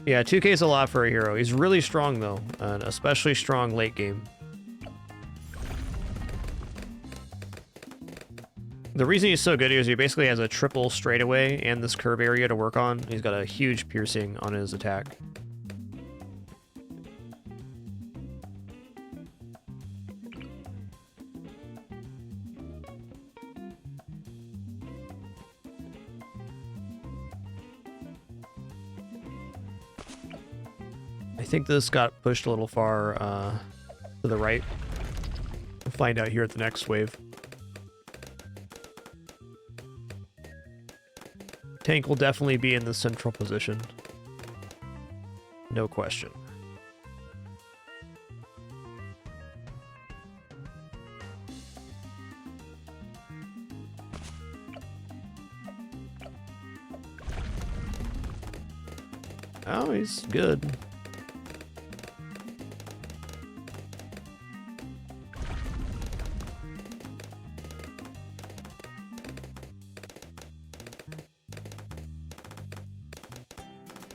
Yeah, 2K is a lot for a hero. He's really strong, though, and especially strong late game. The reason he's so good is he basically has a triple straightaway and this curve area to work on. He's got a huge piercing on his attack. I think this got pushed a little far to the right. We'll find out here at the next wave. Tank will definitely be in the central position. No question. Oh, he's good.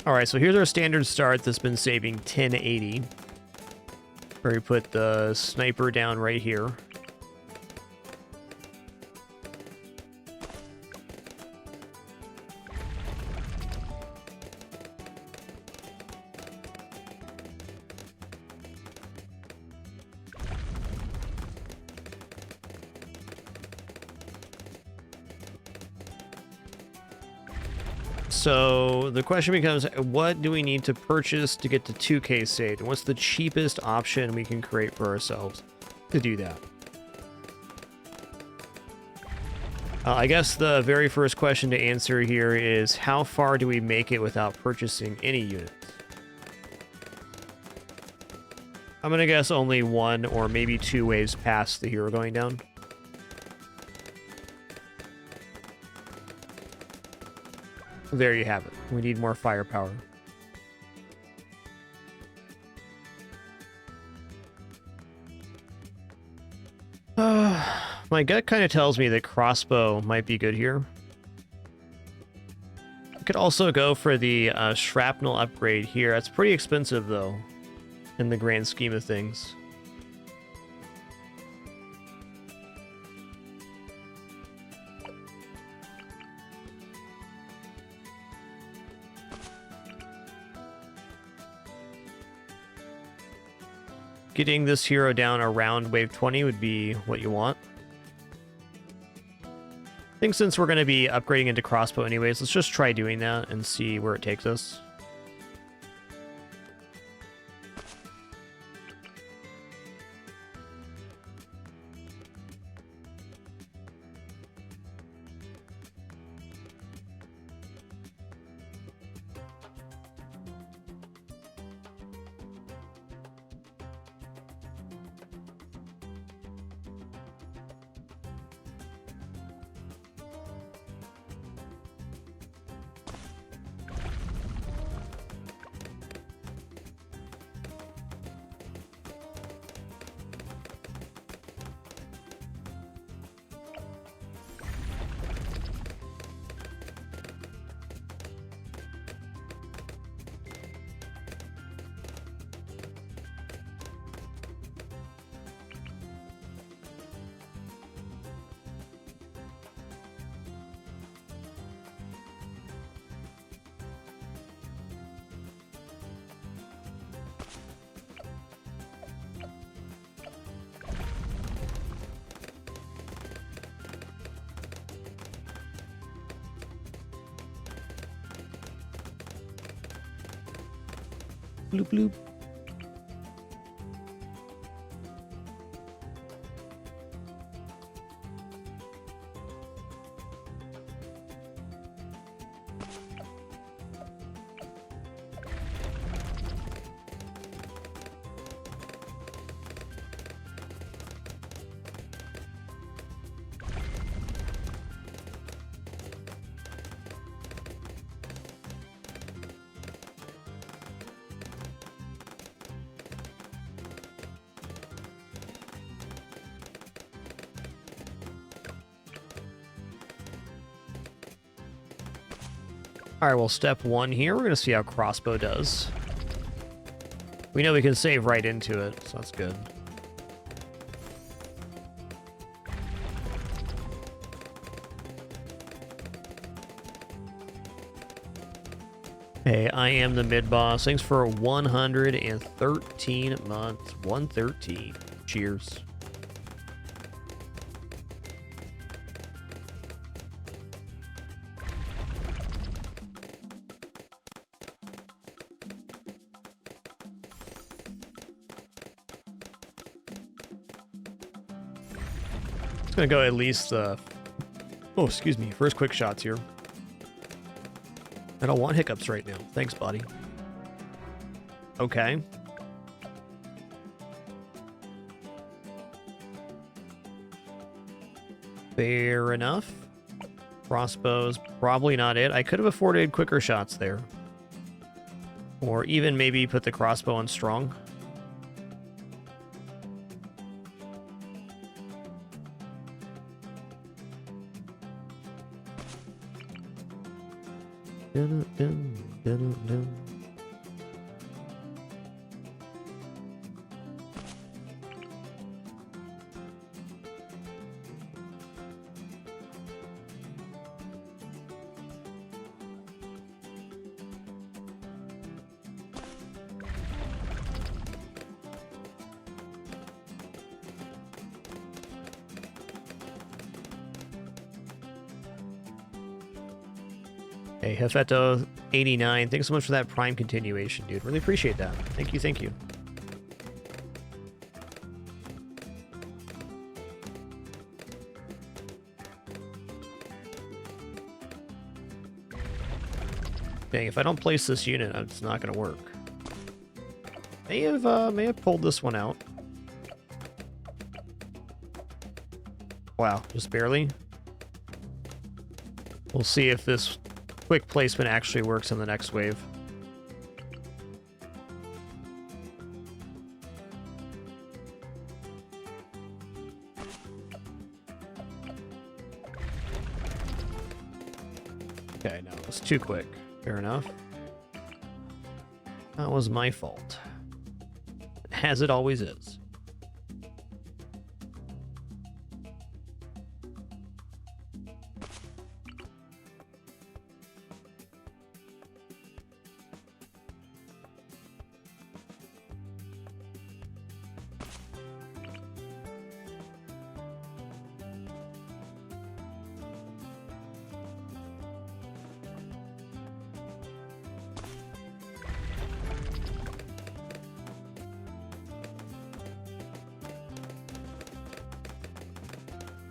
Alright, so here's our standard start that's been saving 1080. Where we put the sniper down right here. So the question becomes, what do we need to purchase to get to 2K saved? And what's the cheapest option we can create for ourselves to do that? I guess the very first question to answer here is, how far do we make it without purchasing any units? I'm going to guess only 1 or maybe 2 waves past the hero going down. There you have it. We need more firepower. My gut kind of tells me that crossbow might be good here. I could also go for the shrapnel upgrade here. That's pretty expensive, though, in the grand scheme of things. Getting this hero down around wave 20 would be what you want. I think since we're going to be upgrading into crossbow anyways, let's just try doing that and see where it takes us. Bloop, bloop. All right, well, step 1 here, we're going to see how crossbow does. We know we can save right into it, so that's good. Hey, I am the mid-boss. Thanks for 113 months. 113. Cheers. It's gonna go at least oh, excuse me, first quick shots here. I don't want hiccups right now. Thanks, buddy. Okay. Fair enough. Crossbow's probably not it. I could have afforded quicker shots there. Or even maybe put the crossbow on strong. Dun, dun, dun, dun. Hey, Hefeto89, thanks so much for that Prime continuation, dude. Really appreciate that. Thank you, thank you. Dang, if I don't place this unit, it's not gonna work. May have pulled this one out. Wow, just barely. We'll see if this quick placement actually works in the next wave. Okay, no, it's too quick. Fair enough. That was my fault. As it always is.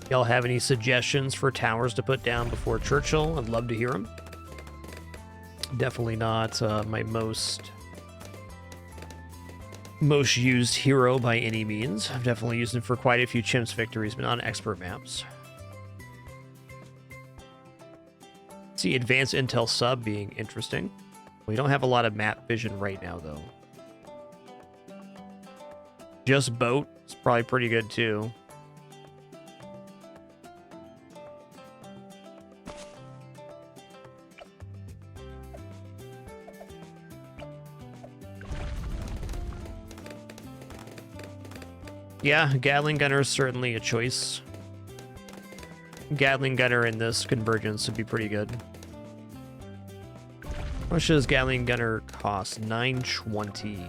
Y'all have any suggestions for towers to put down before Churchill? I'd love to hear them. Definitely not my most used hero by any means. I've definitely used him for quite a few chimps victories, but not on expert maps. See advanced intel sub being interesting. We don't have a lot of map vision right now, though. Just boat is probably pretty good, too. Yeah, Gatling Gunner is certainly a choice. Gatling Gunner in this convergence would be pretty good. How much does Gatling Gunner cost? $920.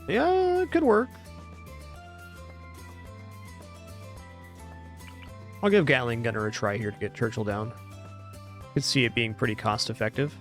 Yeah, it could work. I'll give Gatling Gunner a try here to get Churchill down. Could see it being pretty cost effective.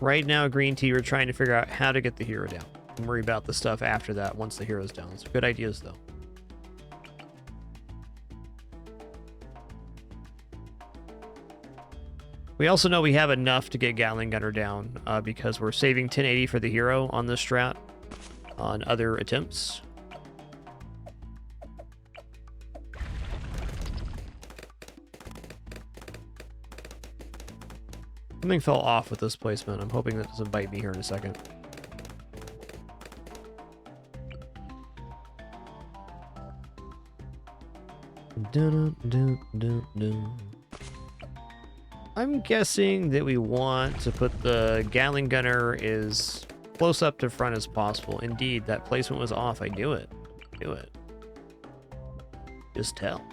Right now, Green Tea, we're trying to figure out how to get the hero down. And worry about the stuff after that once the hero's down. It's good ideas, though. We also know we have enough to get Gatling Gunner down because we're saving 1080 for the hero on this strat on other attempts. Something fell off with this placement. I'm hoping that doesn't bite me here in a second. I'm guessing that we want to put the Gatling Gunner as close up to front as possible. Indeed, that placement was off. I knew it. Knew it. Just tell.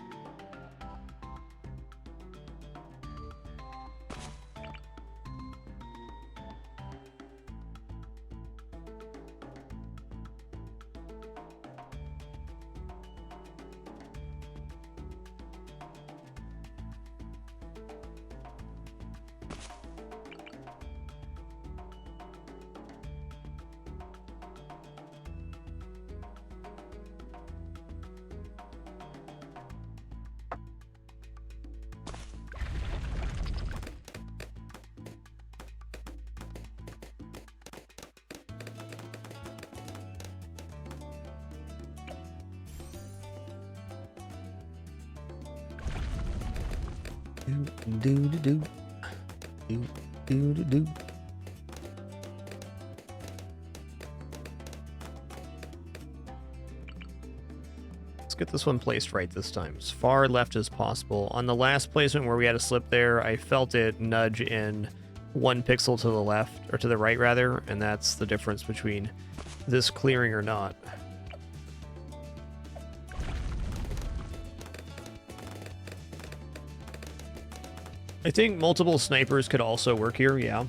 Let's get this one placed right this time, as far left as possible. On the last placement where we had a slip there, I felt it nudge in 1 pixel to the left, or to the right rather, and that's the difference between this clearing or not. I think multiple snipers could also work here, yeah.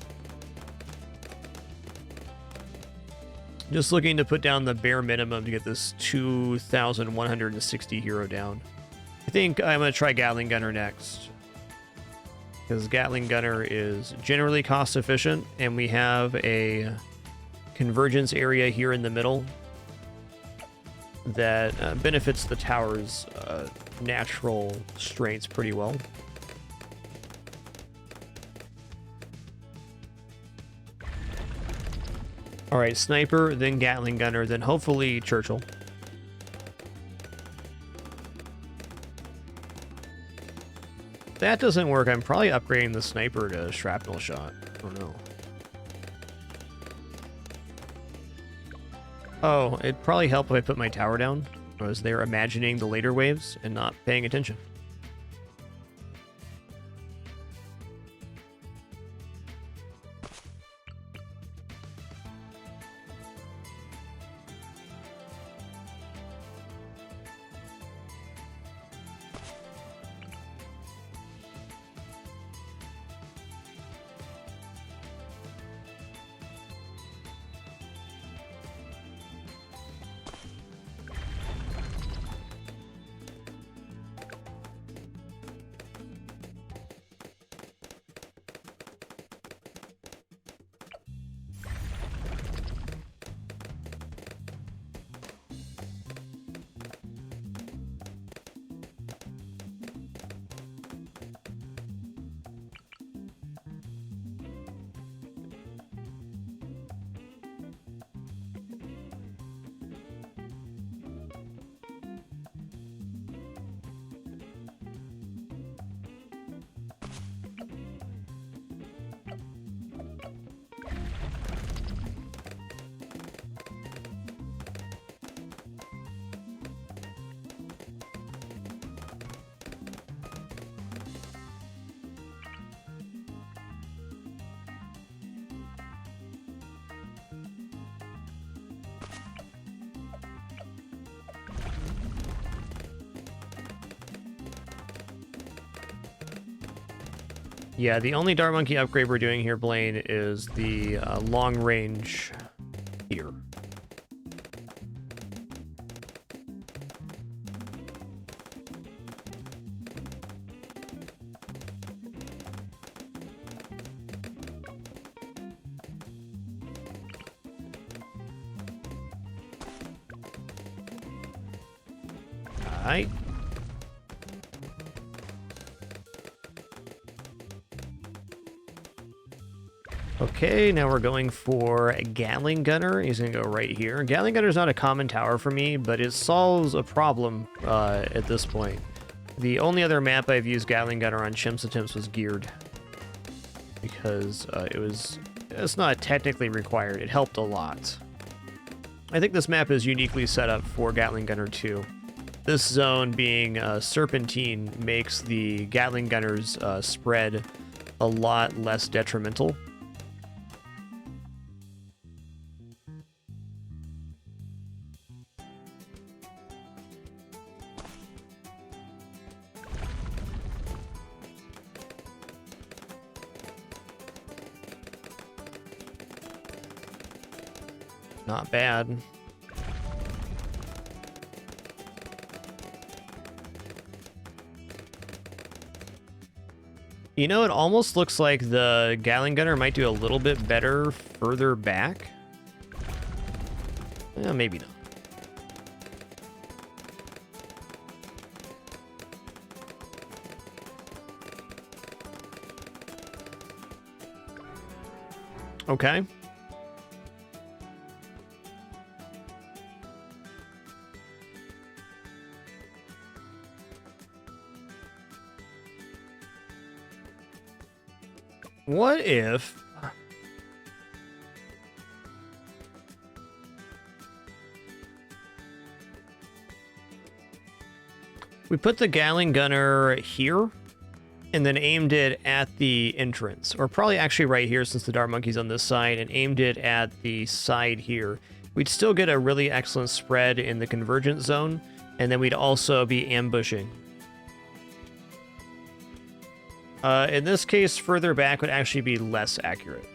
Just looking to put down the bare minimum to get this 2,160 hero down. I think I'm going to try Gatling Gunner next. Because Gatling Gunner is generally cost efficient, and we have a convergence area here in the middle that benefits the tower's natural strengths pretty well. Alright, Sniper, then Gatling Gunner, then hopefully Churchill. If that doesn't work, I'm probably upgrading the Sniper to Shrapnel Shot. I don't know. Oh, it'd probably help if I put my tower down. I was there imagining the later waves and not paying attention. Yeah, the only Dart Monkey upgrade we're doing here, Blaine, is the long range here. Alright. Okay, now we're going for a Gatling Gunner. He's going to go right here. Gatling Gunner is not a common tower for me, but it solves a problem at this point. The only other map I've used Gatling Gunner on Chimps attempts was geared. Because it's not technically required. It helped a lot. I think this map is uniquely set up for Gatling Gunner 2. This zone being serpentine makes the Gatling Gunner's spread a lot less detrimental. Not bad. You know, it almost looks like the Gatling Gunner might do a little bit better further back. Maybe not. Okay. What if... we put the Gatling Gunner here, and then aimed it at the entrance, or probably actually right here since the Dart Monkey's on this side, and aimed it at the side here. We'd still get a really excellent spread in the convergence zone, and then we'd also be ambushing. In this case, further back would actually be less accurate.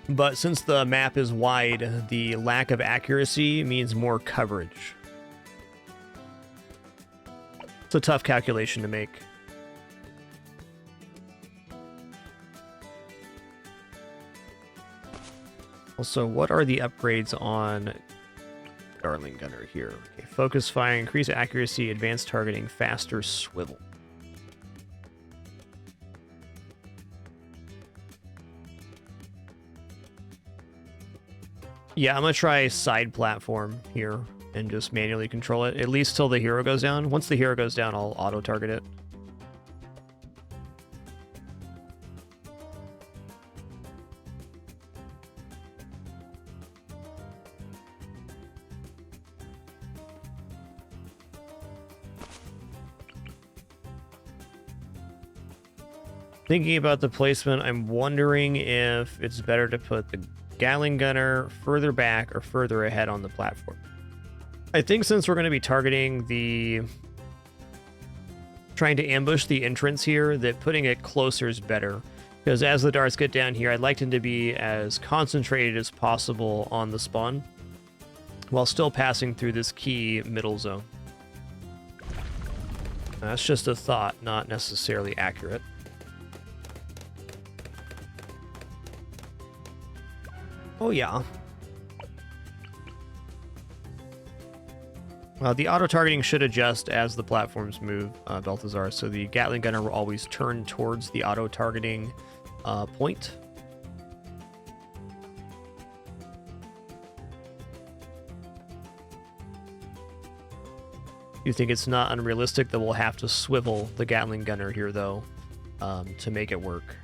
But since the map is wide, the lack of accuracy means more coverage. It's a tough calculation to make. Also, what are the upgrades on Gatling Gunner here? Okay, focus fire, increase accuracy, advanced targeting, faster swivel. Yeah, I'm gonna try side platform here and just manually control it, at least till the hero goes down. Once the hero goes down, I'll auto-target it. Thinking about the placement, I'm wondering if it's better to put the Gatling Gunner further back or further ahead on the platform. I think since we're going to be targeting trying to ambush the entrance here, that putting it closer is better. Because as the darts get down here, I'd like them to be as concentrated as possible on the spawn, while still passing through this key middle zone. That's just a thought, not necessarily accurate. Oh yeah. The auto-targeting should adjust as the platforms move, Balthazar, so the Gatling Gunner will always turn towards the auto-targeting point. You think it's not unrealistic that we'll have to swivel the Gatling Gunner here, though, to make it work.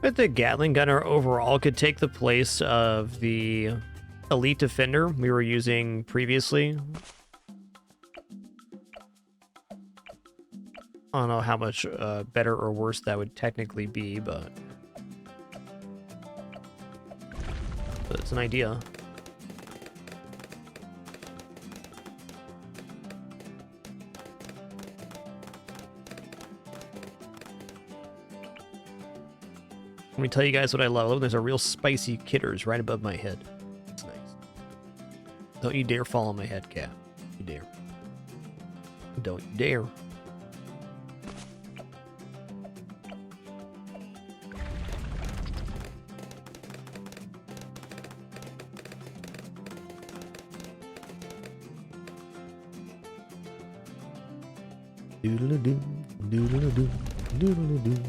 But the Gatling Gunner overall could take the place of the Elite Defender we were using previously. I don't know how much better or worse that would technically be, but it's an idea. Let me tell you guys what I love. Look, there's a real spicy kitters right above my head. It's nice. Don't you dare fall on my head, cat. You dare. Don't you dare. Doodle-a-doo, doodle-a-doo, doodle-a-doo.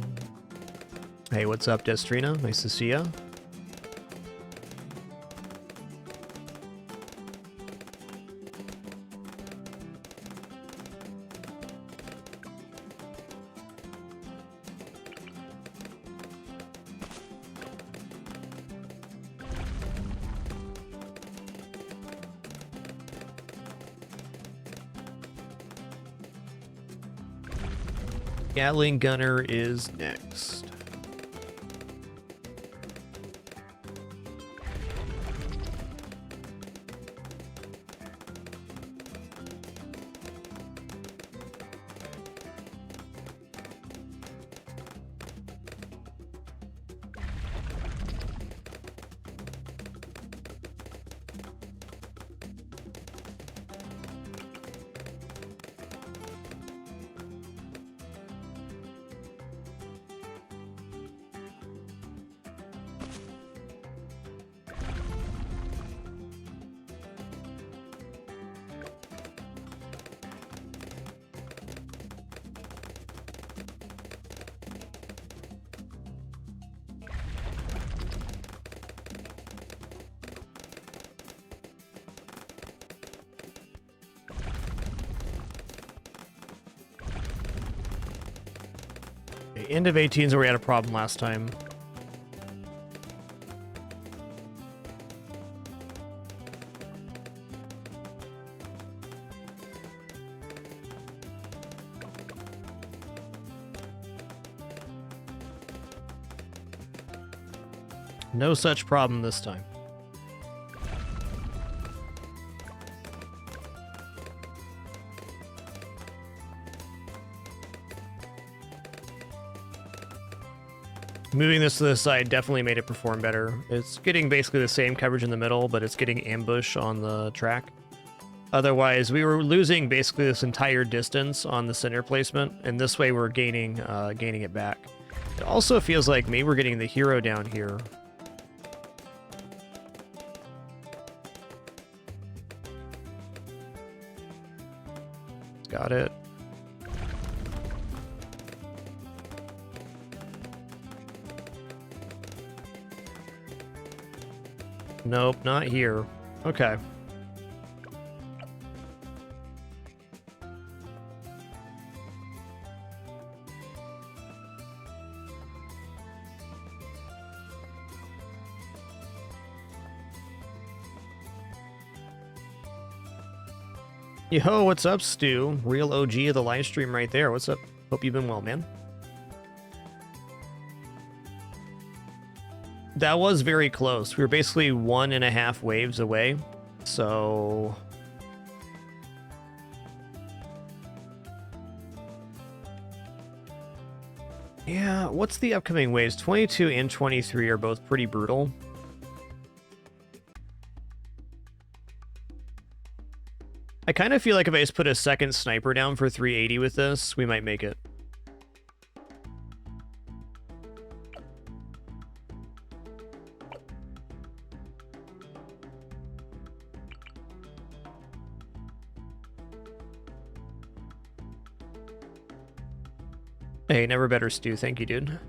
Hey, what's up, Destrina? Nice to see ya. Gatling Gunner is next. End of 18s where we had a problem last time. No such problem this time. Moving this to the side definitely made it perform better. It's getting basically the same coverage in the middle, but it's getting ambush on the track. Otherwise, we were losing basically this entire distance on the center placement, and this way we're gaining it back. It also feels like maybe we're getting the hero down here. Got it. Nope, not here. Okay. Yo, what's up, Stu? Real OG of the live stream right there. What's up? Hope you've been well, man. That was very close. We were basically 1.5 waves away. So... yeah, what's the upcoming waves? 22 and 23 are both pretty brutal. I kind of feel like if I just put a second sniper down for 380 with this, we might make it. Hey, never better, Stu. Thank you, dude.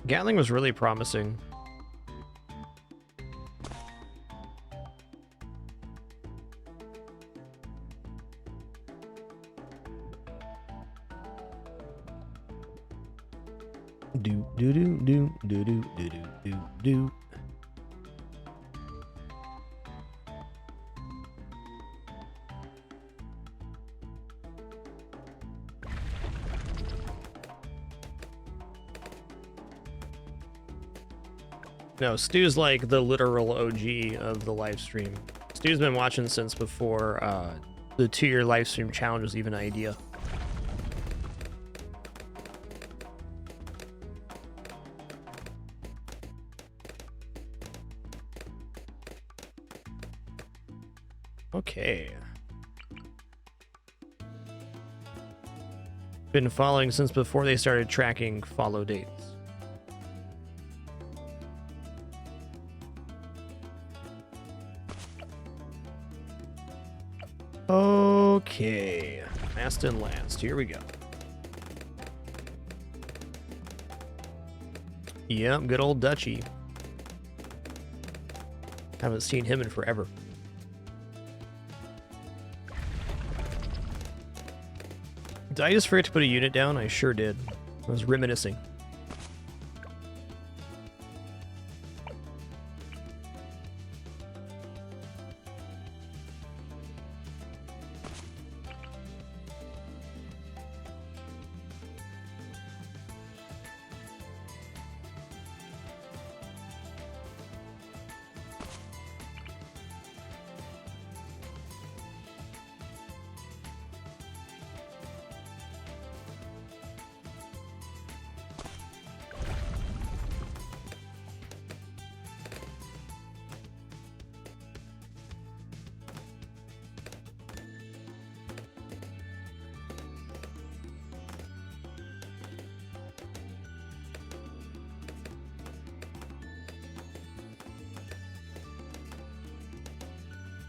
Gatling was really promising. Do do do do do do do do do. No, Stu's like the literal OG of the live stream. Stu's been watching since before the 2-year live stream challenge was even an idea. Okay. Been following since before they started tracking follow dates. Okay. Last and last. Here we go. Yep, good old Dutchie. Haven't seen him in forever. Did I just forget to put a unit down? I sure did. I was reminiscing.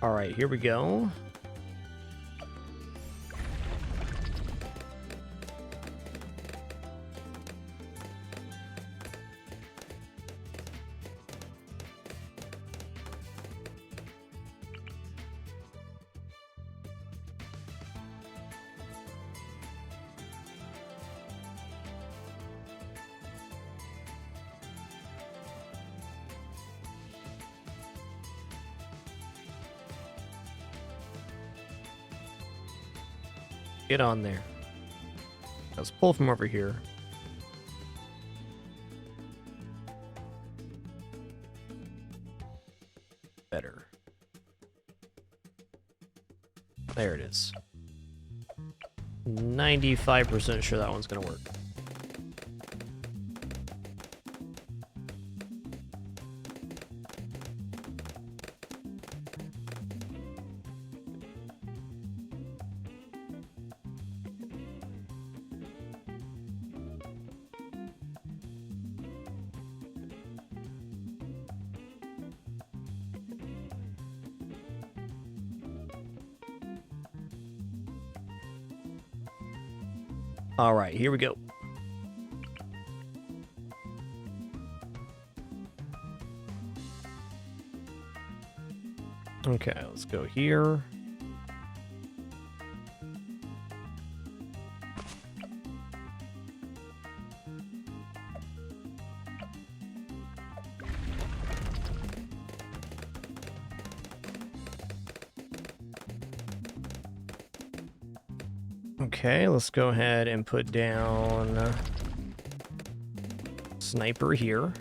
All right, here we go. Get on there. Let's pull from over here. Better. There it is. 95% sure that one's gonna work. All right, here we go. Okay, let's go here. Okay, let's go ahead and put down sniper here.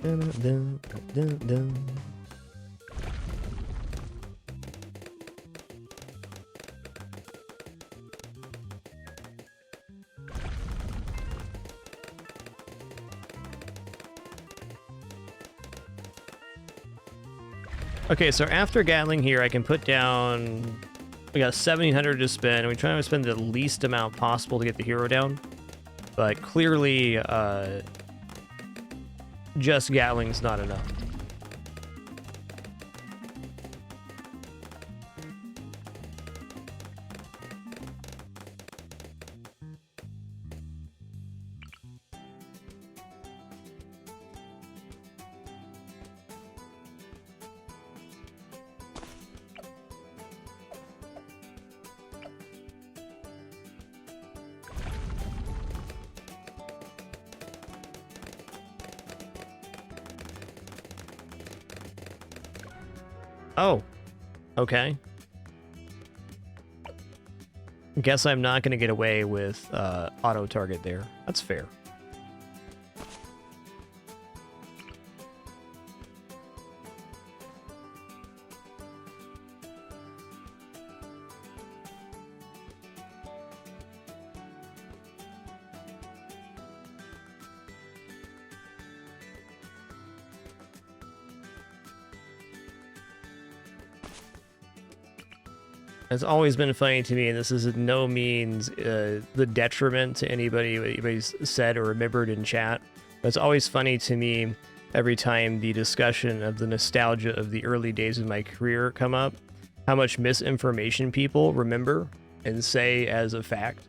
Dun, dun, dun, dun. Okay, so after Gatling here, I can put down... We got 1,700 to spend, and we try to spend the least amount possible to get the hero down. But clearly, just Gatling's not enough. Oh, okay. Guess I'm not going to get away with auto target there. That's fair. It's always been funny to me, and this is in no means the detriment to anybody's said or remembered in chat, but it's always funny to me every time the discussion of the nostalgia of the early days of my career come up, how much misinformation people remember and say as a fact.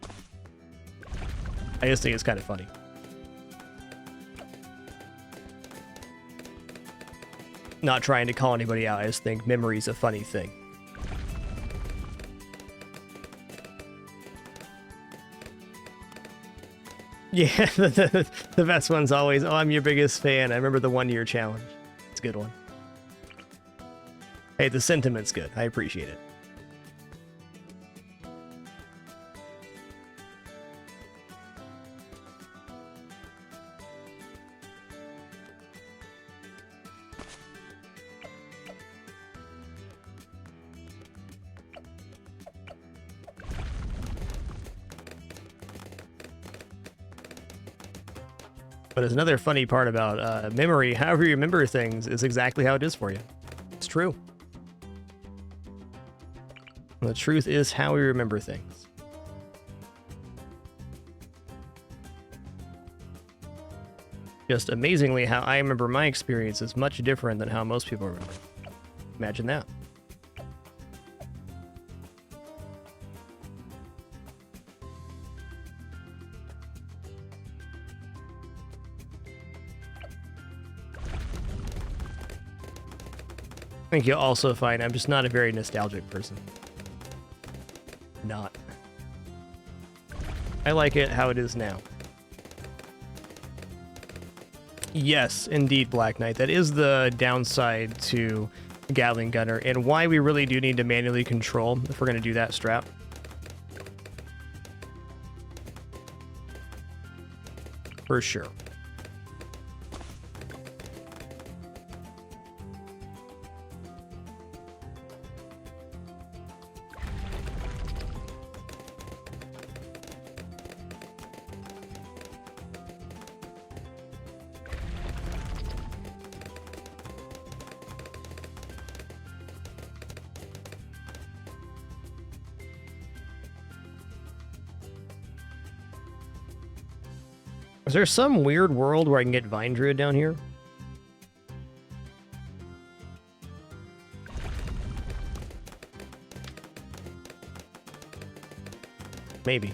I just think it's kind of funny. Not trying to call anybody out, I just think memory's a funny thing. Yeah, the best one's always, oh, I'm your biggest fan. I remember the 1 year challenge. It's a good one. Hey, the sentiment's good. I appreciate it. But it's another funny part about memory. However you remember things is exactly how it is for you. It's true. The truth is how we remember things. Just amazingly, how I remember my experience is much different than how most people remember. Imagine that. I think you'll also find I'm just not a very nostalgic person. Not. I like it how it is now. Yes, indeed, Black Knight. That is the downside to Gatling Gunner, and why we really do need to manually control if we're going to do that strap. For sure. Is there some weird world where I can get Vine Druid down here? Maybe.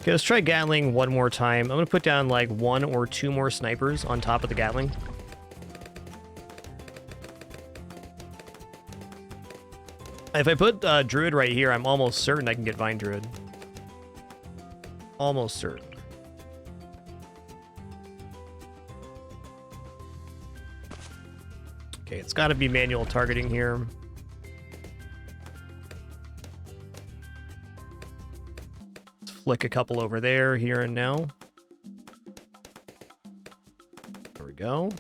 Okay, let's try Gatling one more time. I'm going to put down like 1 or 2 more snipers on top of the Gatling. If I put Druid right here, I'm almost certain I can get Vine Druid. Almost certain. Okay, it's got to be manual targeting here. Let's flick a couple over there, here and now. There we go.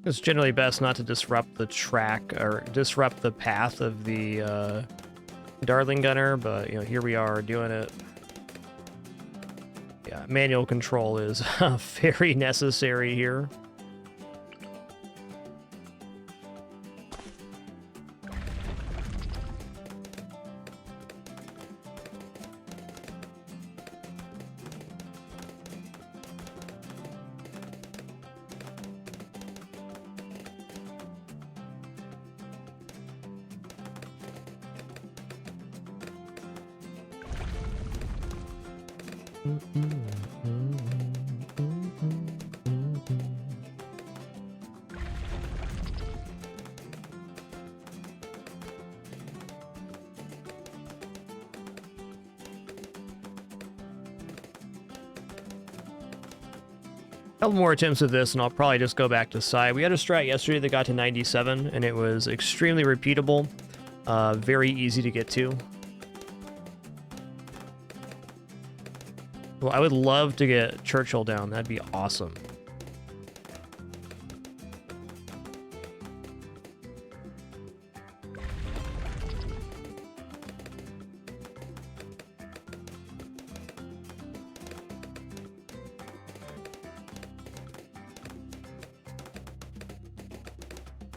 It's generally best not to disrupt the track or disrupt the path of the Darling Gunner, but you know, here we are doing it. Yeah, manual control is very necessary here. Couple more attempts of this, and I'll probably just go back to Psy. We had a strat yesterday that got to 97, and it was extremely repeatable, very easy to get to. Well, I would love to get Churchill down. That'd be awesome.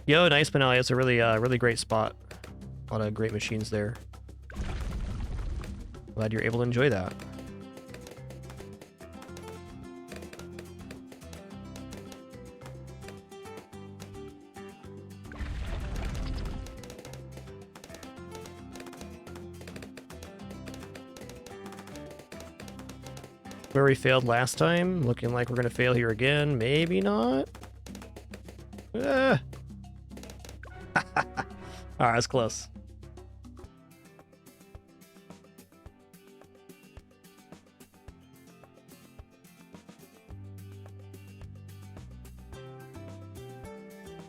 Yo, nice, Benelli. It's a really great spot. A lot of great machines there. Glad you're able to enjoy that. Where we failed last time, looking like we're gonna fail here again. Maybe not. Alright, that's close.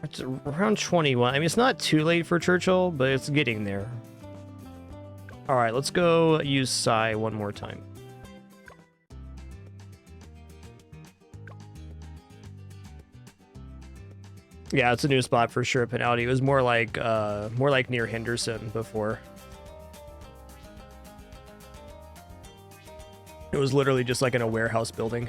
It's around 21. I mean, it's not too late for Churchill, but it's getting there. Alright, let's go use Psy one more time. Yeah, it's a new spot for sure, Penalty. It was more like near Henderson before. It was literally just like in a warehouse building.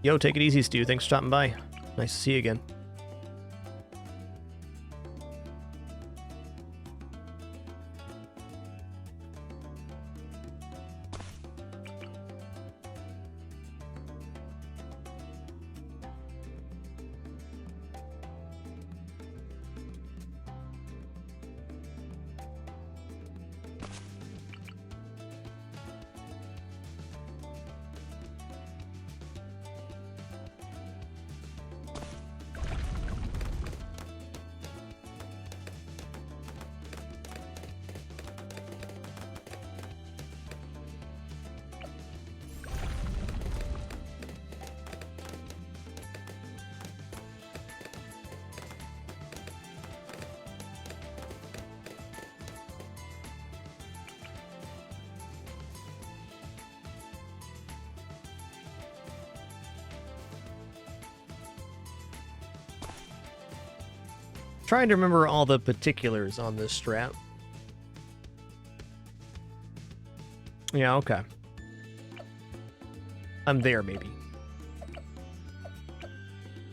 Yo, take it easy, Stu. Thanks for stopping by. Nice to see you again. Trying to remember all the particulars on this strap. Yeah, okay. I'm there, maybe.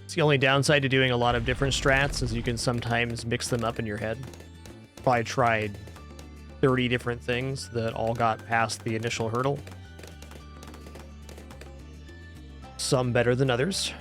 It's the only downside to doing a lot of different strats is you can sometimes mix them up in your head. Probably tried 30 different things that all got past the initial hurdle. Some better than others.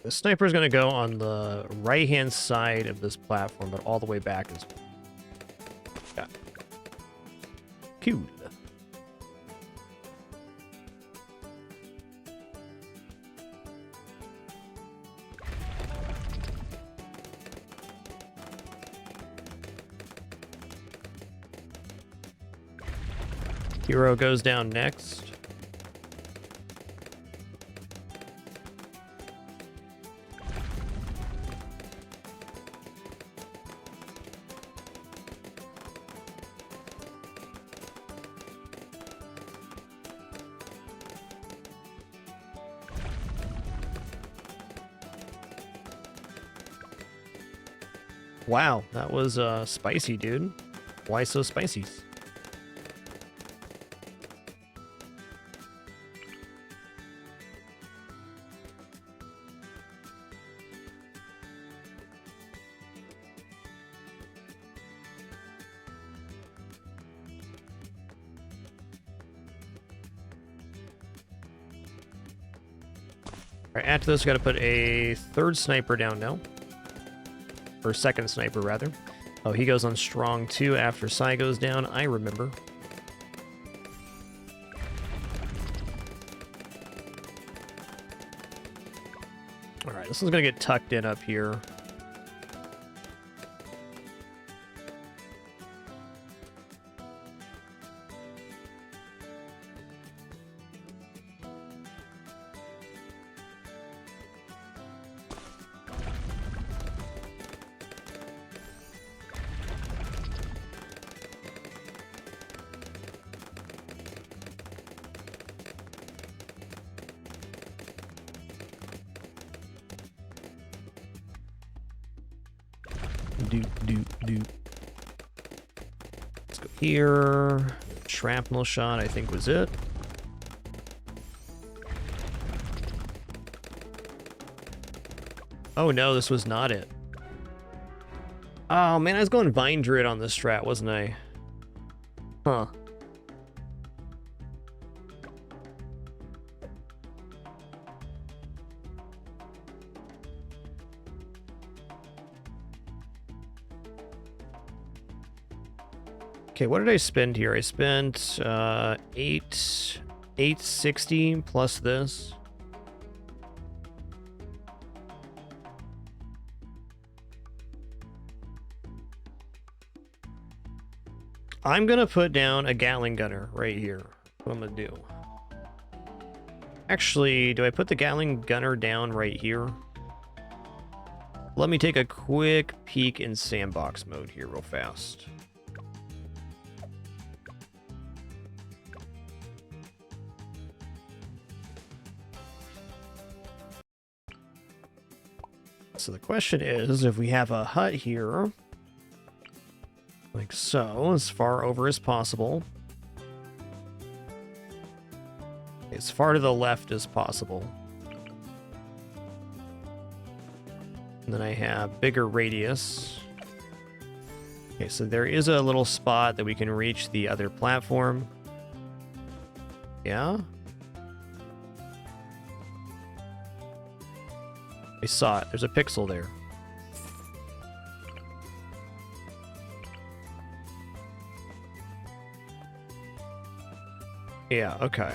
The sniper's going to go on the right-hand side of this platform, but all the way back as well. Yeah. Cool. Hero goes down next. Wow, that was spicy, dude. Why so spicy? Alright, after this, we gotta put a third sniper down now. Or second sniper, rather. Oh, he goes on strong too after Psy goes down, I remember. Alright, this one's gonna get tucked in up here. Let's go here. Shrapnel shot, I think, was it. Oh no, this was not it. Oh man, I was going Vine Druid on this strat, wasn't I? Huh. Okay, what did I spend here? I spent 860 plus this. I'm gonna put down a Gatling gunner right here. What I'm gonna do. Actually, do I put the Gatling gunner down right here? Let me take a quick peek in sandbox mode here real fast. So the question is, if we have a hut here, like so, as far over as possible, as far to the left as possible, and then I have bigger radius. Okay, so there is a little spot that we can reach the other platform. Yeah? I saw it. There's a pixel there. Yeah, okay.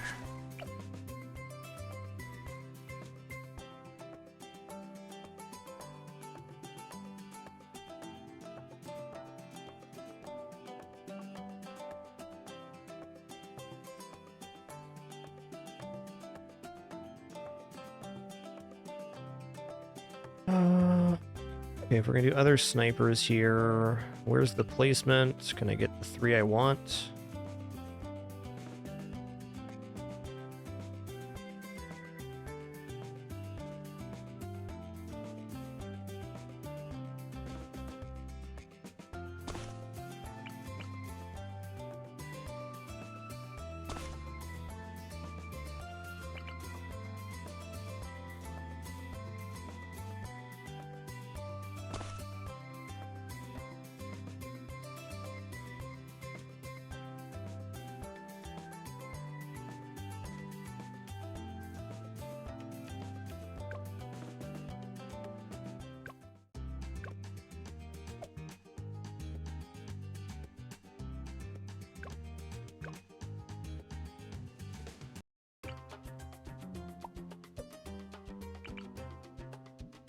Okay, if we're gonna do other snipers here, where's the placement? Can I get the 3 I want?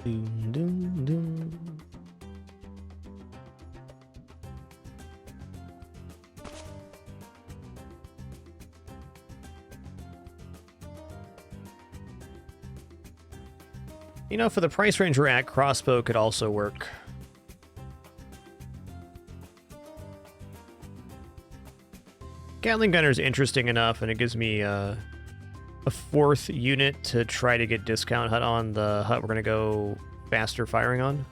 Doom, doom, doom. You know, for the price range we're at, crossbow could also work. Gatling gunner is interesting enough, and it gives me a 4th unit to try to get discount hut on the hut we're going to go faster firing on.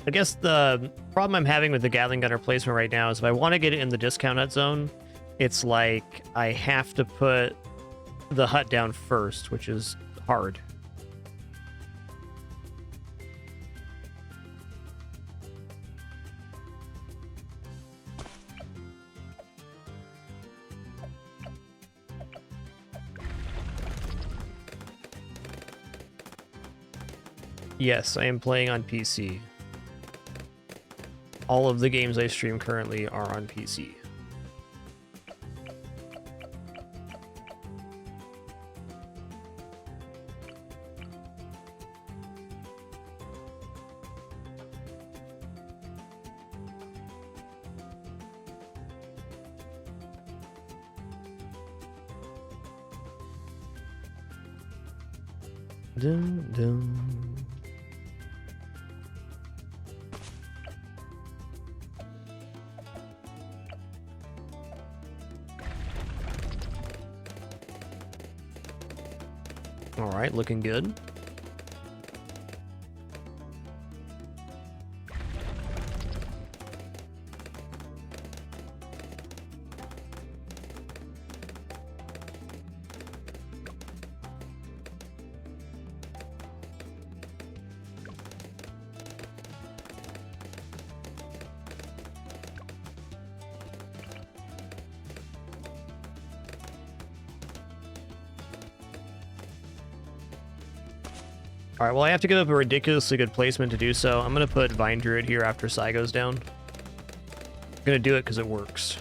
I guess the problem I'm having with the Gatling gunner placement right now is if I want to get it in the discount hut zone, it's like I have to put the hut down first, which is hard. Yes, I am playing on PC. All of the games I stream currently are on PC. Dun, dun. All right, looking good. All right, well, I have to give up a ridiculously good placement to do so. I'm going to put Vine Druid here after Psy goes down. I'm going to do it because it works.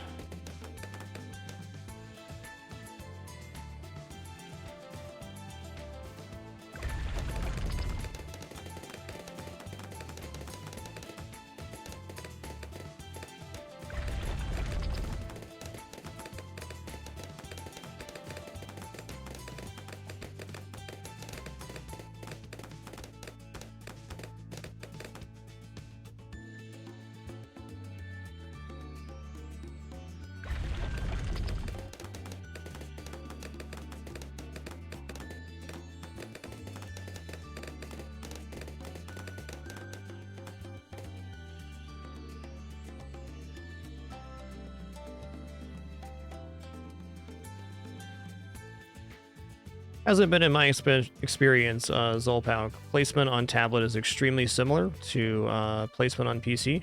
Hasn't been in my experience, Zolpow. Placement on tablet is extremely similar to placement on PC.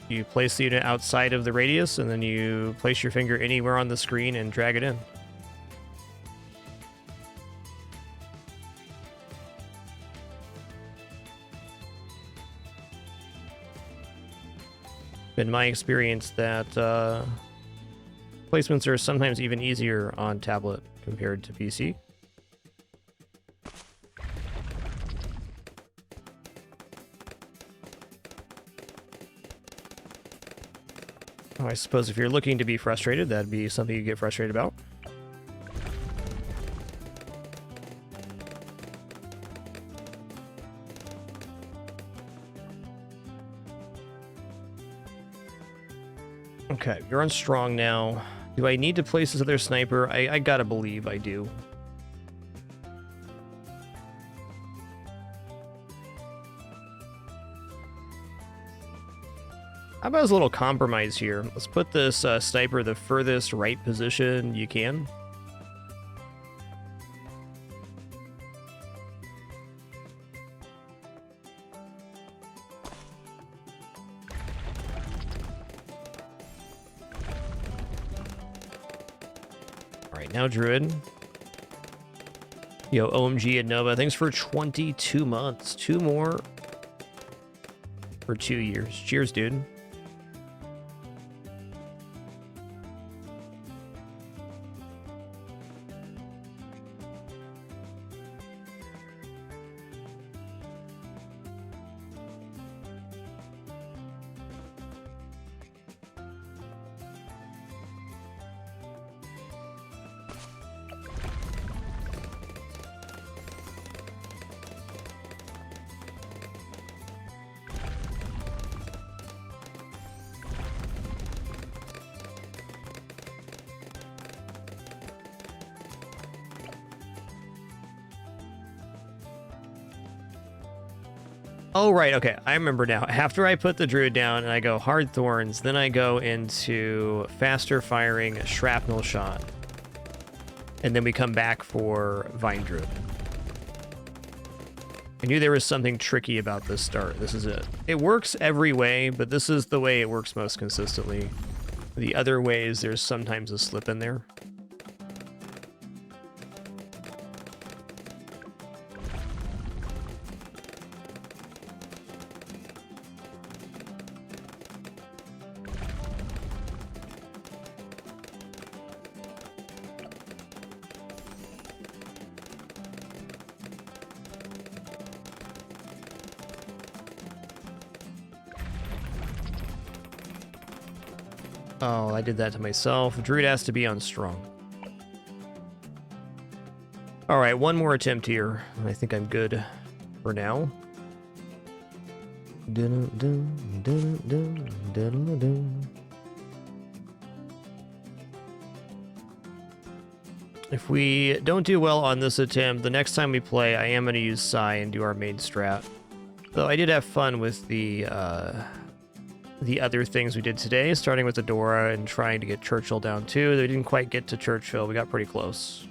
You place the unit outside of the radius, and then you place your finger anywhere on the screen and drag it in. Been my experience that placements are sometimes even easier on tablet compared to PC. Oh, I suppose if you're looking to be frustrated, that'd be something you get frustrated about. Okay, you're on strong now. Do I need to place this other sniper? I gotta believe I do. How about a little compromise here? Let's put this sniper the furthest right position you can. Now Druid. Yo, OMG and Nova, thanks for 22 months. 2 more for 2 years. Cheers, dude. Oh, right. Okay. I remember now. After I put the druid down and I go hard thorns, then I go into faster firing shrapnel shot. And then we come back for vine druid. I knew there was something tricky about this start. This is it. It works every way, but this is the way it works most consistently. The other ways, there's sometimes a slip in there. Oh, I did that to myself. Druid has to be on strong. All right, one more attempt here. I think I'm good for now. If we don't do well on this attempt, the next time we play, I am going to use Psy and do our main strat. Though I did have fun with the other things we did today, starting with Adora and trying to get Churchill down too. We didn't quite get to Churchill. We got pretty close.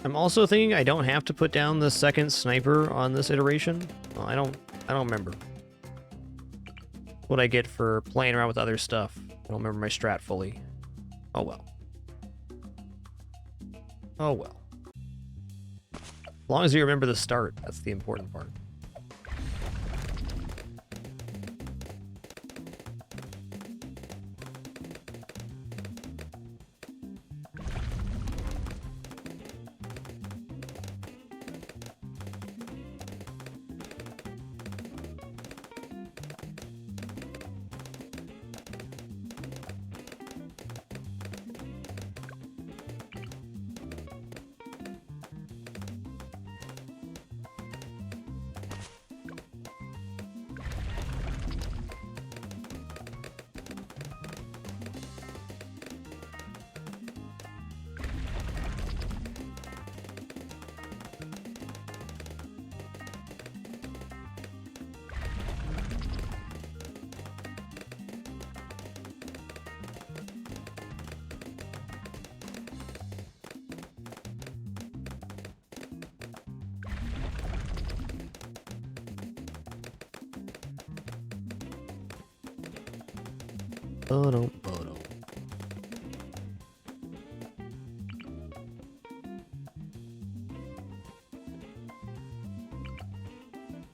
I'm also thinking I don't have to put down the second sniper on this iteration. Well, I don't remember what I get for playing around with other stuff. I don't remember my strat fully. Oh well. Oh well. As long as you remember the start, that's the important part.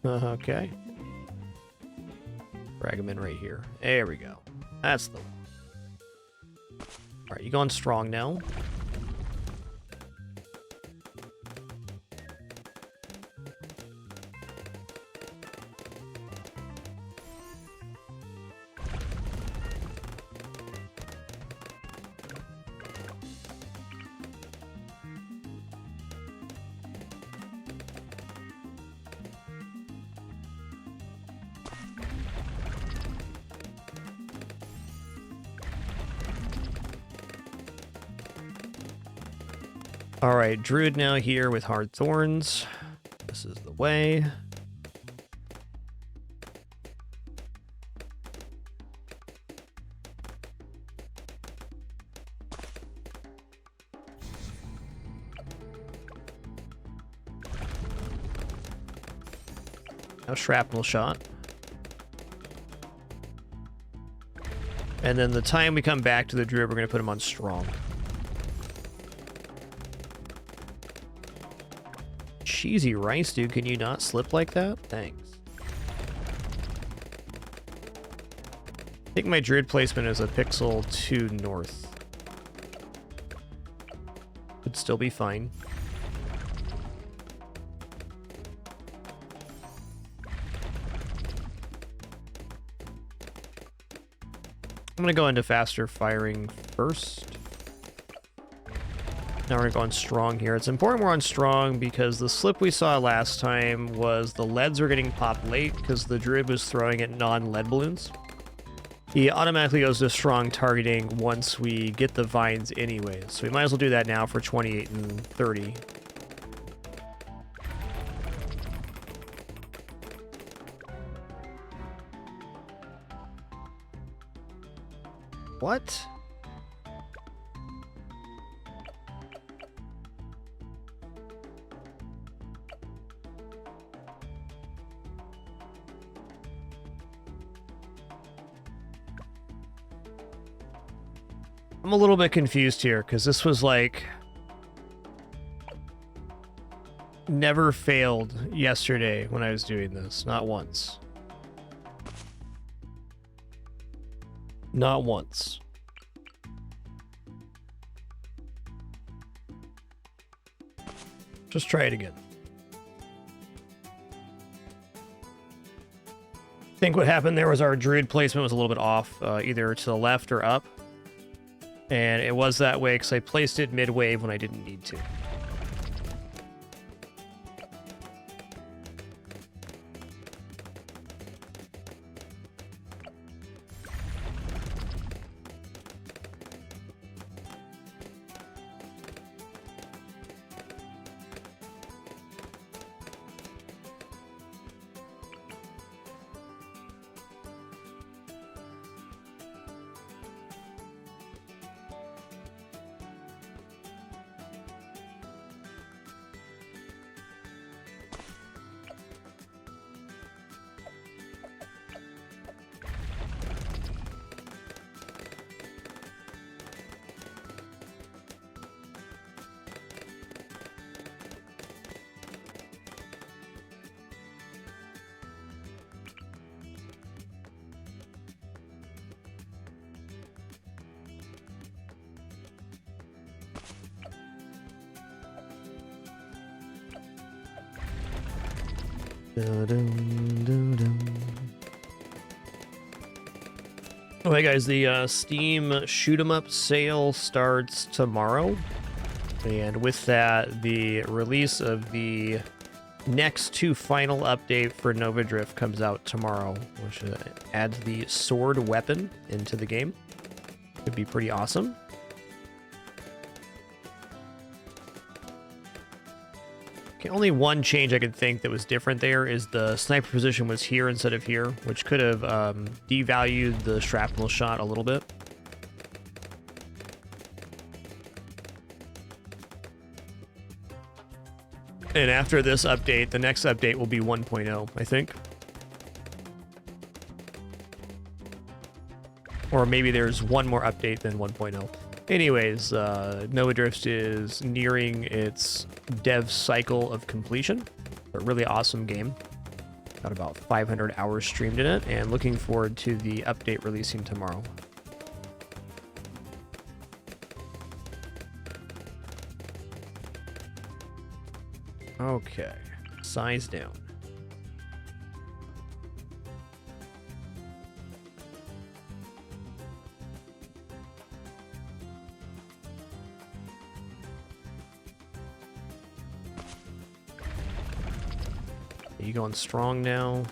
Okay. Drag him in right here. There we go. That's the one. Alright, you going strong now. Alright, Druid now here with Hard Thorns. This is the way. Now Shrapnel Shot. And then the time we come back to the Druid, we're going to put him on Strong. Cheesy rice, dude. Can you not slip like that? Thanks. I think my druid placement is a pixel to north. Could still be fine. I'm going to go into faster firing first. Now we're going to go on strong here. It's important we're on strong because the slip we saw last time was the leads were getting popped late because the druid was throwing at non-lead balloons. He automatically goes to strong targeting once we get the vines anyways. So we might as well do that now for 28 and 30. What? I'm a little bit confused here because this was like never failed yesterday when I was doing this. Not once. Not once. Just try it again. I think what happened there was our druid placement was a little bit off, either to the left or up. And it was that way because I placed it mid-wave when I didn't need to. Okay, guys, the Steam Shoot 'em Up sale starts tomorrow. And with that, the release of the next two final update for Nova Drift comes out tomorrow, which adds the sword weapon into the game. Could be pretty awesome. Okay, only one change I could think that was different there is the sniper position was here instead of here, which could have devalued the shrapnel shot a little bit. And after this update, the next update will be 1.0, I think. Or maybe there's one more update than 1.0. Anyways, Nova Drift is nearing its dev cycle of completion. A really awesome game. Got about 500 hours streamed in it, and looking forward to the update releasing tomorrow. Okay, size down. You going strong now?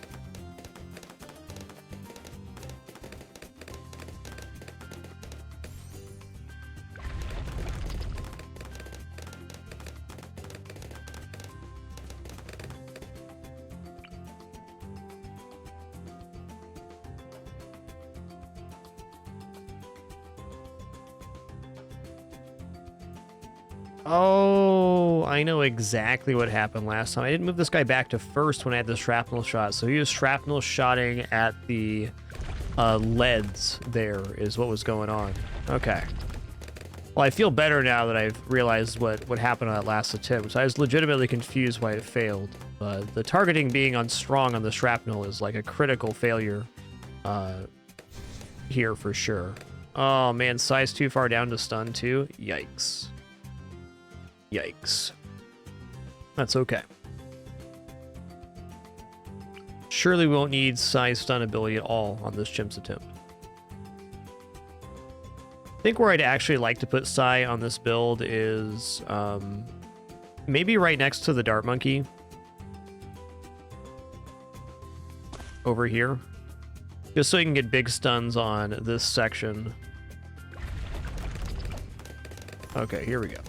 Oh, I know exactly what happened last time. I didn't move this guy back to first when I had the shrapnel shot, so he was shrapnel shotting at the leads there is what was going on. Okay. Well, I feel better now that I've realized what happened on that last attempt. So I was legitimately confused why it failed. But the targeting being on strong on the shrapnel is like a critical failure here for sure. Oh man, size too far down to stun too? Yikes. Yikes. That's okay. Surely we won't need size stun ability at all on this Chimps attempt. I think where I'd actually like to put Psy on this build is maybe right next to the Dart Monkey. Over here. Just so you can get big stuns on this section. Okay, here we go.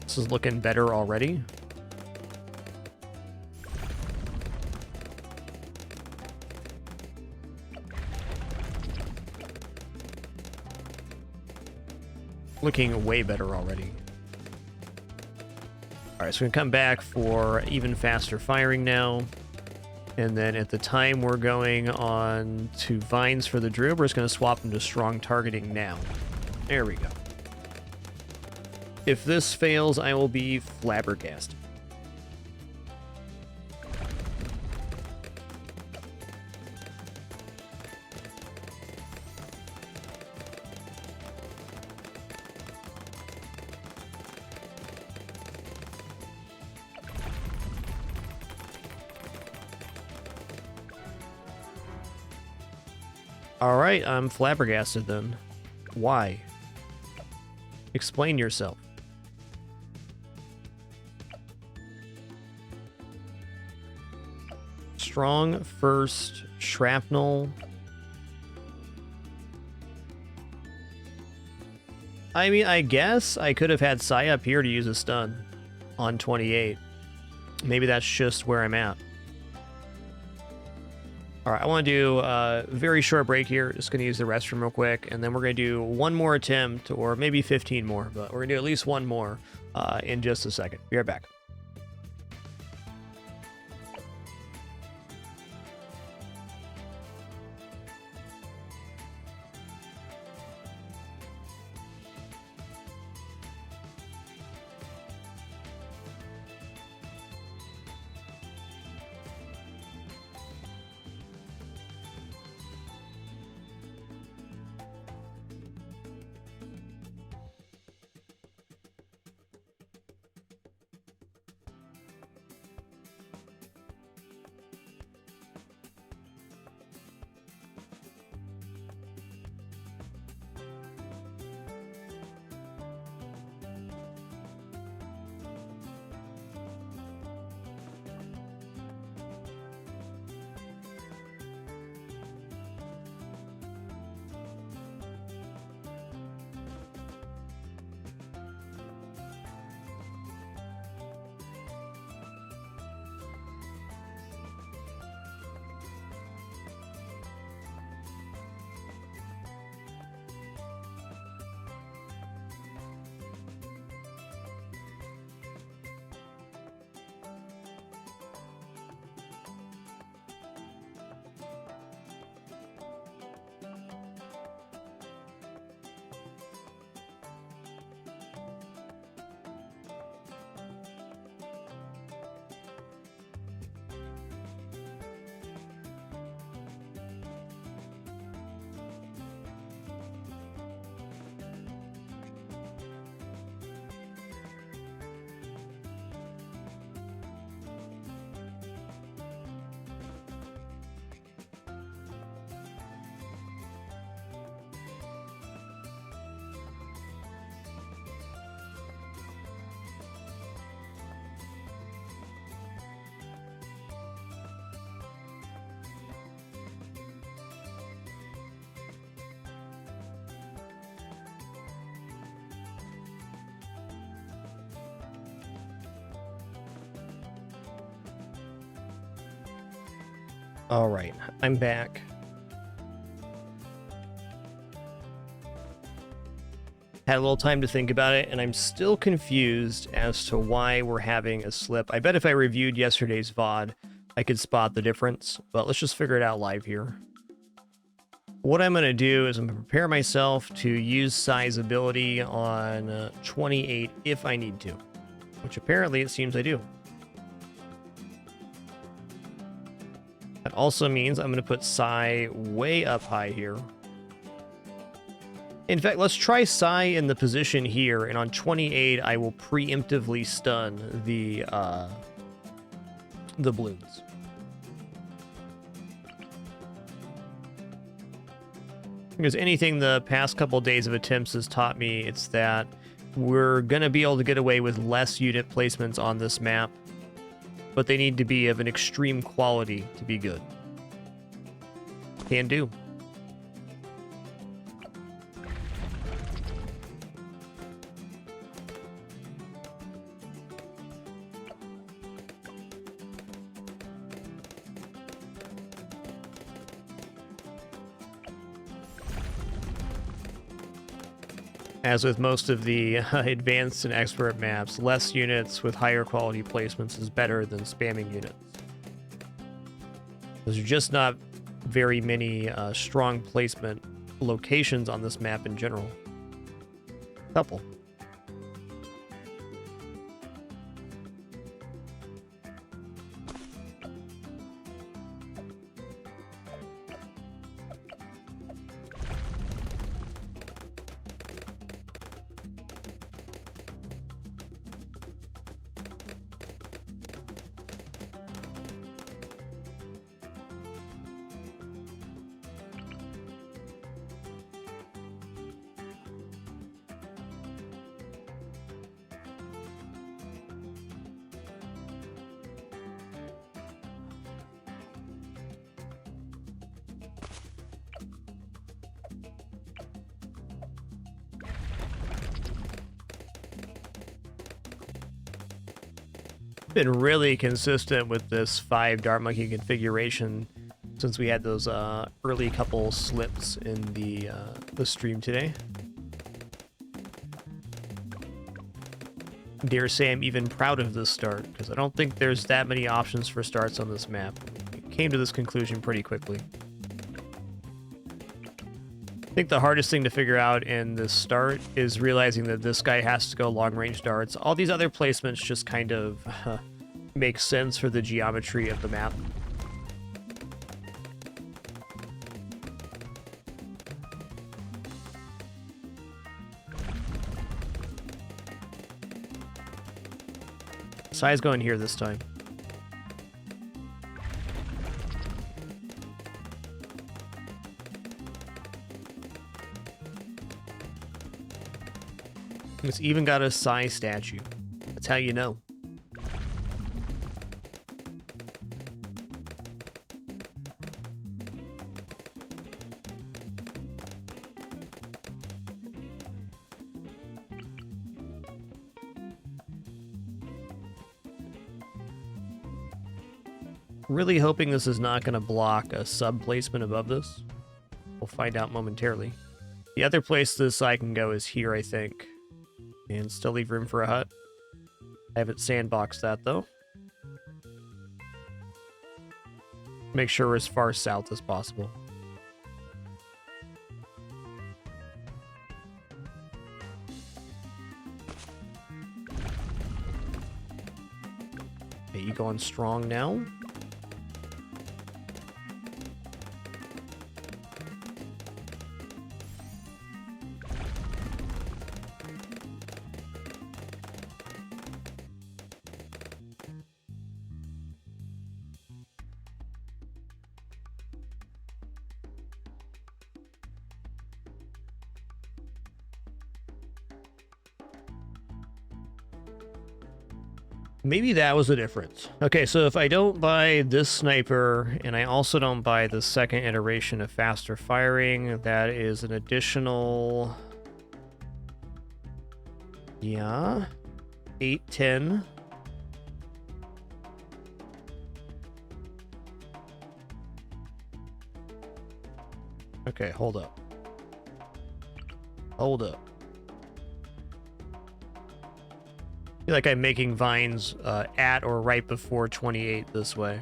This is looking better already. Looking way better already. Alright, so we're gonna come back for even faster firing now. And then at the time we're going on to Vines for the Druid, we're just gonna swap them to strong targeting now. There we go. If this fails, I will be flabbergasted. Alright, I'm flabbergasted then. Why? Explain yourself. Strong first, shrapnel. I mean, I guess I could have had Psy up here to use a stun on 28. Maybe that's just where I'm at. Alright, I want to do a very short break here. Just going to use the restroom real quick, and then we're going to do one more attempt, or maybe 15 more, but we're going to do at least one more in just a second. Be right back. All right, I'm back. Had a little time to think about it, and I'm still confused as to why we're having a slip. I bet if I reviewed yesterday's VOD, I could spot the difference, but let's just figure it out live here. What I'm going to do is I'm going to prepare myself to use size ability on 28 if I need to, which apparently it seems I do. That also means I'm going to put Psy way up high here. In fact, let's try Psy in the position here, and on 28, I will preemptively stun the balloons. Because anything the past couple days of attempts has taught me, it's that we're going to be able to get away with less unit placements on this map, but they need to be of an extreme quality to be good. Can do. As with most of the advanced and expert maps, less units with higher quality placements is better than spamming units. There's just not very many strong placement locations on this map in general. Couple. Been really consistent with this 5 Dart Monkey configuration since we had those early couple slips in the stream today. Dare say I'm even proud of this start, because I don't think there's that many options for starts on this map. I came to this conclusion pretty quickly. I think the hardest thing to figure out in this start is realizing that this guy has to go long-range darts. All these other placements just kind of make sense for the geometry of the map. Psy's going here this time. It's even got a Psy statue. That's how you know. Really hoping this is not going to block a sub placement above this. We'll find out momentarily. The other place this Psy can go is here, I think. And still leave room for a hut. I haven't sandboxed that, though. Make sure we're as far south as possible. Okay, you going strong now? Maybe that was the difference. Okay, so if I don't buy this sniper, and I also don't buy the second iteration of faster firing, that is an additional... yeah... 810. Okay, hold up. Hold up. feel like I'm making vines at or right before 28 this way.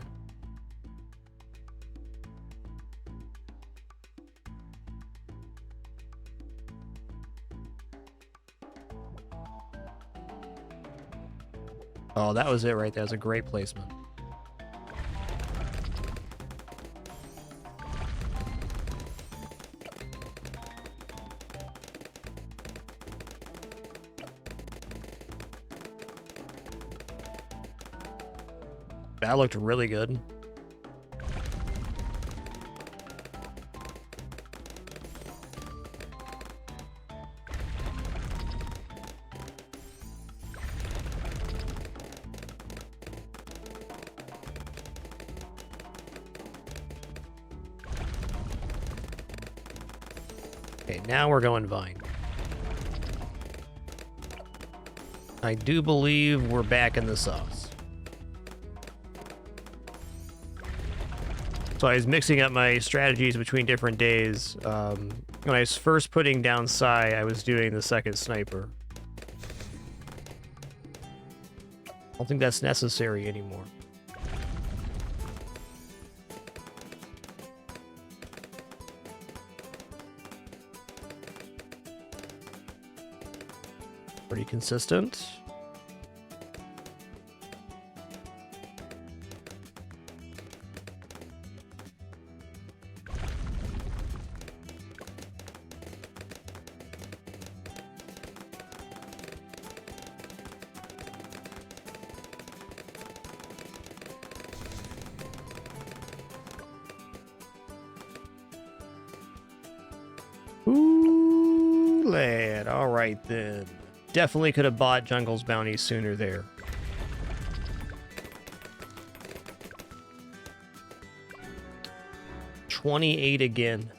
Oh, that was it right there. That was a great placement. That looked really good. Okay, now we're going vine. I do believe we're back in the sauce. So I was mixing up my strategies between different days. When I was first putting down Psy, I was doing the second sniper. I don't think that's necessary anymore. Pretty consistent. Ooh, lad. All right, then. Definitely could have bought Jungle's Bounty sooner there. $28 again.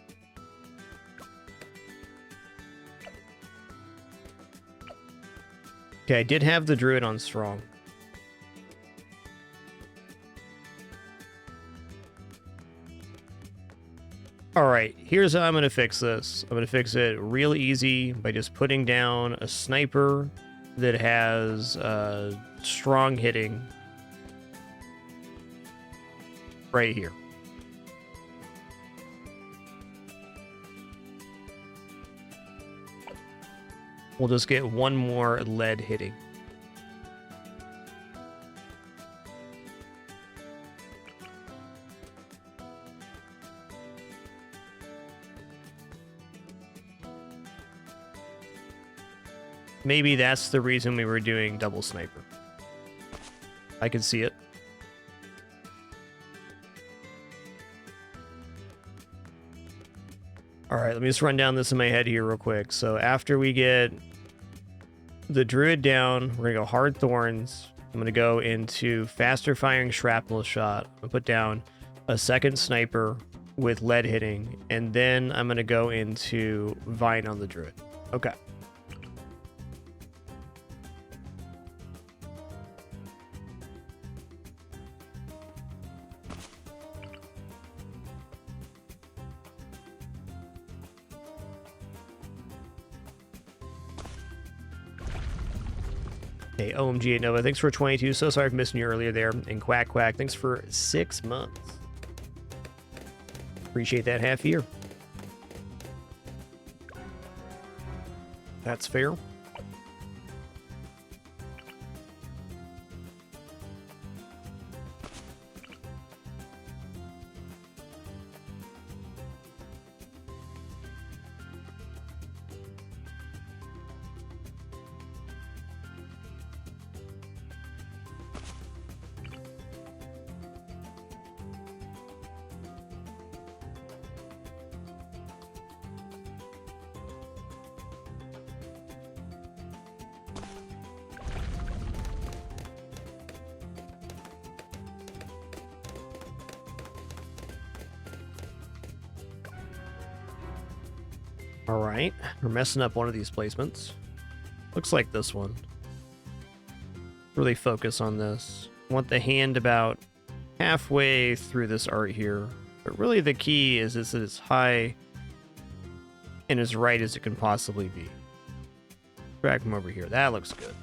Okay, I did have the Druid on strong. Alright, here's how I'm going to fix this. I'm going to fix it real easy by just putting down a sniper that has strong hitting right here. We'll just get one more lead hitting. Maybe that's the reason we were doing double sniper. I can see it. Alright, let me just run down this in my head here real quick. So after we get the Druid down, we're going to go Hard Thorns. I'm going to go into faster firing shrapnel shot. I'm going to put down a second sniper with lead hitting. And then I'm going to go into Vine on the Druid. Okay. Hey, OMG Nova, thanks for 22. So sorry for missing you earlier there. And Quack Quack, thanks for 6 months. Appreciate that half year. That's fair. Alright, we're messing up one of these placements. Looks like this one. Really focus on this. I want the hand about halfway through this art here. But really the key is that it's high and as right as it can possibly be. Drag from over here. That looks good.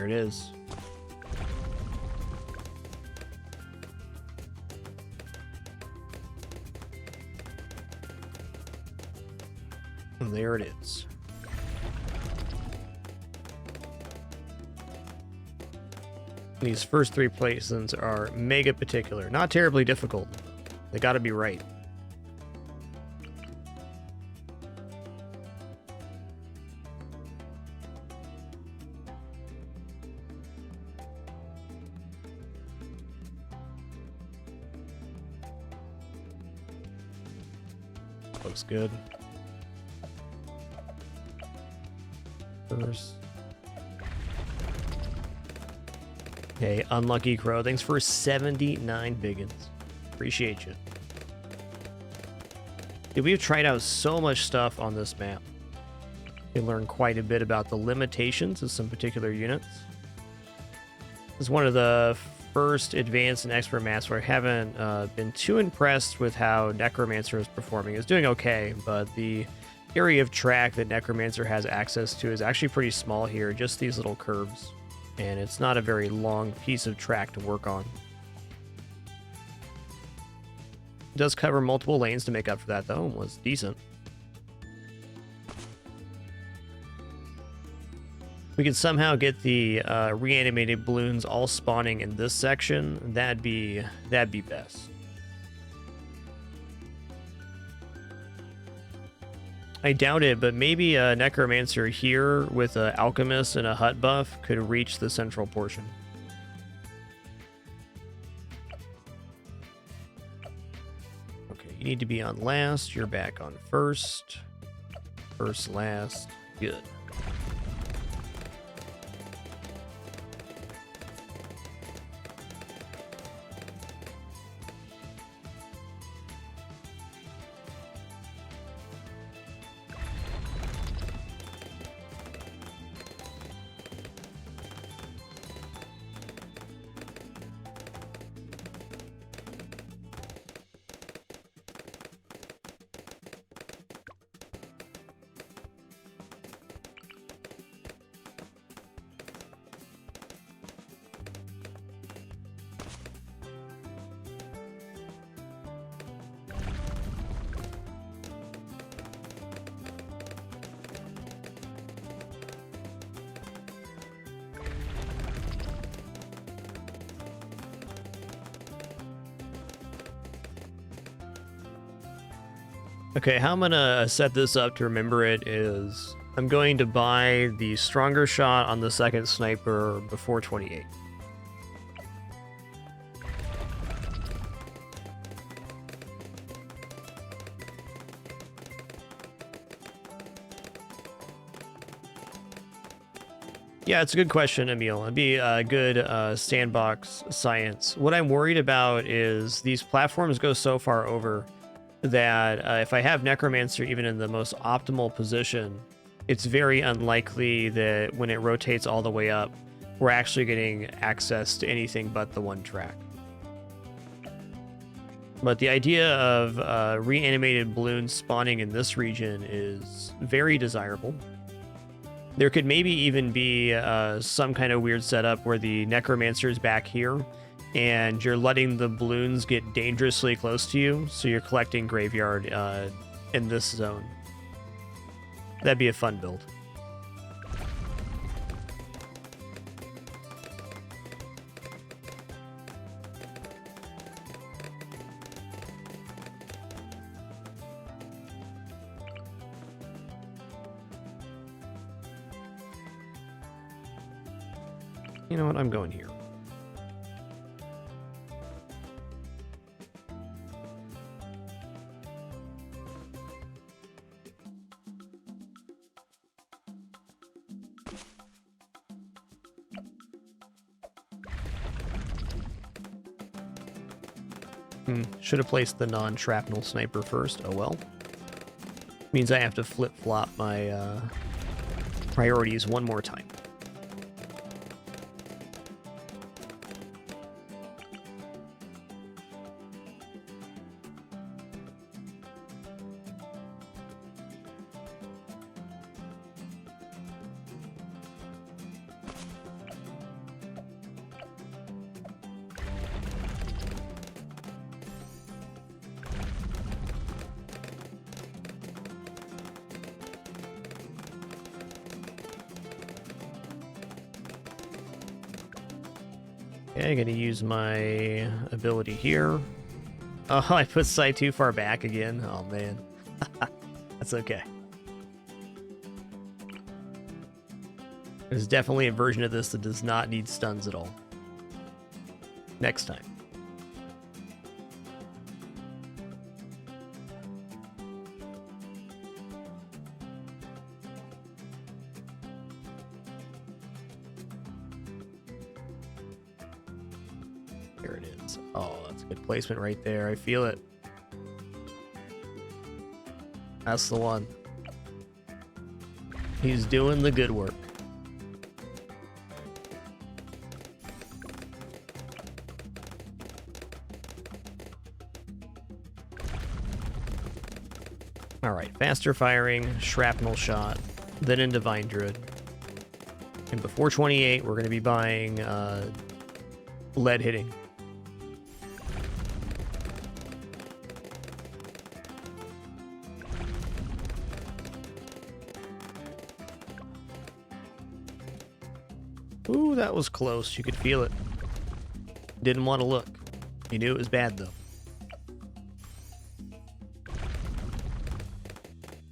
There it is. And there it is. These first 3 placements are mega particular. Not terribly difficult. They gotta be right. Looks good. First. Okay, Unlucky Crow. Thanks for 79 biggins. Appreciate you. Dude, we've tried out so much stuff on this map. We learned quite a bit about the limitations of some particular units. This is one of the first advanced and expert maps where I haven't been too impressed with how Necromancer is performing. It's doing okay, but the area of track that Necromancer has access to is actually pretty small here, just these little curves. And it's not a very long piece of track to work on. It does cover multiple lanes to make up for that, though, and was decent. We could somehow get the reanimated balloons all spawning in this section. That'd be best. I doubt it, but maybe a Necromancer here with an Alchemist and a Hut buff could reach the central portion. Okay, you need to be on last. You're back on first. First, last. Good. Okay, how I'm gonna set this up to remember it is I'm going to buy the stronger shot on the second sniper before 28. Yeah, it's a good question, Emil. It'd be a good sandbox science. What I'm worried about is these platforms go so far over that if I have Necromancer even in the most optimal position, it's very unlikely that when it rotates all the way up, we're actually getting access to anything but the one track. But the idea of reanimated balloons spawning in this region is very desirable. There could maybe even be some kind of weird setup where the Necromancer is back here, and you're letting the balloons get dangerously close to you, so you're collecting graveyard in this zone. That'd be a fun build. You know what? I'm going here. Should have placed the non-shrapnel sniper first. Oh well. Means I have to flip-flop my priorities one more time. Okay, I'm gonna use my ability here. Oh, I put sight too far back again. Oh man. That's okay. There's definitely a version of this that does not need stuns at all. Next time. There it is. Oh, that's a good placement right there. I feel it. That's the one. He's doing the good work. Alright, faster firing, shrapnel shot, then into Vine Druid. And before 28, we're going to be buying lead hitting. Ooh, that was close. You could feel it. Didn't want to look. You knew it was bad, though.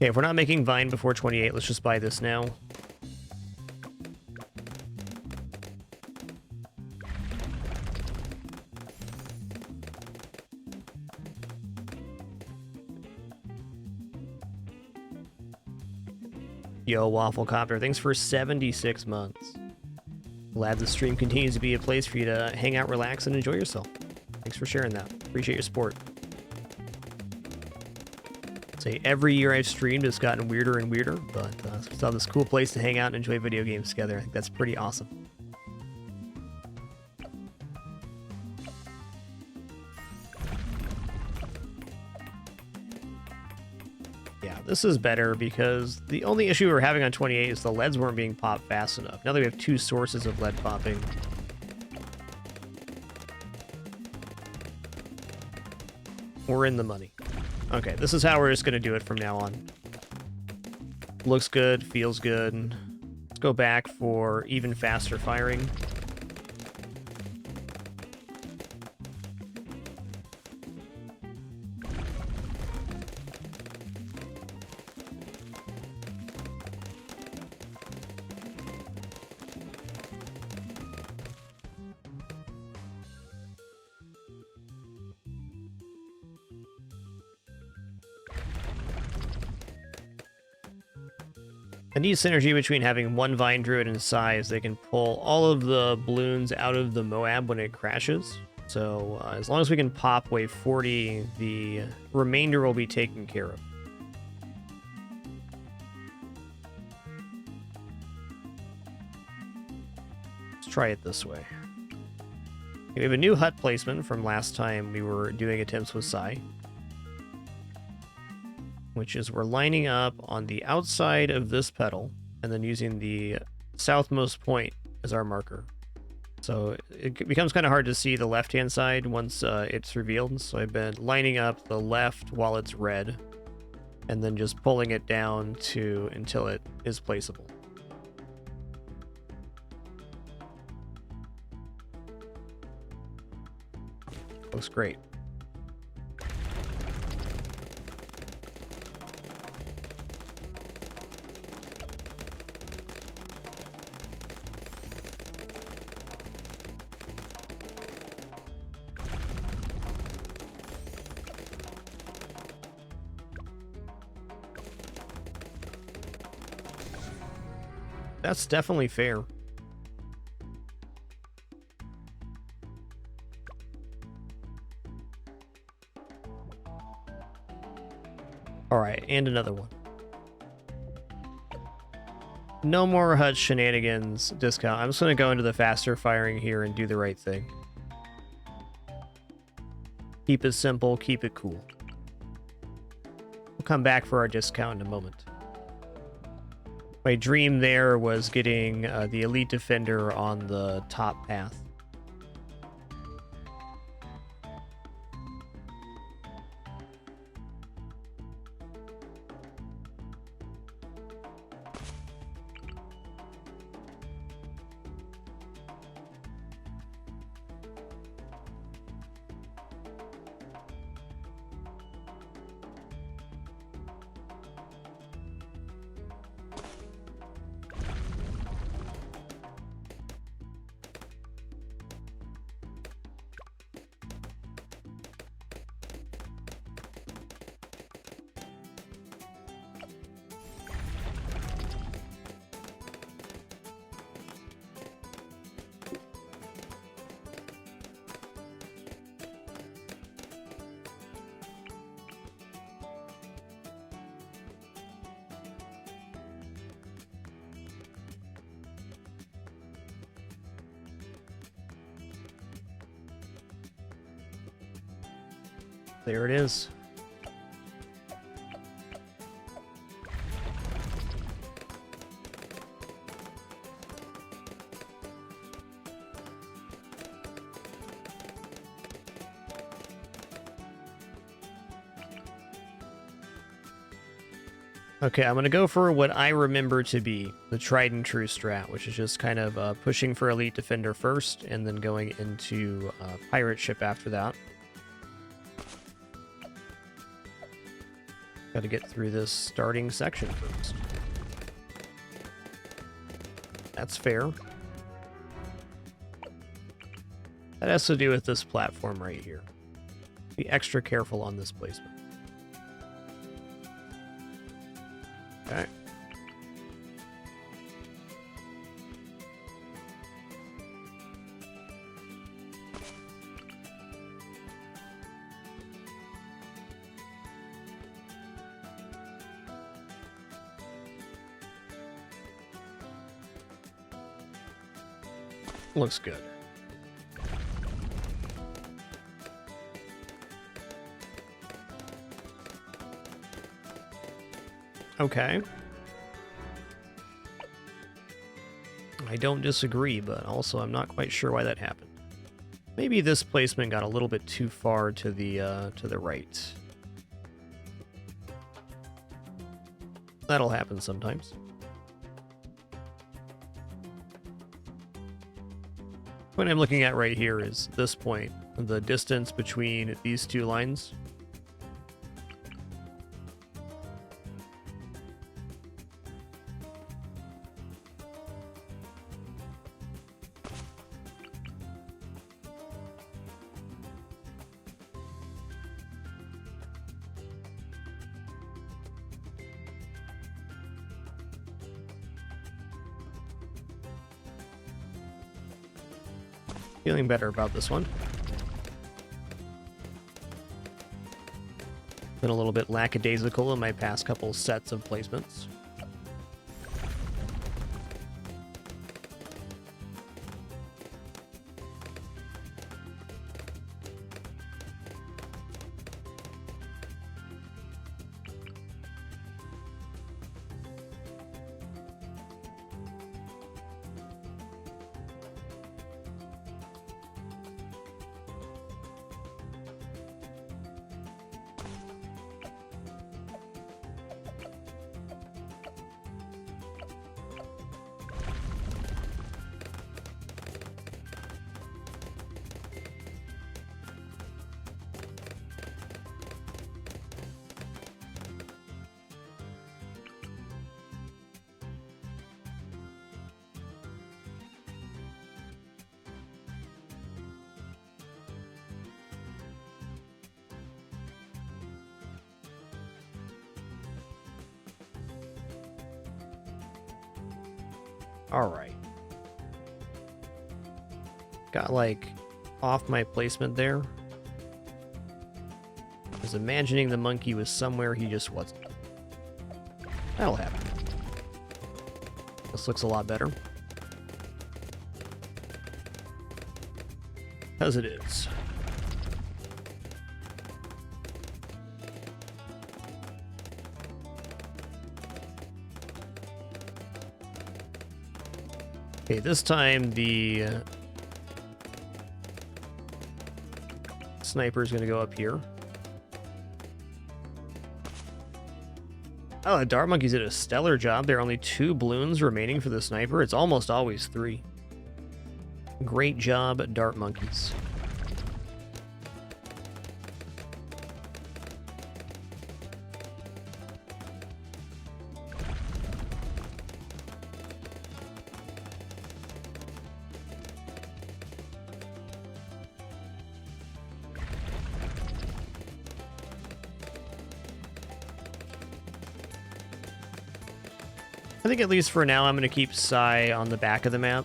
Okay, if we're not making Vine before 28, let's just buy this now. Yo, Waffle Copter, thanks for 76 months. Glad the stream continues to be a place for you to hang out, relax, and enjoy yourself. Thanks for sharing that. Appreciate your support. Say every year I've streamed, it's gotten weirder and weirder, but it's all this cool place to hang out and enjoy video games together. I think that's pretty awesome. Yeah, this is better because the only issue we were having on 28 is the leads weren't being popped fast enough. Now that we have two sources of lead popping, we're in the money. Okay, this is how we're just going to do it from now on. Looks good, feels good. Let's go back for even faster firing. I need synergy between having one Vine Druid and size. They can pull all of the balloons out of the Moab when it crashes. So as long as we can pop wave 40, the remainder will be taken care of. Let's try it this way. We have a new hut placement from last time we were doing attempts with Psy, which is we're lining up on the outside of this pedal and then using the southmost point as our marker. So it becomes kind of hard to see the left-hand side once it's revealed. So I've been lining up the left while it's red and then just pulling it down until it is placeable. Looks great. That's definitely fair. All right, and another one. No more hut shenanigans discount. I'm just going to go into the faster firing here and do the right thing. Keep it simple, keep it cool. We'll come back for our discount in a moment. My dream there was getting the Elite Defender on the top path. There it is. Okay, I'm going to go for what I remember to be the tried and true strat, which is just kind of pushing for Elite Defender first and then going into Pirate Ship after that. Got to get through this starting section first. That's fair. That has to do with this platform right here. Be extra careful on this placement. Okay. Looks good. Okay. I don't disagree, but also I'm not quite sure why that happened. Maybe this placement got a little bit too far to the right. That'll happen sometimes. What I'm looking at right here is this point, the distance between these two lines. Feeling better about this one. Been a little bit lackadaisical in my past couple sets of placements. All right. Got like off my placement there. I was imagining the monkey was somewhere he just wasn't. That'll happen. This looks a lot better. As it is. Okay, this time the sniper is going to go up here. Oh, the Dart Monkeys did a stellar job. There are only 2 balloons remaining for the sniper. It's almost always 3. Great job, Dart Monkeys. I think at least for now, I'm going to keep Psy on the back of the map.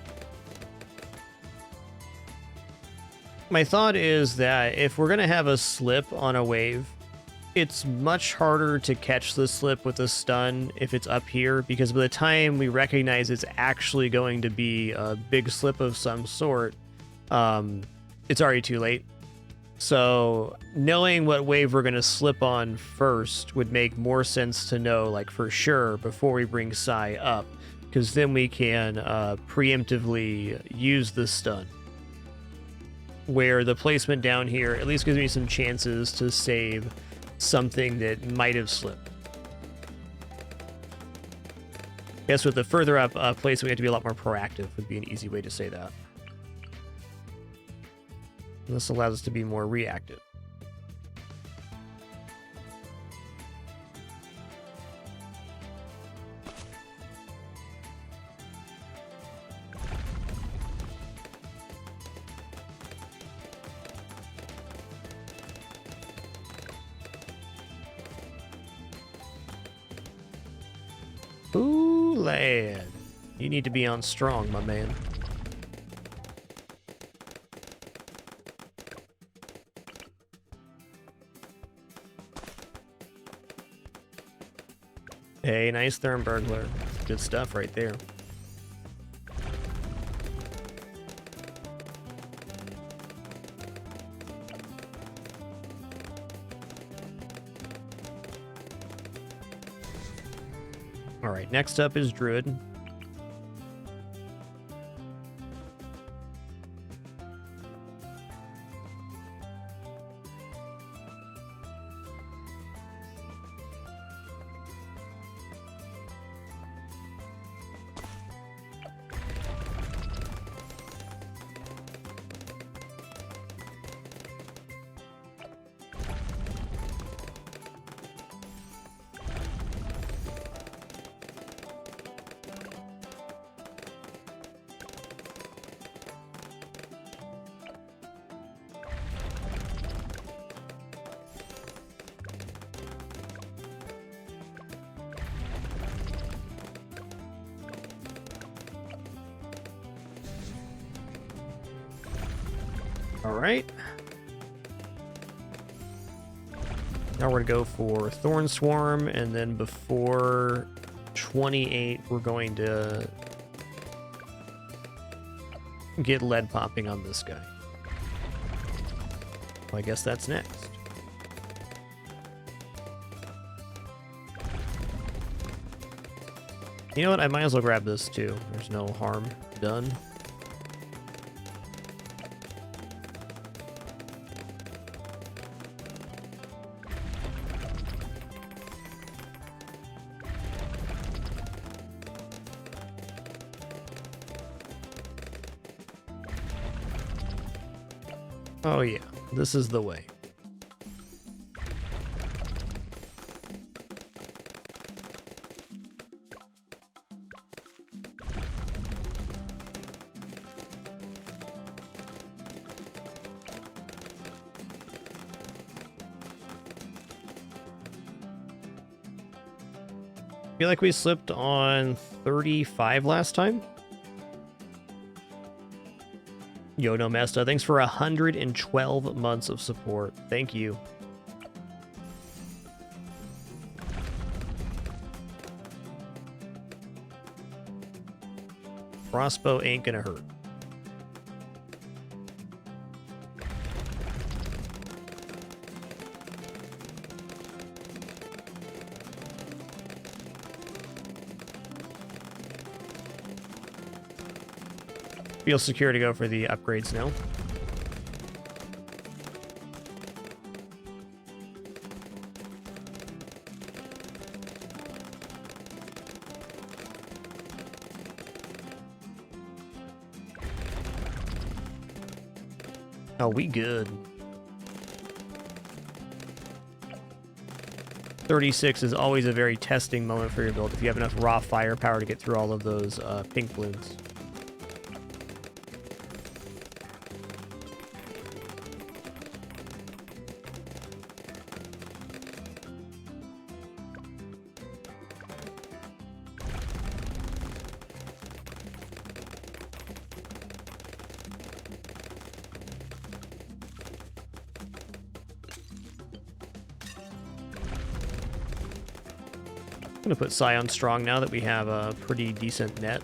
My thought is that if we're going to have a slip on a wave, it's much harder to catch the slip with a stun if it's up here, because by the time we recognize it's actually going to be a big slip of some sort, it's already too late. So knowing what wave we're going to slip on first would make more sense to know, like, for sure before we bring Psy up, because then we can preemptively use the stun. Where the placement down here at least gives me some chances to save something that might have slipped. I guess with the further up placement, we have to be a lot more proactive, would be an easy way to say that. And this allows us to be more reactive. Ooh, lad. You need to be on strong, my man. Hey, nice Therm Burglar. Good stuff right there. All right, next up is Druid. All right. Now we're going to go for Thorn Swarm, and then before 28, we're going to get lead popping on this guy. Well, I guess that's next. You know what? I might as well grab this too. There's no harm done. Oh yeah, this is the way. I feel like we slipped on 35 last time. Yo, no Mesta, thanks for 112 months of support. Thank you. Crossbow ain't gonna hurt. Feel secure to go for the upgrades now. Oh, we good. 36 is always a very testing moment for your build if you have enough raw firepower to get through all of those pink balloons. I'm going to put Scion strong now that we have a pretty decent net.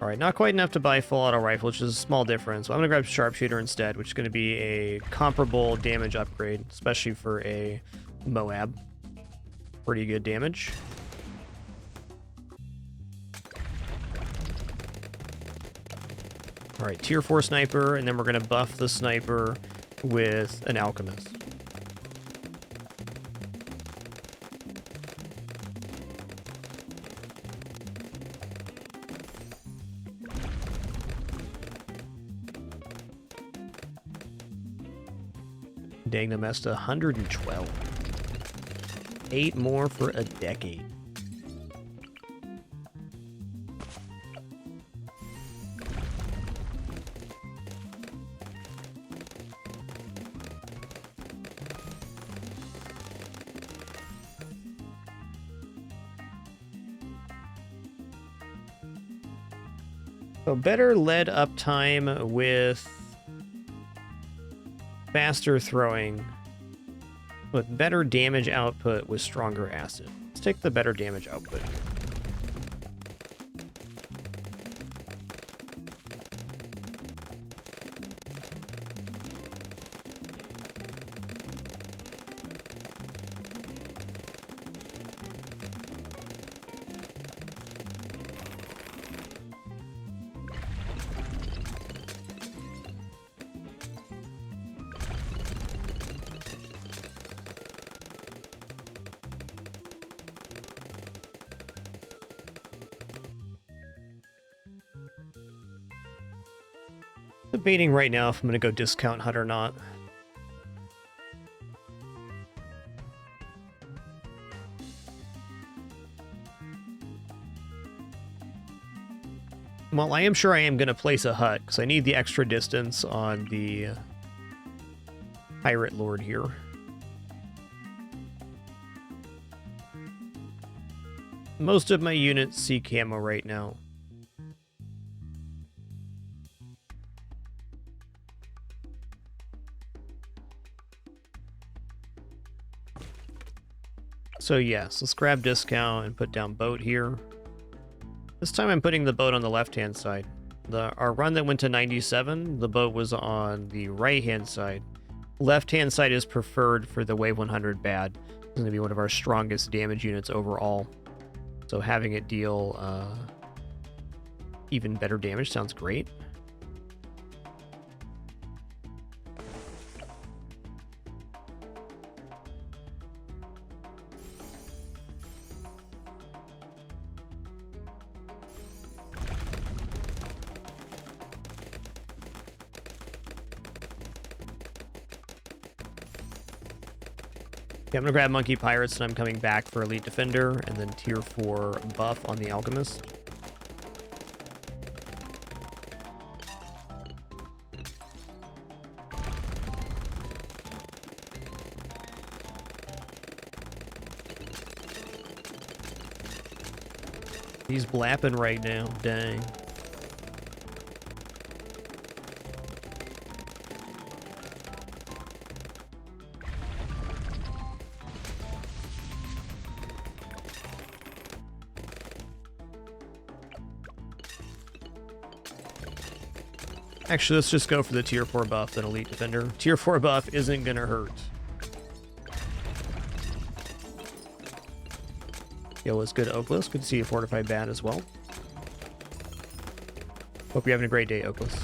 All right, not quite enough to buy full auto rifle, which is a small difference. So I'm going to grab sharpshooter instead, which is going to be a comparable damage upgrade, especially for a Moab. Pretty good damage. All right, tier 4 sniper, and then we're going to buff the sniper with an alchemist. Dang, the messed 112. 8 more for a decade. So better lead uptime with faster throwing, with better damage output with stronger acid. Let's take the better damage output. Debating right now if I'm going to go discount hunt or not. Well, I am sure I am going to place a hut, because I need the extra distance on the Pirate Lord here. Most of my units see camo right now. So yes, let's grab discount and put down boat here. This time I'm putting the boat on the left-hand side. Our run that went to 97, the boat was on the right-hand side. Left-hand side is preferred for the Wave 100 bad. It's going to be one of our strongest damage units overall. So having it deal even better damage sounds great. Okay, I'm gonna grab Monkey Pirates and I'm coming back for Elite Defender and then tier 4 buff on the Alchemist. He's blapping right now, dang. Actually, let's just go for the tier 4 buff, then Elite Defender. Tier 4 buff isn't gonna hurt. Yo, what's good, Oakless? Good to see you fortified bad as well. Hope you're having a great day, Oakless.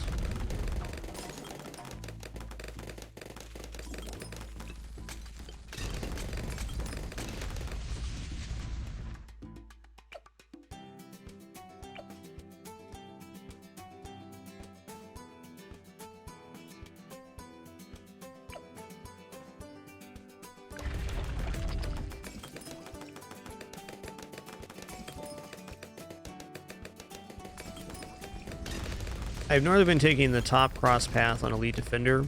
I've normally been taking the top cross path on Elite Defender,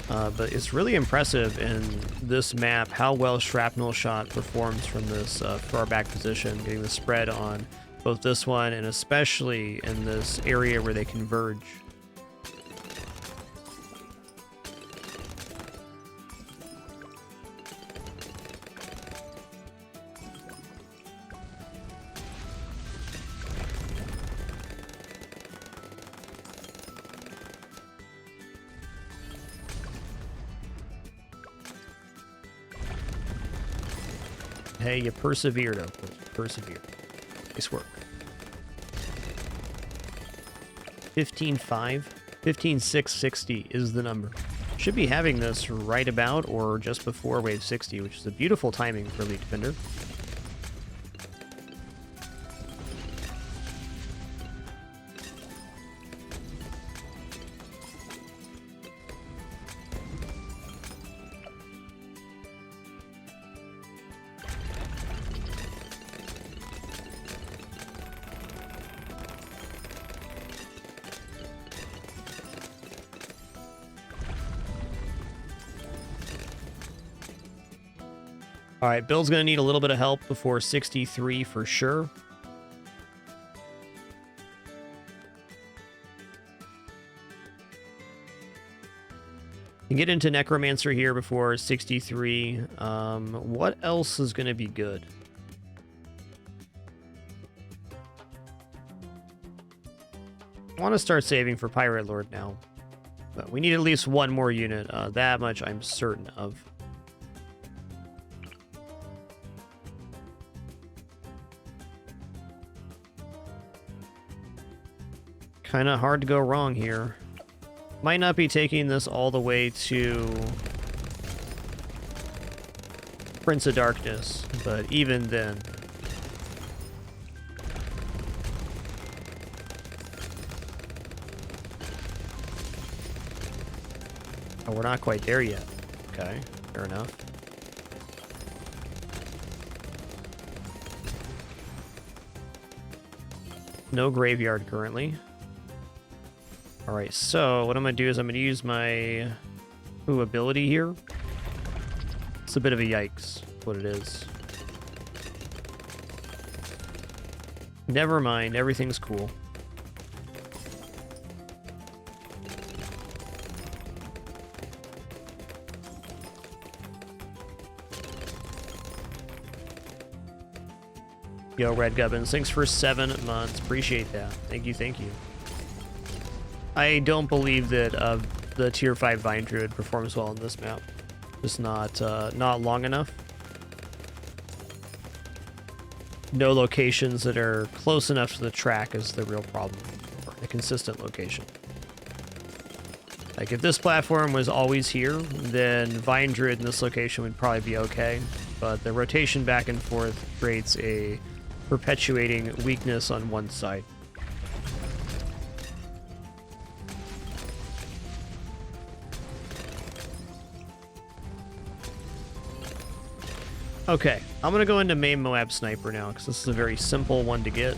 but it's really impressive in this map how well Shrapnel Shot performs from this far back position, getting the spread on both this one and especially in this area where they converge. Hey, you persevered, Oakland. Persevered. Nice work. 15.5. 15.660 is the number. Should be having this right about or just before wave 60, which is a beautiful timing for Elite Defender. All right, Bill's going to need a little bit of help before 63 for sure. Can get into Necromancer here before 63. What else is going to be good? I want to start saving for Pirate Lord now. But we need at least one more unit. That much I'm certain of. Kind of hard to go wrong here. Might not be taking this all the way to Prince of Darkness, but even then. Oh, we're not quite there yet. Okay, fair enough. No graveyard currently. Alright, so what I'm going to do is I'm going to use my ability here. It's a bit of a yikes, what it is. Never mind, everything's cool. Yo, Red Gubbins, thanks for 7 months. Appreciate that. Thank you, thank you. I don't believe that the tier 5 Vine Druid performs well in this map. Just not long enough. No locations that are close enough to the track is the real problem. Or a consistent location. Like if this platform was always here, then Vine Druid in this location would probably be okay. But the rotation back and forth creates a perpetuating weakness on one side. Okay, I'm going to go into main Moab Sniper now, because this is a very simple one to get.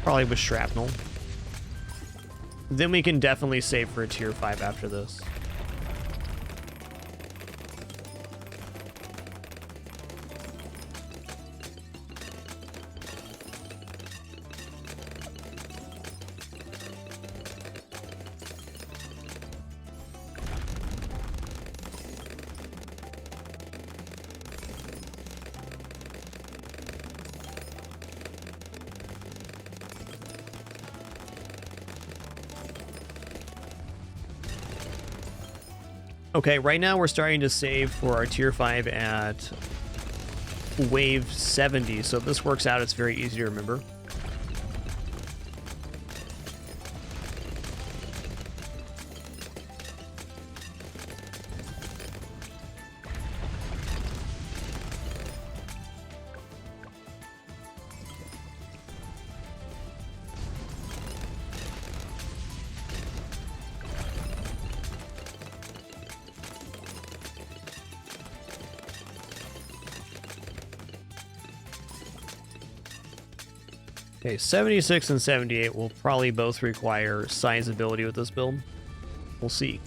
Probably with Shrapnel. Then we can definitely save for a tier 5 after this. Okay, right now we're starting to save for our tier 5 at wave 70, so if this works out, it's very easy to remember. Okay, 76 and 78 will probably both require Science ability with this build. We'll see.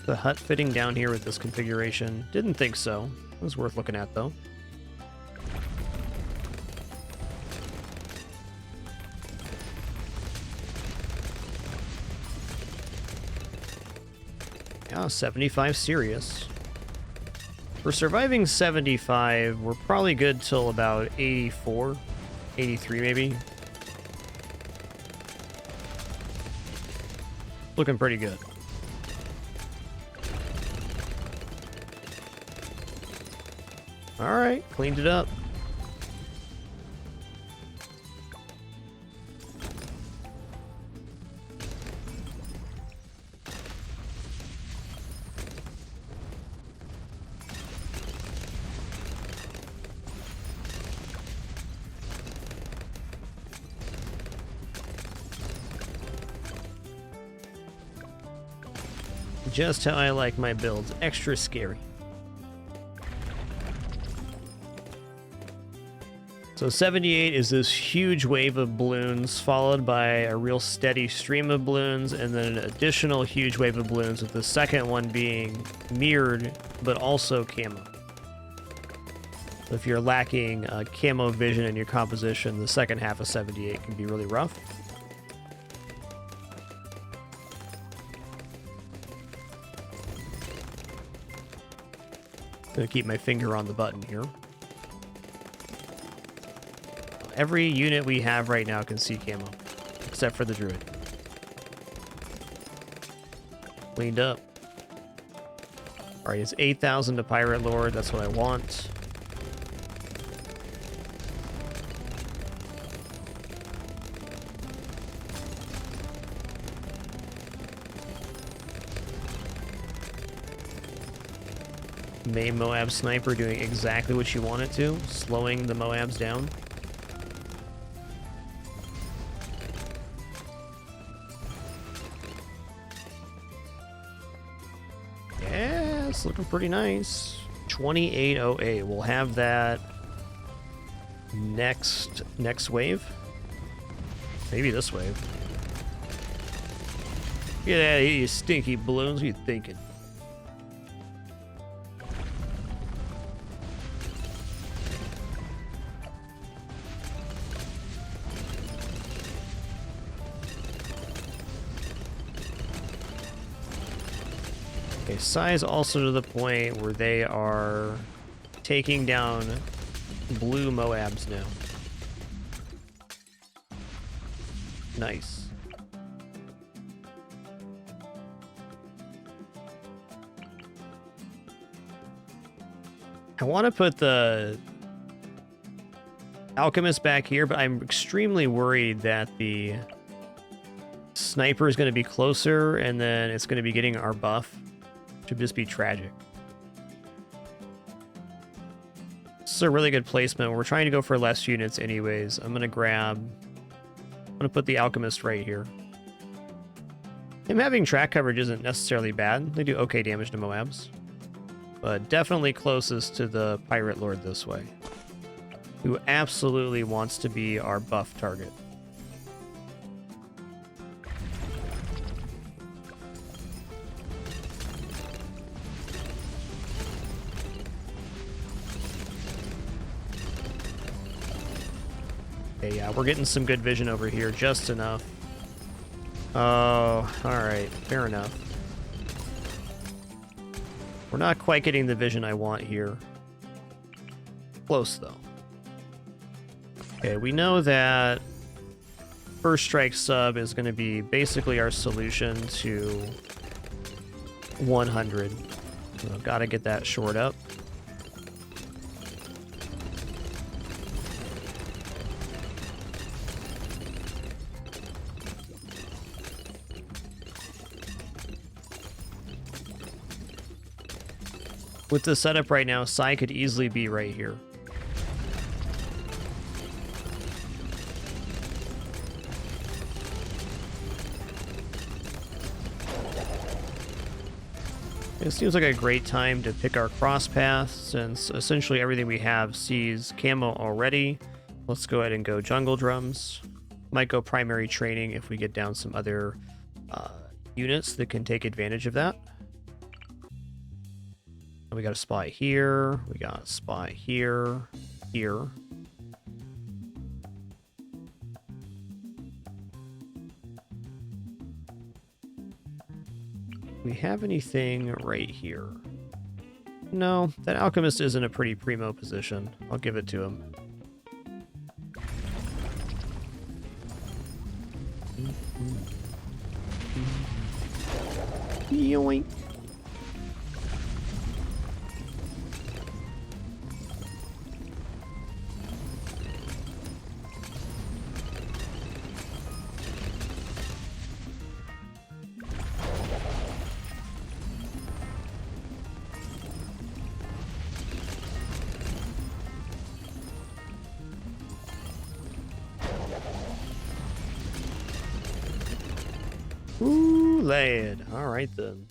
The hut fitting down here with this configuration? Didn't think so. It was worth looking at, though. Yeah, 75 serious. For surviving 75, we're probably good till about 84, 83 maybe. Looking pretty good. All right, cleaned it up. Just how I like my builds, extra scary. So 78 is this huge wave of balloons followed by a real steady stream of balloons and then an additional huge wave of balloons with the second one being mirrored but also camo. So if you're lacking camo vision in your composition, the second half of 78 can be really rough. Gonna keep my finger on the button here. Every unit we have right now can see camo, except for the druid. Cleaned up. Alright, it's 8,000 to Pirate Lord, that's what I want. Main Moab Sniper doing exactly what you want it to, slowing the Moabs down. Yeah, it's looking pretty nice. 2808. We'll have that next wave. Maybe this wave. Get out of here, you stinky balloons. What are you thinking? Okay, size also to the point where they are taking down blue Moabs now. Nice. I want to put the Alchemist back here, but I'm extremely worried that the Sniper is going to be closer and then it's going to be getting our buff. Should just be tragic. This is a really good placement. We're trying to go for less units anyways. I'm gonna put the Alchemist right here. Him having track coverage isn't necessarily bad. They do okay damage to Moabs. But definitely closest to the Pirate Lord this way. Who absolutely wants to be our buff target. Okay, yeah, we're getting some good vision over here, just enough. Oh, alright, fair enough. We're not quite getting the vision I want here. Close, though. Okay, we know that First Strike Sub is going to be basically our solution to 100. So gotta get that shored up. With the setup right now, Sai could easily be right here. It seems like a great time to pick our cross path since essentially everything we have sees camo already. Let's go ahead and go jungle drums. Might go primary training if we get down some other units that can take advantage of that. We got a spot here. We got a spot here. Here. We have anything right here? No, that alchemist is in a pretty primo position. I'll give it to him. Yoink. Ooh, lad. All right, then.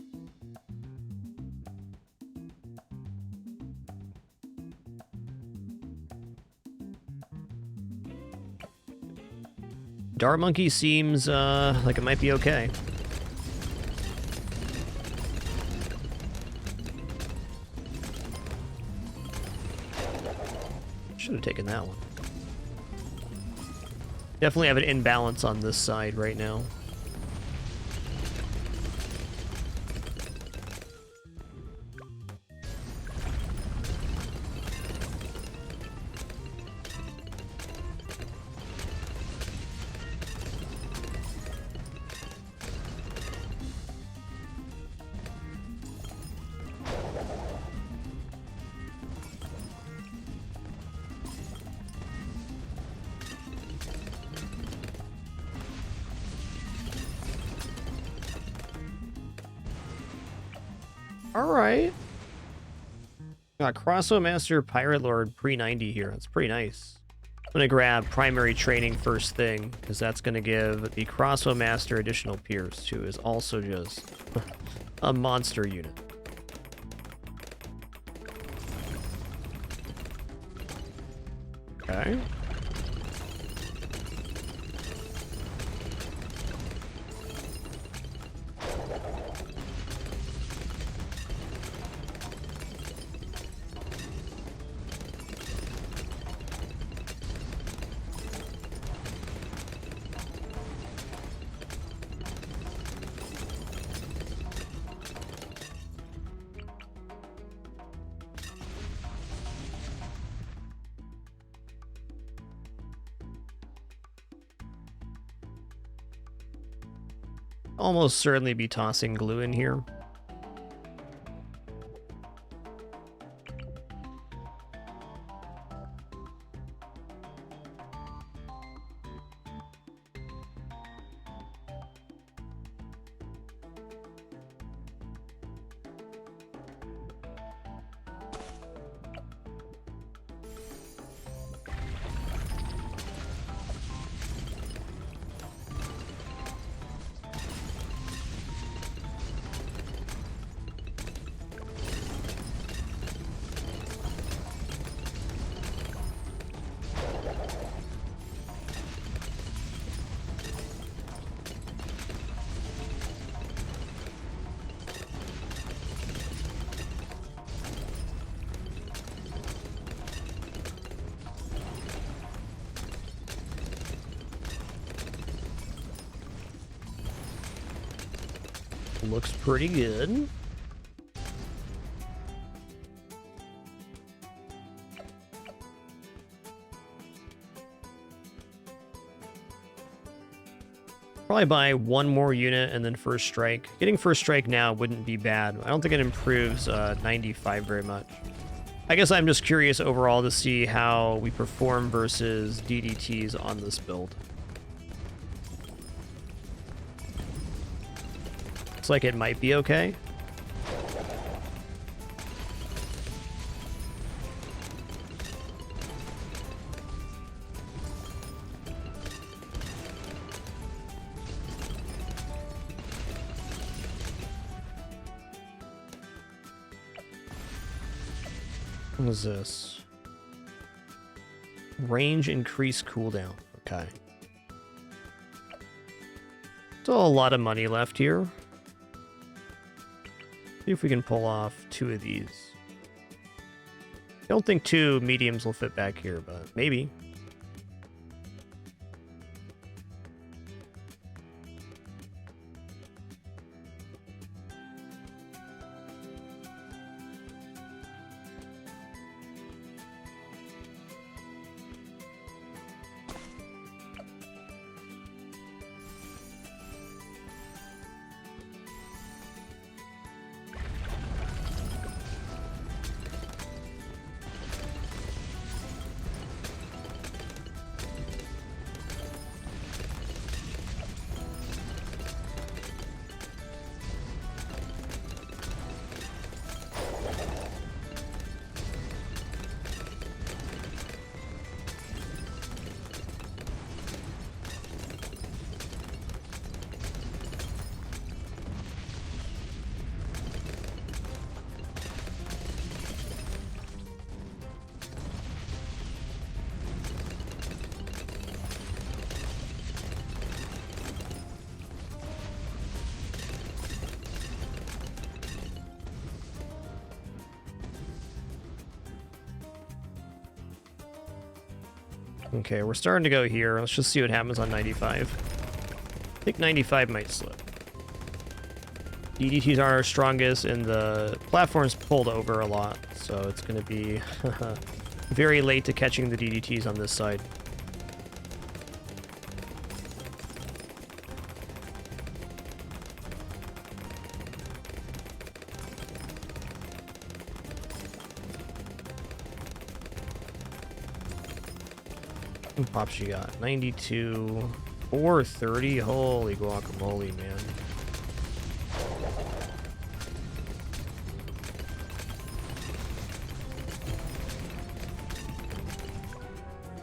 Dart Monkey seems like it might be okay. Should have taken that one. Definitely have an imbalance on this side right now. Alright. Got Crossbow Master, Pirate Lord, pre-90 here. That's pretty nice. I'm going to grab Primary Training first thing, because that's going to give the Crossbow Master additional Pierce, who is also just a monster unit. Okay. Almost certainly be tossing glue in here. Looks pretty good. Probably buy one more unit and then first strike. Getting first strike now wouldn't be bad. I don't think it improves 95 very much. I guess I'm just curious overall to see how we perform versus DDTs on this build. Looks like it might be okay. What is this? Range increase cooldown. Okay. Still a lot of money left here. See if we can pull off 2 of these. I don't think 2 mediums will fit back here, but maybe. Okay, we're starting to go here. Let's just see what happens on 95. I think 95 might slip. DDTs are our strongest, and the platform's pulled over a lot, so it's going to be very late to catching the DDTs on this side. What pops you got? 92, 430. Holy guacamole, man.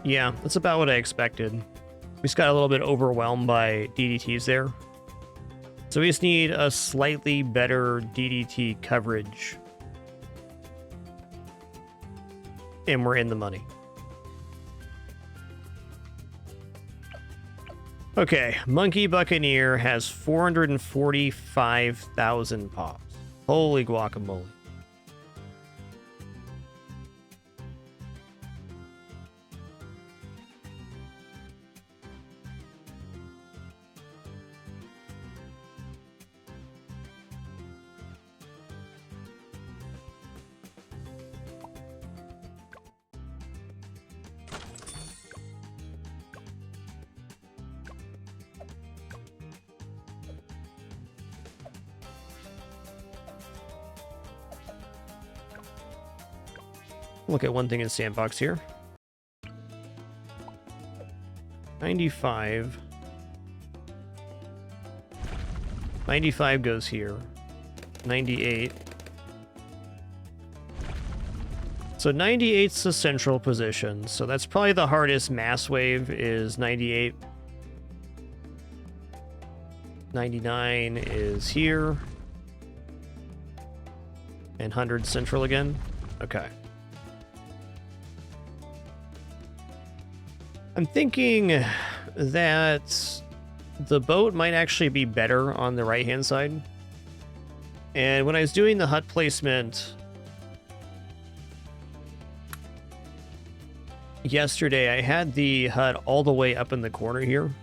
Yeah, that's about what I expected. We just got a little bit overwhelmed by DDTs there. So we just need a slightly better DDT coverage. And we're in the money. Okay, Monkey Buccaneer has 445,000 pops. Holy guacamole. Look at one thing in Sandbox here. 95. 95 goes here. 98. So 98's the central position. So that's probably the hardest mass wave is 98. 99 is here. And 100 central again. Okay. I'm thinking that the boat might actually be better on the right-hand side. And when I was doing the hut placement yesterday, I had the hut all the way up in the corner here.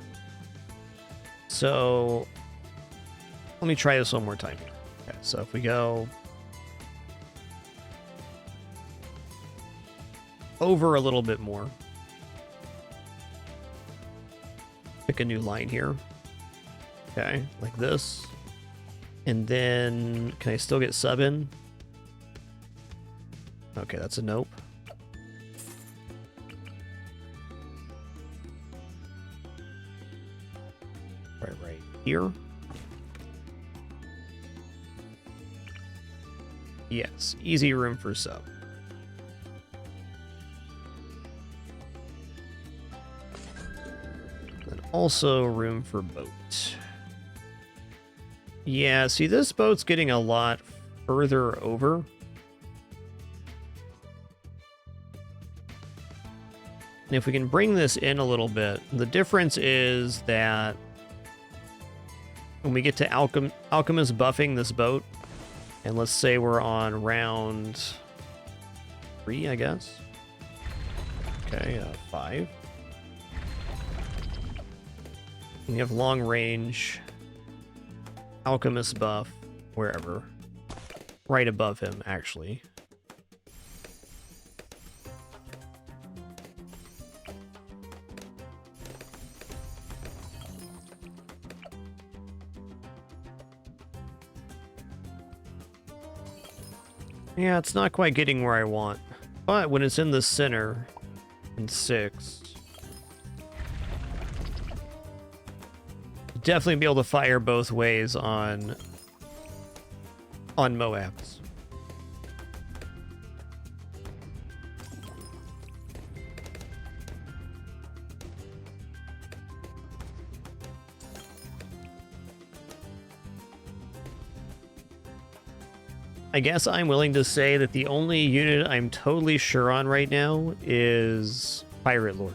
So let me try this one more time here. Okay, so if we go over a little bit more. Pick a new line here. Okay, like this. And then, can I still get sub in? Okay, that's a nope. Right here. Yes, easy room for sub. Also room for boat. Yeah, see, this boat's getting a lot further over. And if we can bring this in a little bit, the difference is that when we get to Alchemist buffing this boat, and let's say we're on round 3, I guess. Okay, 5. We have long range, Alchemist buff, wherever. Right above him, actually. Yeah, it's not quite getting where I want. But when it's in the center, in 6... definitely be able to fire both ways on Moabs. I guess I'm willing to say that the only unit I'm totally sure on right now is Pirate Lord.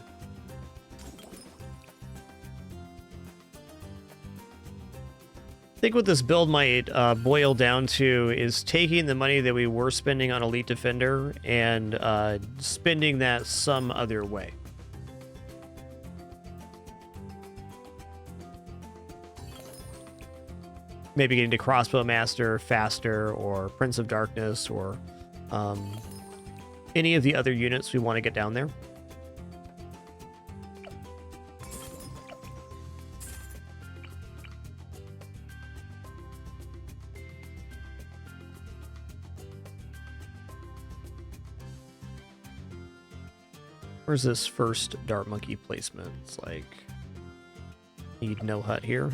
I think what this build might boil down to is taking the money that we were spending on Elite Defender and spending that some other way. maybe getting to Crossbow Master faster, or Prince of Darkness, or any of the other units we want to get down there. Where's this first Dart Monkey placement? It's like, need no hut here.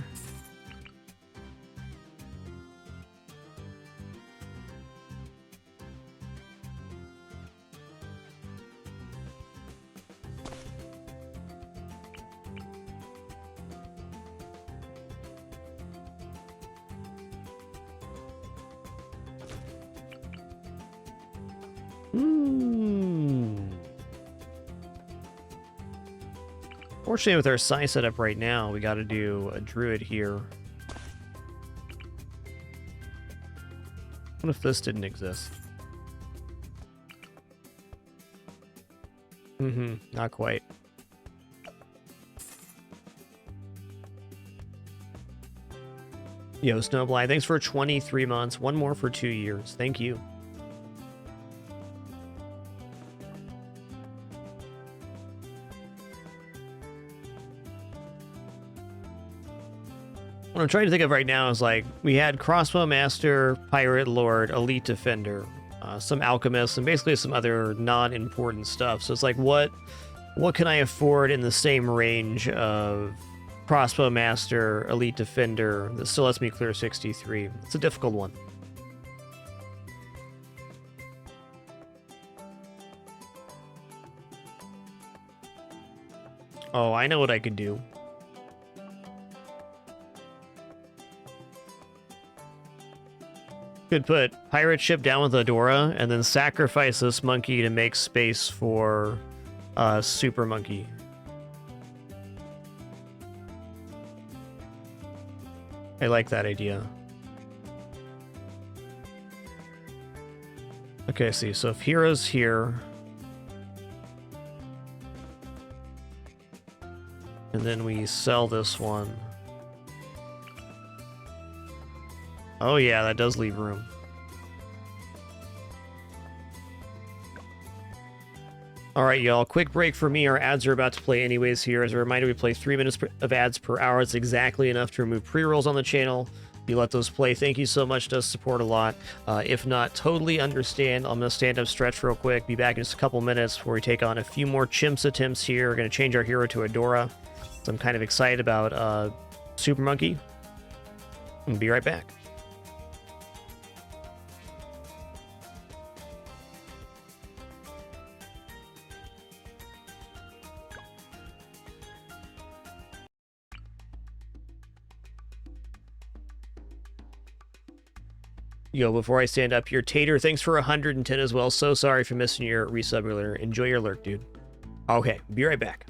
Fortunately, with our size setup right now, we got to do a druid here. What if this didn't exist? Not quite. Yo, Snowblind, thanks for 23 months. One more for 2 years. Thank you. What I'm trying to think of right now is, like, we had Crossbow Master, Pirate Lord, Elite Defender, some Alchemists, and basically some other non-important stuff. So it's like, what can I afford in the same range of Crossbow Master, Elite Defender that still lets me clear 63? It's a difficult one. Oh, I know what I could do. Could put pirate ship down with Adora and then sacrifice this monkey to make space for super monkey. I like that idea. Okay, see, so if Hero's here, and then we sell this one. Oh yeah, that does leave room. Alright, y'all, quick break for me. Our ads are about to play anyways here. As a reminder, we play 3 minutes of ads per hour. It's exactly enough to remove pre-rolls on the channel. If you let those play, thank you so much. It does support a lot. If not, totally understand. I'm going to stand up, stretch real quick. Be back in just a couple minutes before we take on a few more chimps attempts here. We're going to change our hero to Adora. So I'm kind of excited about Super Monkey. And be right back. Yo, before I stand up here, Tater, thanks for 110 as well. So sorry for missing your resub earlier. Enjoy your lurk, dude. Okay, be right back.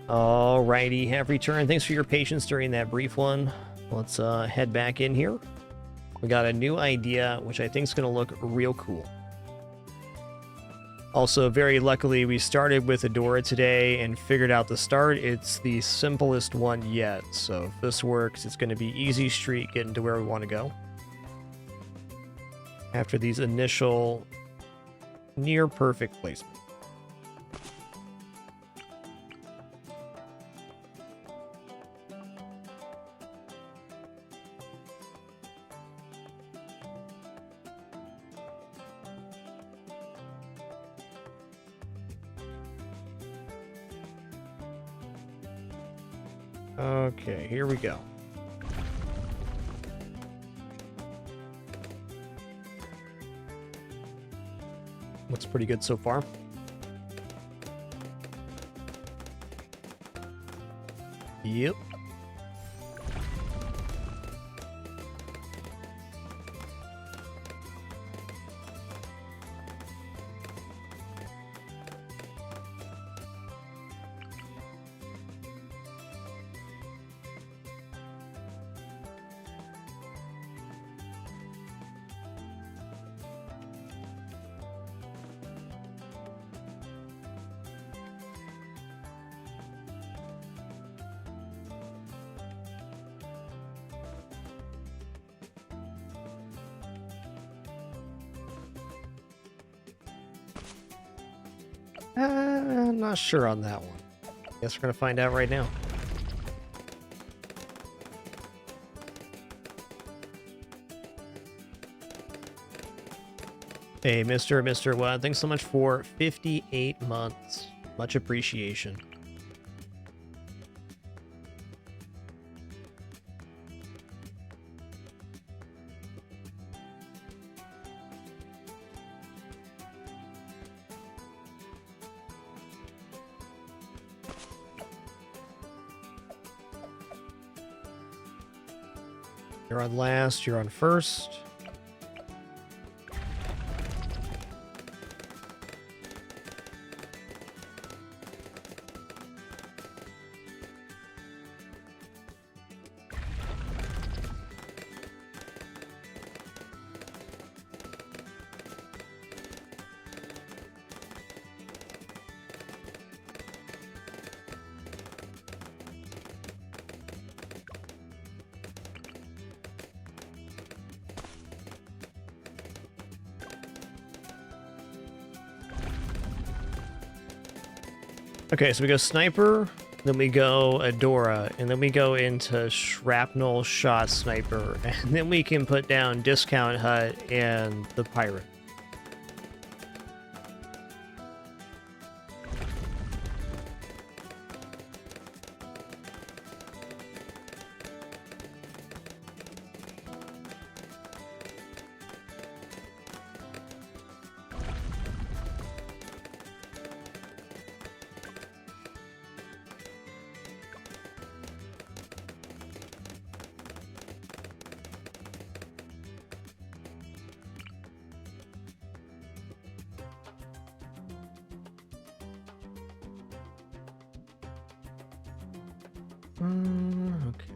Alrighty, have returned. Thanks for your patience during that brief one. Let's head back in here. We got a new idea, which I think is going to look real cool. Also, very luckily, we started with Adora today and figured out the start. It's the simplest one yet, so if this works, it's going to be easy street getting to where we want to go. After these initial near perfect placement. Okay, here we go. Looks pretty good so far. Yep. Not sure on that one. Guess we're gonna find out right now. Hey, Mr. What? Thanks so much for 58 months. Much appreciation. You're on last, you're on first. Okay, so we go Sniper, then we go Adora, and then we go into Shrapnel Shot Sniper, and then we can put down Discount Hut and the Pirate. Okay.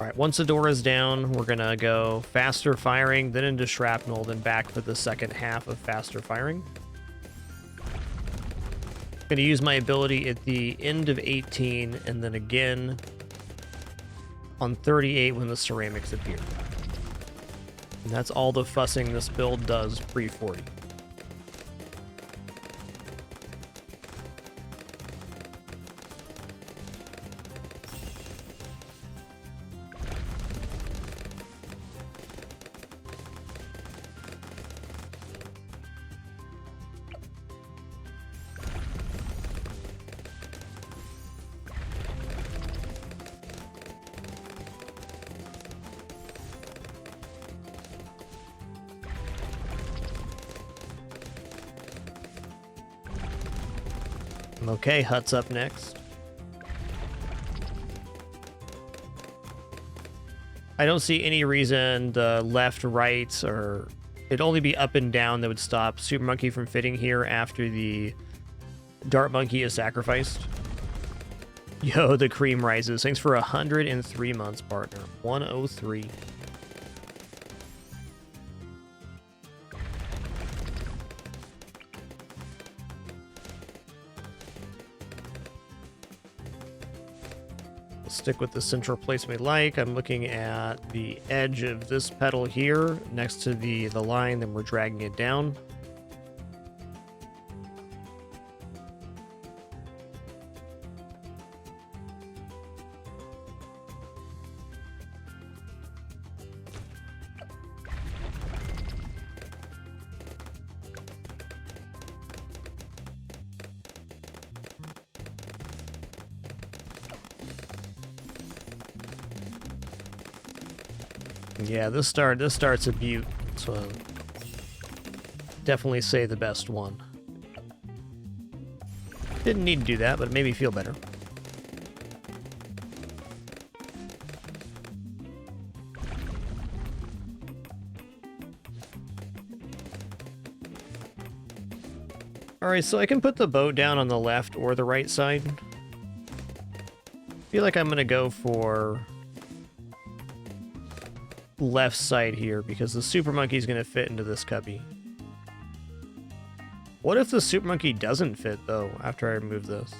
All right, once Adora's down, we're gonna go faster firing, then into shrapnel, then back for the second half of faster firing. Gonna use my ability at the end of 18, and then again on 38 when the ceramics appear. And that's all the fussing this build does pre-40. Okay, Hut's up next. I don't see any reason the left, right, or it'd only be up and down that would stop Super Monkey from fitting here after the Dart Monkey is sacrificed. Yo, the cream rises. Thanks for 103 months, partner. 103. Stick with the central placement we like. I'm looking at the edge of this pedal here next to the line, then we're dragging it down. Yeah, this starts a beaut, so definitely say the best one. Didn't need to do that, but it made me feel better. Alright, so I can put the boat down on the left or the right side. I feel like I'm gonna go for left side here because the Super Monkey is going to fit into this cubby. What if the Super Monkey doesn't fit though after I remove this?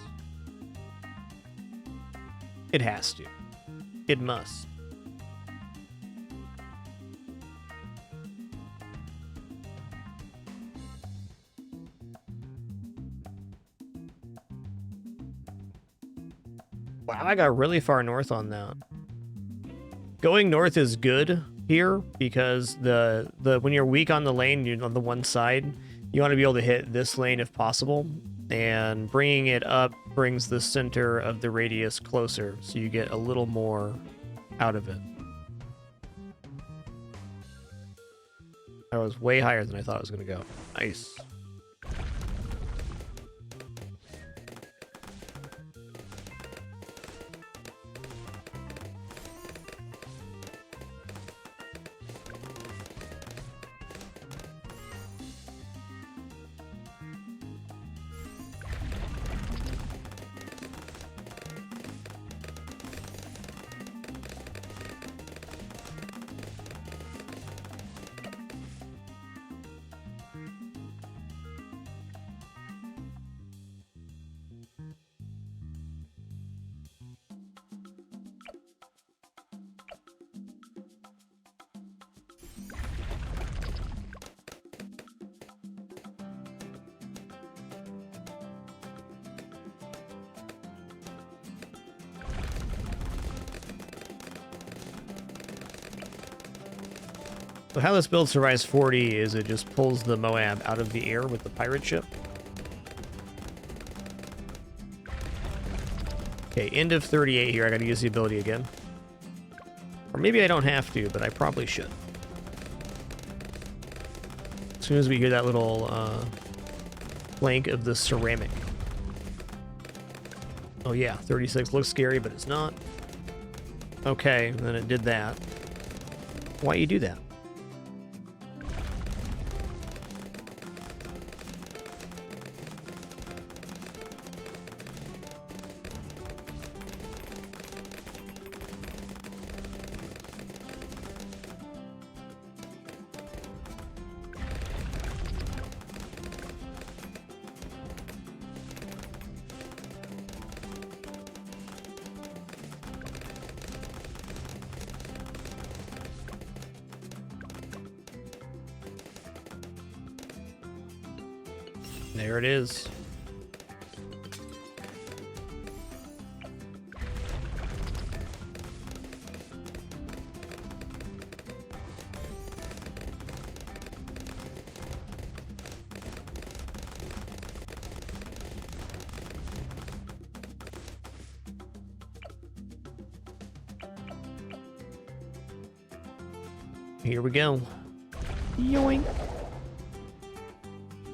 It has to. It must. Wow, I got really far north on that. Going north is good here because the when you're weak on the lane, you're on the one side, you want to be able to hit this lane if possible, and bringing it up brings the center of the radius closer, so you get a little more out of it. I was way higher than I thought it was going to go. Nice. So how this build survives 40 is it just pulls the Moab out of the air with the pirate ship. Okay, end of 38 here. I gotta use the ability again. Or maybe I don't have to, but I probably should. As soon as we hear that little plank of the ceramic. Oh yeah, 36 looks scary, but it's not. Okay, and then it did that. Why you do that? There it is. Here we go. Yoink.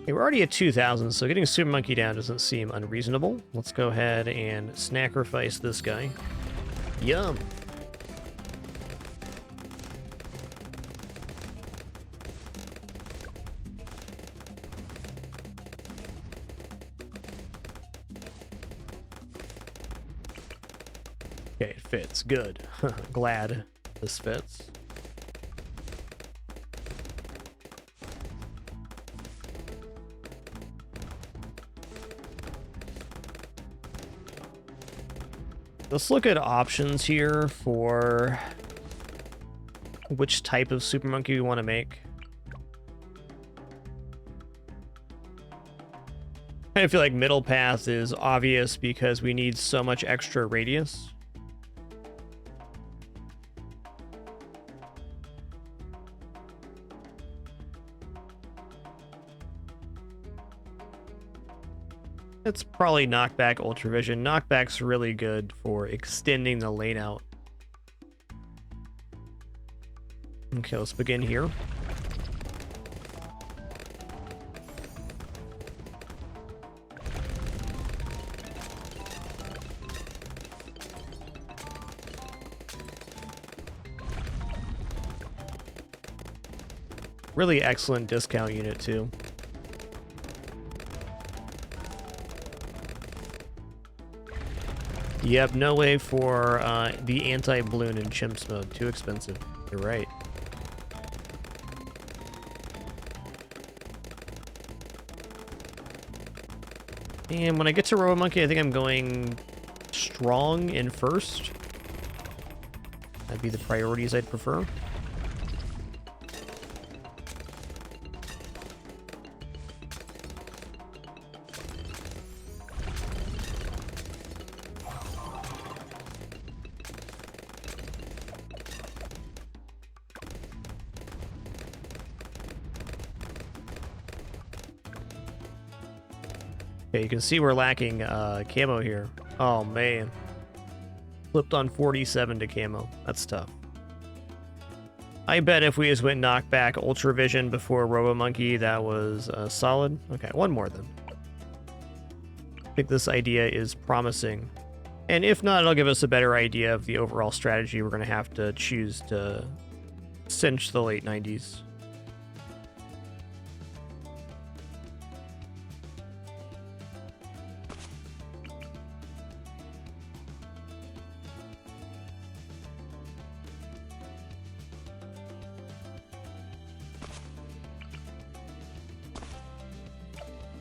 Okay, we're already at 2,000, so getting Super Monkey down doesn't seem unreasonable. Let's go ahead and sacrifice this guy. Yum. Okay, it fits. Good. Glad this fits. Let's look at options here for which type of super monkey we want to make. I feel like middle path is obvious because we need so much extra radius. It's probably knockback ultravision. Knockback's really good for extending the lane out. Okay, let's begin here. Really excellent discount unit too. Yep, no way for the anti-balloon in chimps mode. Too expensive. You're right. And when I get to Robo Monkey, I think I'm going strong in first. That'd be the priorities I'd prefer. Okay, you can see we're lacking camo here. Oh, man. Flipped on 47 to camo. That's tough. I bet if we just went knockback ultravision before Robo Monkey, that was solid. Okay, one more then. I think this idea is promising. And if not, it'll give us a better idea of the overall strategy we're going to have to choose to cinch the late 90s.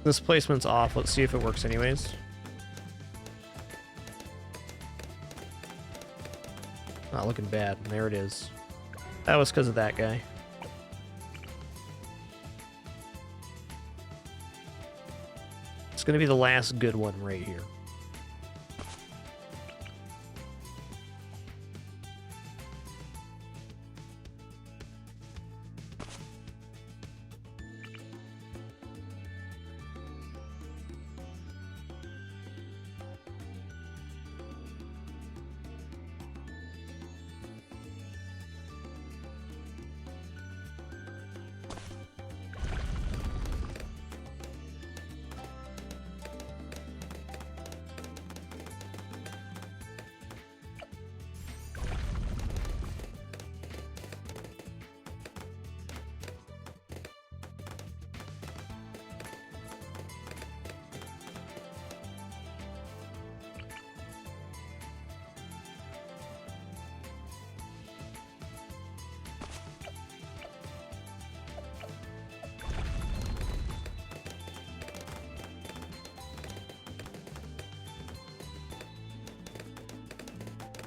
This placement's off. Let's see if it works anyways. Not looking bad. There it is. That was because of that guy. It's going to be the last good one right here.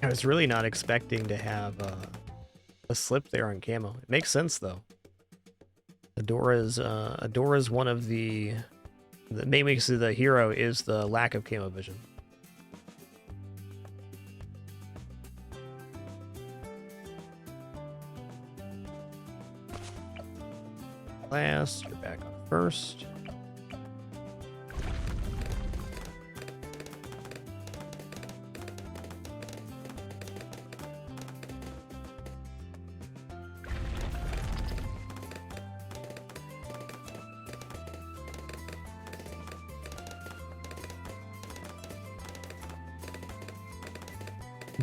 I was really not expecting to have a slip there on camo. It makes sense though. Adora's one of the main weaknesses of the hero is the lack of camo vision. Last, you're back on first.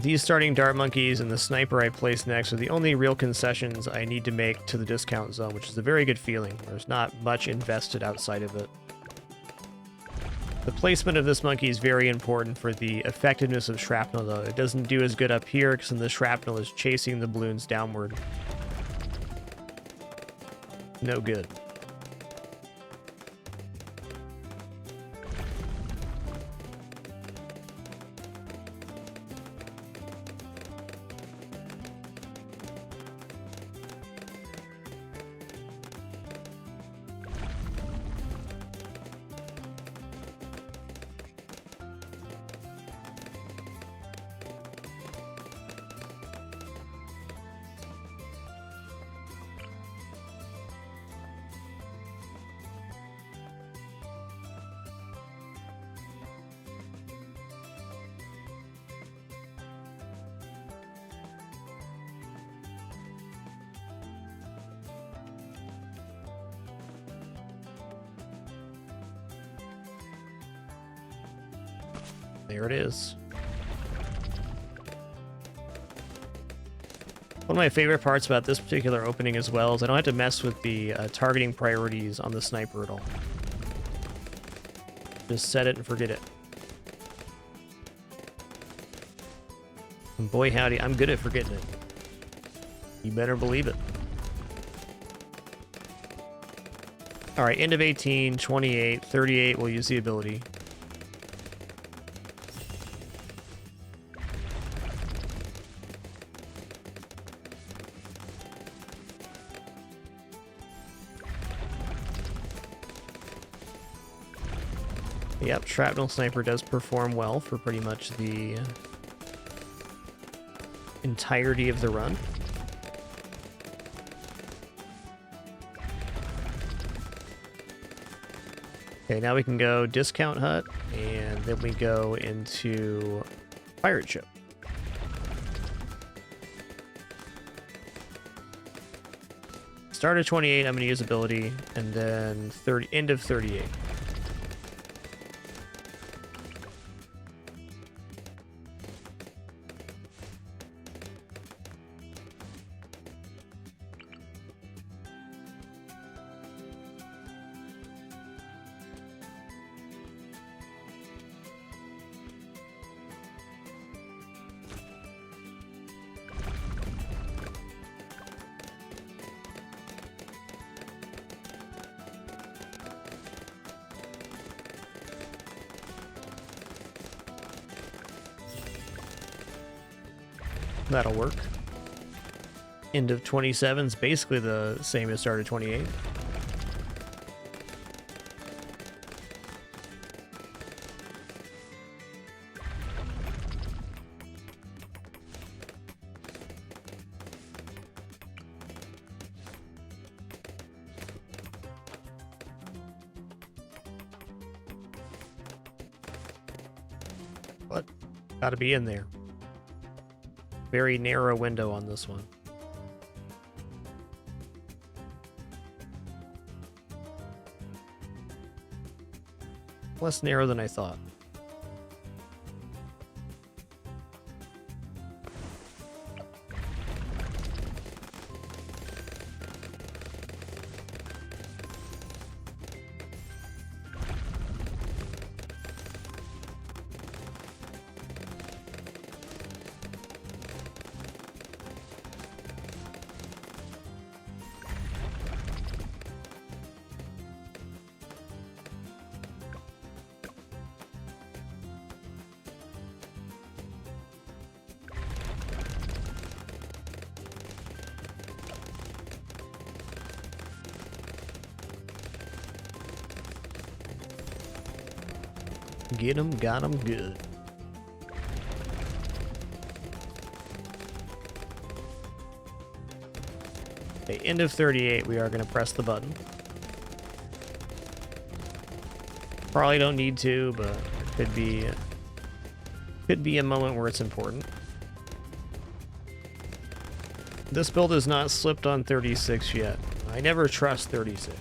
These starting dart monkeys and the sniper I placed next are the only real concessions I need to make to the discount zone, which is a very good feeling. There's not much invested outside of it. The placement of this monkey is very important for the effectiveness of shrapnel, though. It doesn't do as good up here because the shrapnel is chasing the balloons downward. No good. There it is. One of my favorite parts about this particular opening as well is I don't have to mess with the targeting priorities on the sniper at all. Just set it and forget it. And boy howdy, I'm good at forgetting it. You better believe it. Alright, end of 18, 28, 38, we'll use the ability. Yep, Shrapnel Sniper does perform well for pretty much the entirety of the run. Okay, now we can go Discount Hut, and then we go into Pirate Ship. Start at 28, I'm going to use ability, and then end of 38. That'll work. End of 27 is basically the same as start of 28. But gotta be in there. Very narrow window on this one. Less narrow than I thought. Get him, got him good. Okay, end of 38, we are going to press the button. Probably don't need to, but it could be a moment where it's important. This build has not slipped on 36 yet. I never trust 36.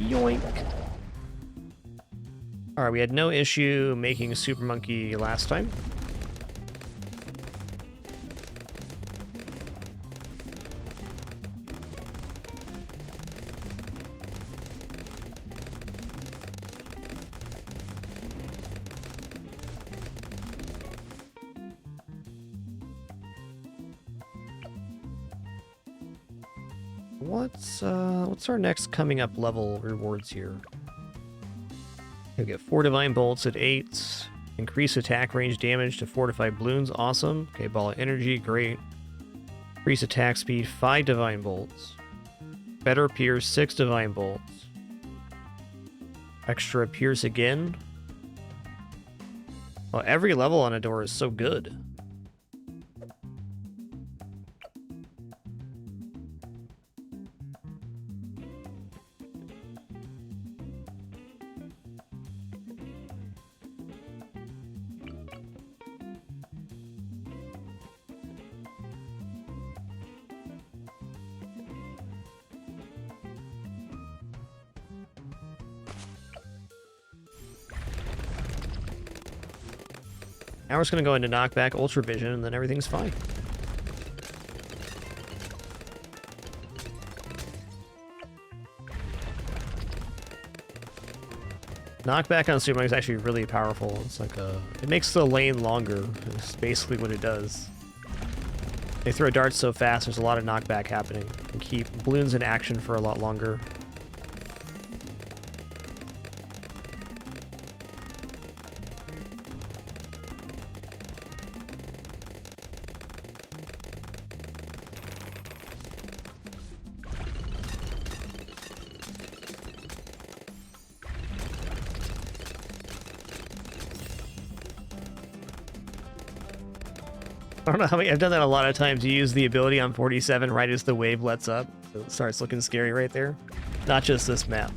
Yoink. Alright, we had no issue making Super Monkey last time. What's our next coming up level rewards here? You'll get 4 Divine Bolts at 8. Increase attack range damage to 4 to 5 balloons. Awesome. Okay, Ball of Energy. Great. Increase attack speed. 5 Divine Bolts. Better Pierce. 6 Divine Bolts. Extra Pierce again. Oh, every level on Adora is so good. Now we're just going to go into Knockback, Ultra Vision, and then everything's fine. Knockback on Super Monkey is actually really powerful. It's like it makes the lane longer. It's basically what it does. They throw darts so fast, there's a lot of knockback happening. And keep balloons in action for a lot longer. I don't know how many, I've done that a lot of times. You use the ability on 47 right as the wave lets up. So it starts looking scary right there. Not just this map.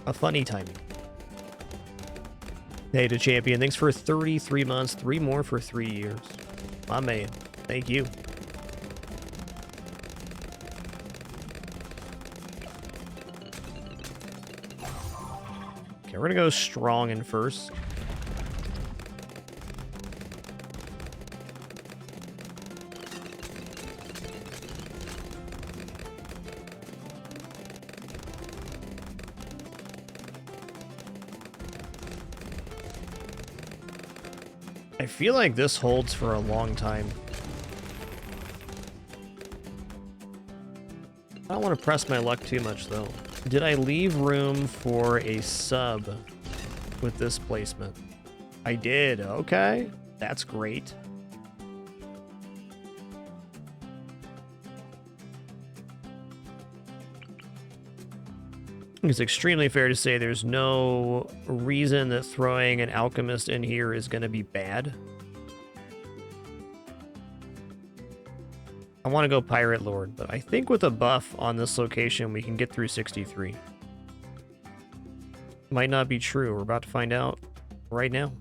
A funny timing. Hey to Champion, thanks for 33 months, 3 more for 3 years. My man, thank you. Okay, we're gonna go strong in first. I feel like this holds for a long time. I don't want to press my luck too much, though. Did I leave room for a sub with this placement? I did. Okay. That's great. It's extremely fair to say there's no reason that throwing an alchemist in here is going to be bad. I want to go Pirate Lord, but I think with a buff on this location we can get through 63. Might not be true. We're about to find out right now.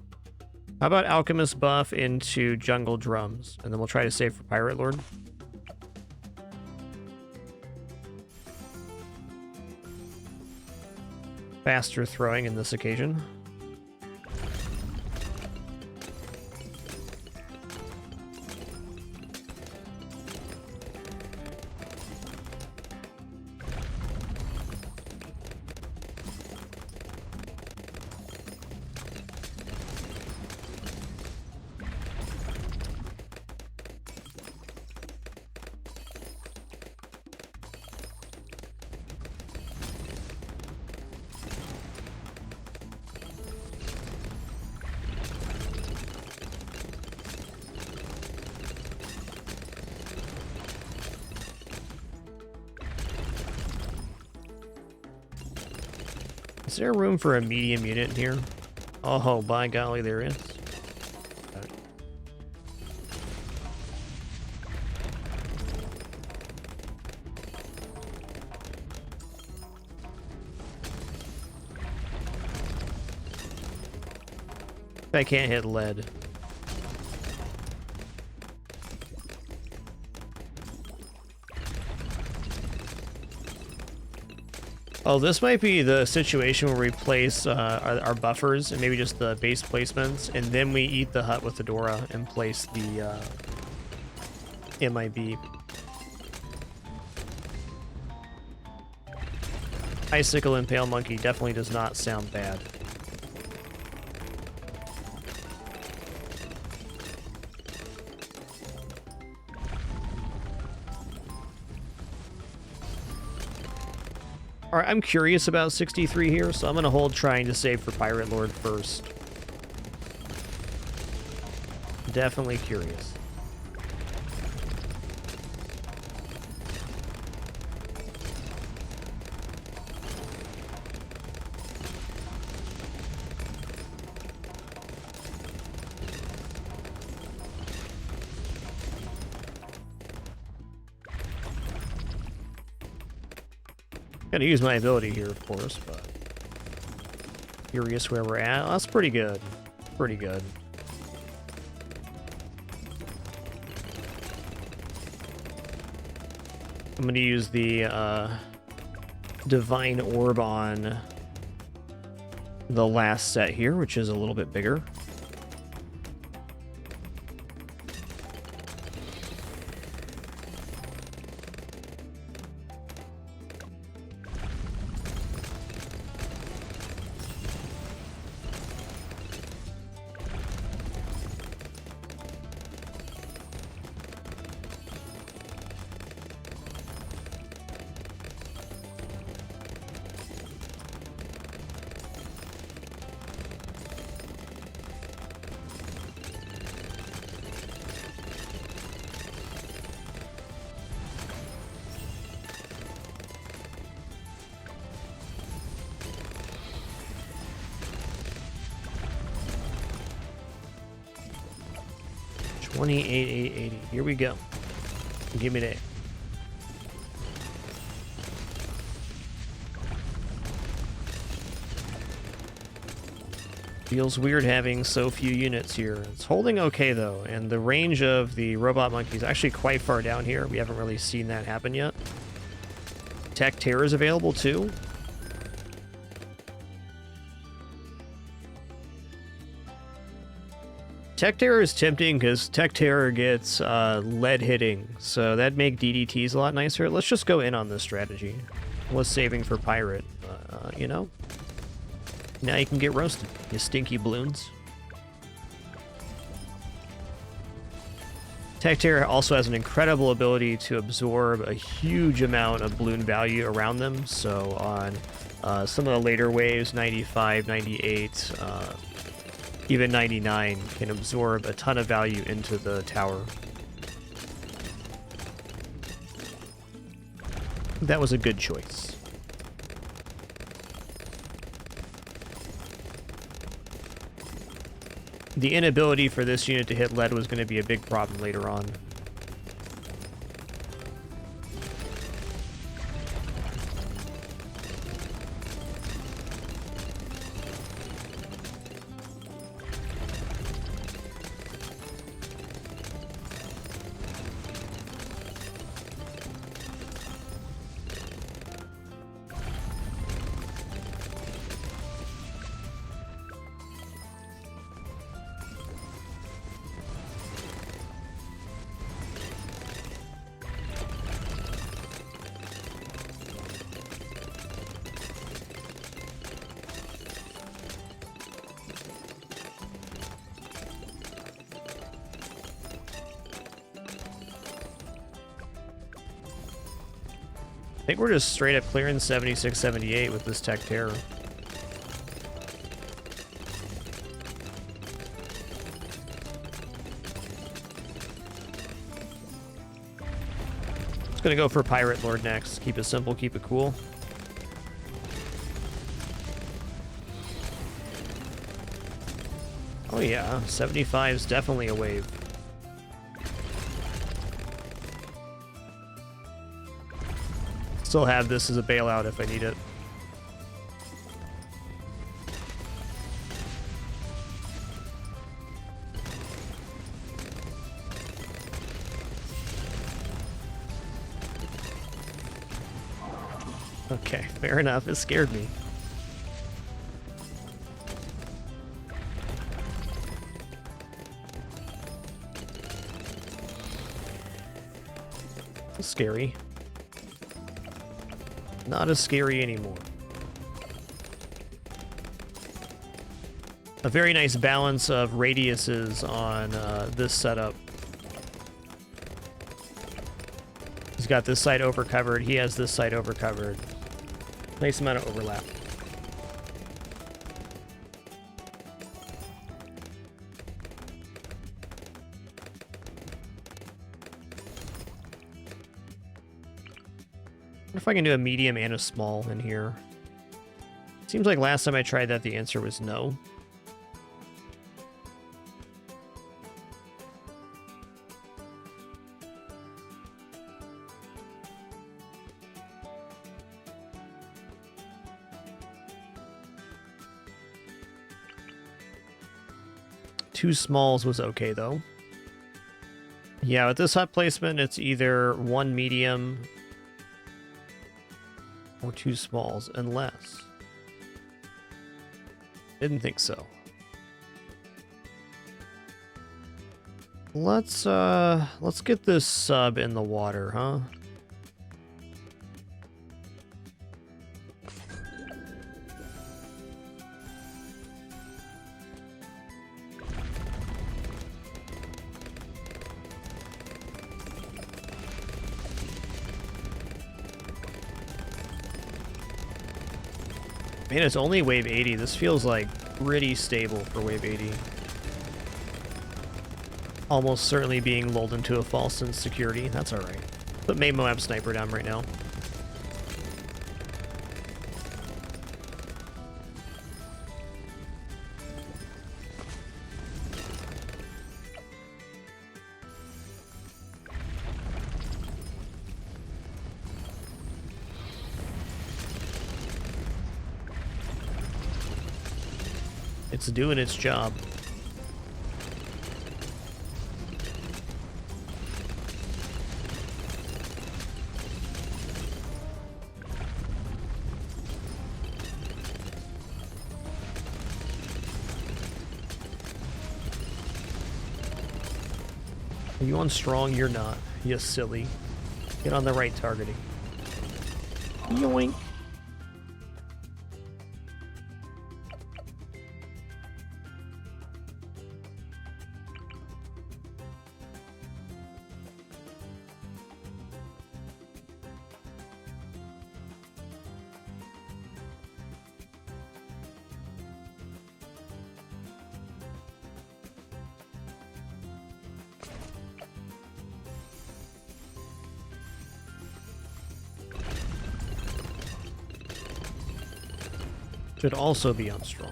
How about alchemist buff into jungle drums, and then we'll try to save for Pirate Lord. Faster throwing in this occasion. Is there room for a medium unit in here? Oh, by golly, there is. Okay. I can't hit lead. Oh, this might be the situation where we place our buffers and maybe just the base placements, and then we eat the hut with Adora and place the MIB. Icicle and Pale Monkey definitely does not sound bad. Alright, I'm curious about 63 here, so I'm going to hold trying to save for Pirate Lord first. Definitely curious. Gotta use my ability here, of course, but curious where we're at. Oh, that's pretty good. Pretty good. I'm gonna use the Divine Orb on the last set here, which is a little bit bigger. $28,880. Here we go. Give me that. Feels weird having so few units here. It's holding okay though, and the range of the robot monkey is actually quite far down here. We haven't really seen that happen yet. Tech Terror is available too. Tech Terror is tempting because Tech Terror gets lead hitting, so that'd make DDTs a lot nicer. Let's just go in on this strategy. Was saving for Pirate, you know? Now you can get roasted, you stinky balloons. Tech Terror also has an incredible ability to absorb a huge amount of balloon value around them, so on some of the later waves, 95, 98, even 99 can absorb a ton of value into the tower. That was a good choice. The inability for this unit to hit lead was going to be a big problem later on. I think we're just straight up clearing 76, 78 with this Tech Terror. Just gonna go for Pirate Lord next. Keep it simple, keep it cool. Oh yeah, 75 is definitely a wave. Still have this as a bailout if I need it. Okay, fair enough. It scared me. Scary. Not as scary anymore. A very nice balance of radiuses on this setup. He's got this side overcovered. He has this side overcovered. Nice amount of overlap. I wonder if I can do a medium and a small in here. Seems like last time I tried that, the answer was no. Two smalls was okay, though. Yeah, with this hut placement, it's either one medium or two smalls, unless... Didn't think so. Let's get this sub in the water, huh? Man, it's only wave 80. This feels like pretty stable for wave 80. Almost certainly being lulled into a false sense of security. That's alright. Put main Moab sniper down right now. It's doing its job. Are you on strong? You're not. You silly. Get on the right targeting. Yoink. Should also be on strong.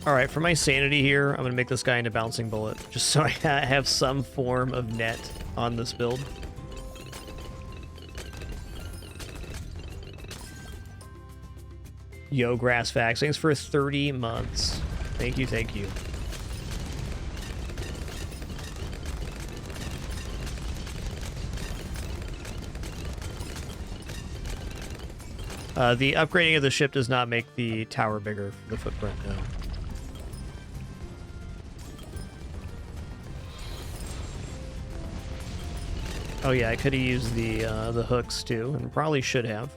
Alright, for my sanity here, I'm going to make this guy into bouncing bullet, just so I have some form of net on this build. Yo, Grassfax, thanks for 30 months. Thank you, thank you. The upgrading of the ship does not make the tower bigger for the footprint, no. Oh yeah, I could have used the hooks too, and probably should have.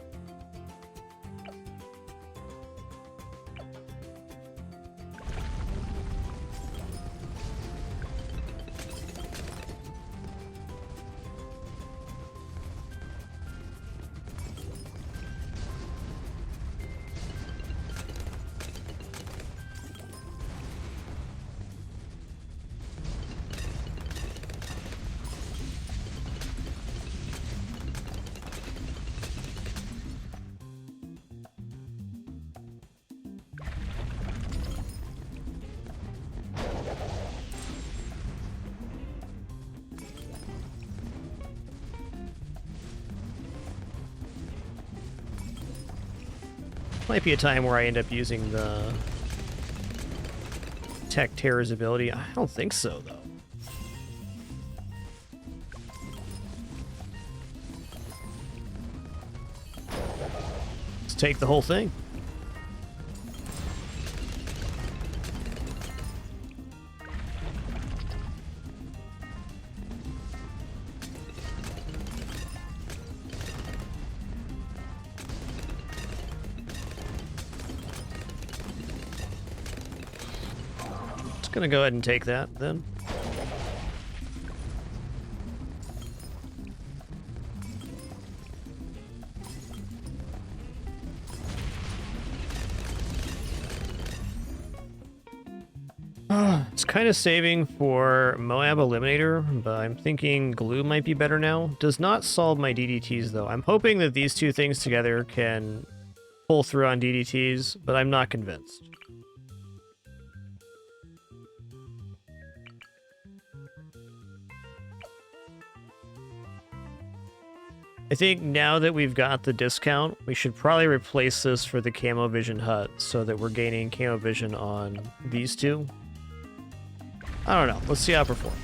Might be a time where I end up using the detect Terra's ability? I don't think so, though. Let's take the whole thing. Gonna go ahead and take that then. It's kind of saving for Moab Eliminator, but I'm thinking glue might be better now. Does not solve my DDTs though. I'm hoping that these two things together can pull through on DDTs, but I'm not convinced. I think now that we've got the discount, we should probably replace this for the Camo Vision Hut so that we're gaining Camo Vision on these two. I don't know. Let's see how it performs.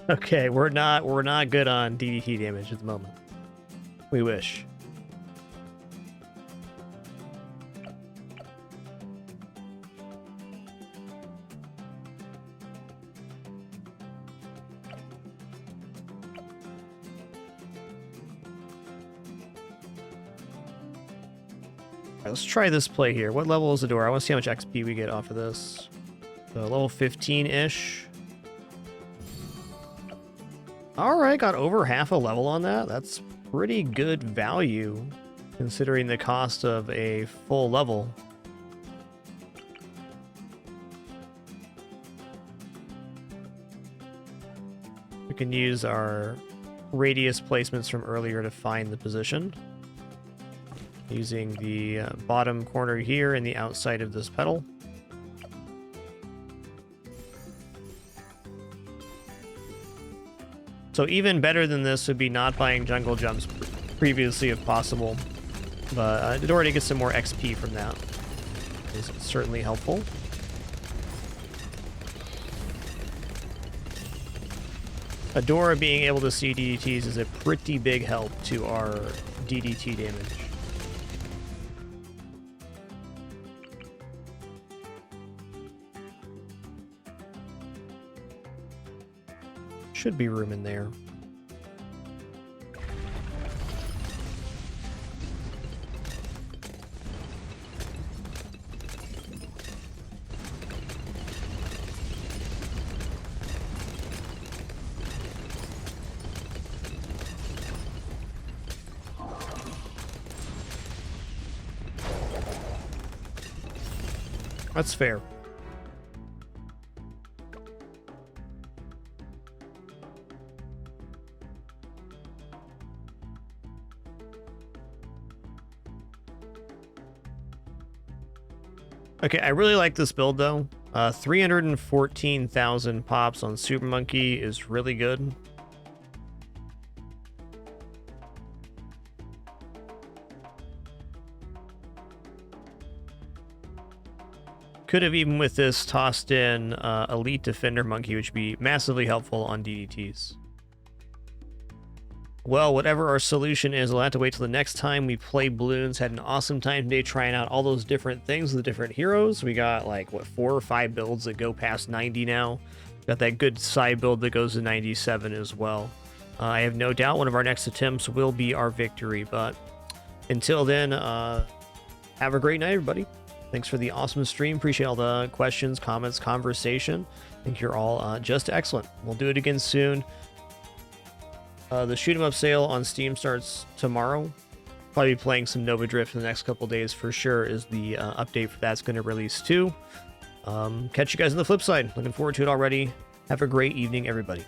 Okay, we're not good on DDT damage at the moment. We wish. Alright, let's try this play here. What level is Adora? I want to see how much XP we get off of this. So level 15-ish. Alright, got over half a level on that. That's pretty good value, considering the cost of a full level. We can use our radius placements from earlier to find the position. Using the bottom corner here and the outside of this pedal. So even better than this would be not buying jungle jumps previously if possible. But Adora to get some more XP from that is certainly helpful. Adora being able to see DDTs is a pretty big help to our DDT damage. Should be room in there. That's fair. Okay, I really like this build though. 314,000 pops on Super Monkey is really good. Could have even with this tossed in Elite Defender Monkey, which would be massively helpful on DDTs. Well, whatever our solution is, we'll have to wait till the next time we play Bloons. Had an awesome time today trying out all those different things with the different heroes. We got like, what, 4 or 5 builds that go past 90 now. Got that good side build that goes to 97 as well. I have no doubt one of our next attempts will be our victory. But until then, have a great night, everybody. Thank Thanks for the awesome stream. Appreciate all the questions, comments, conversation. I think you're all just excellent. We'll do it again soon. The Shoot 'em Up sale on Steam starts tomorrow. Probably be playing some Nova Drift in the next couple days for sure. Is the update for that's going to release too. Catch you guys on the flip side. Looking forward to it already. Have a great evening, everybody.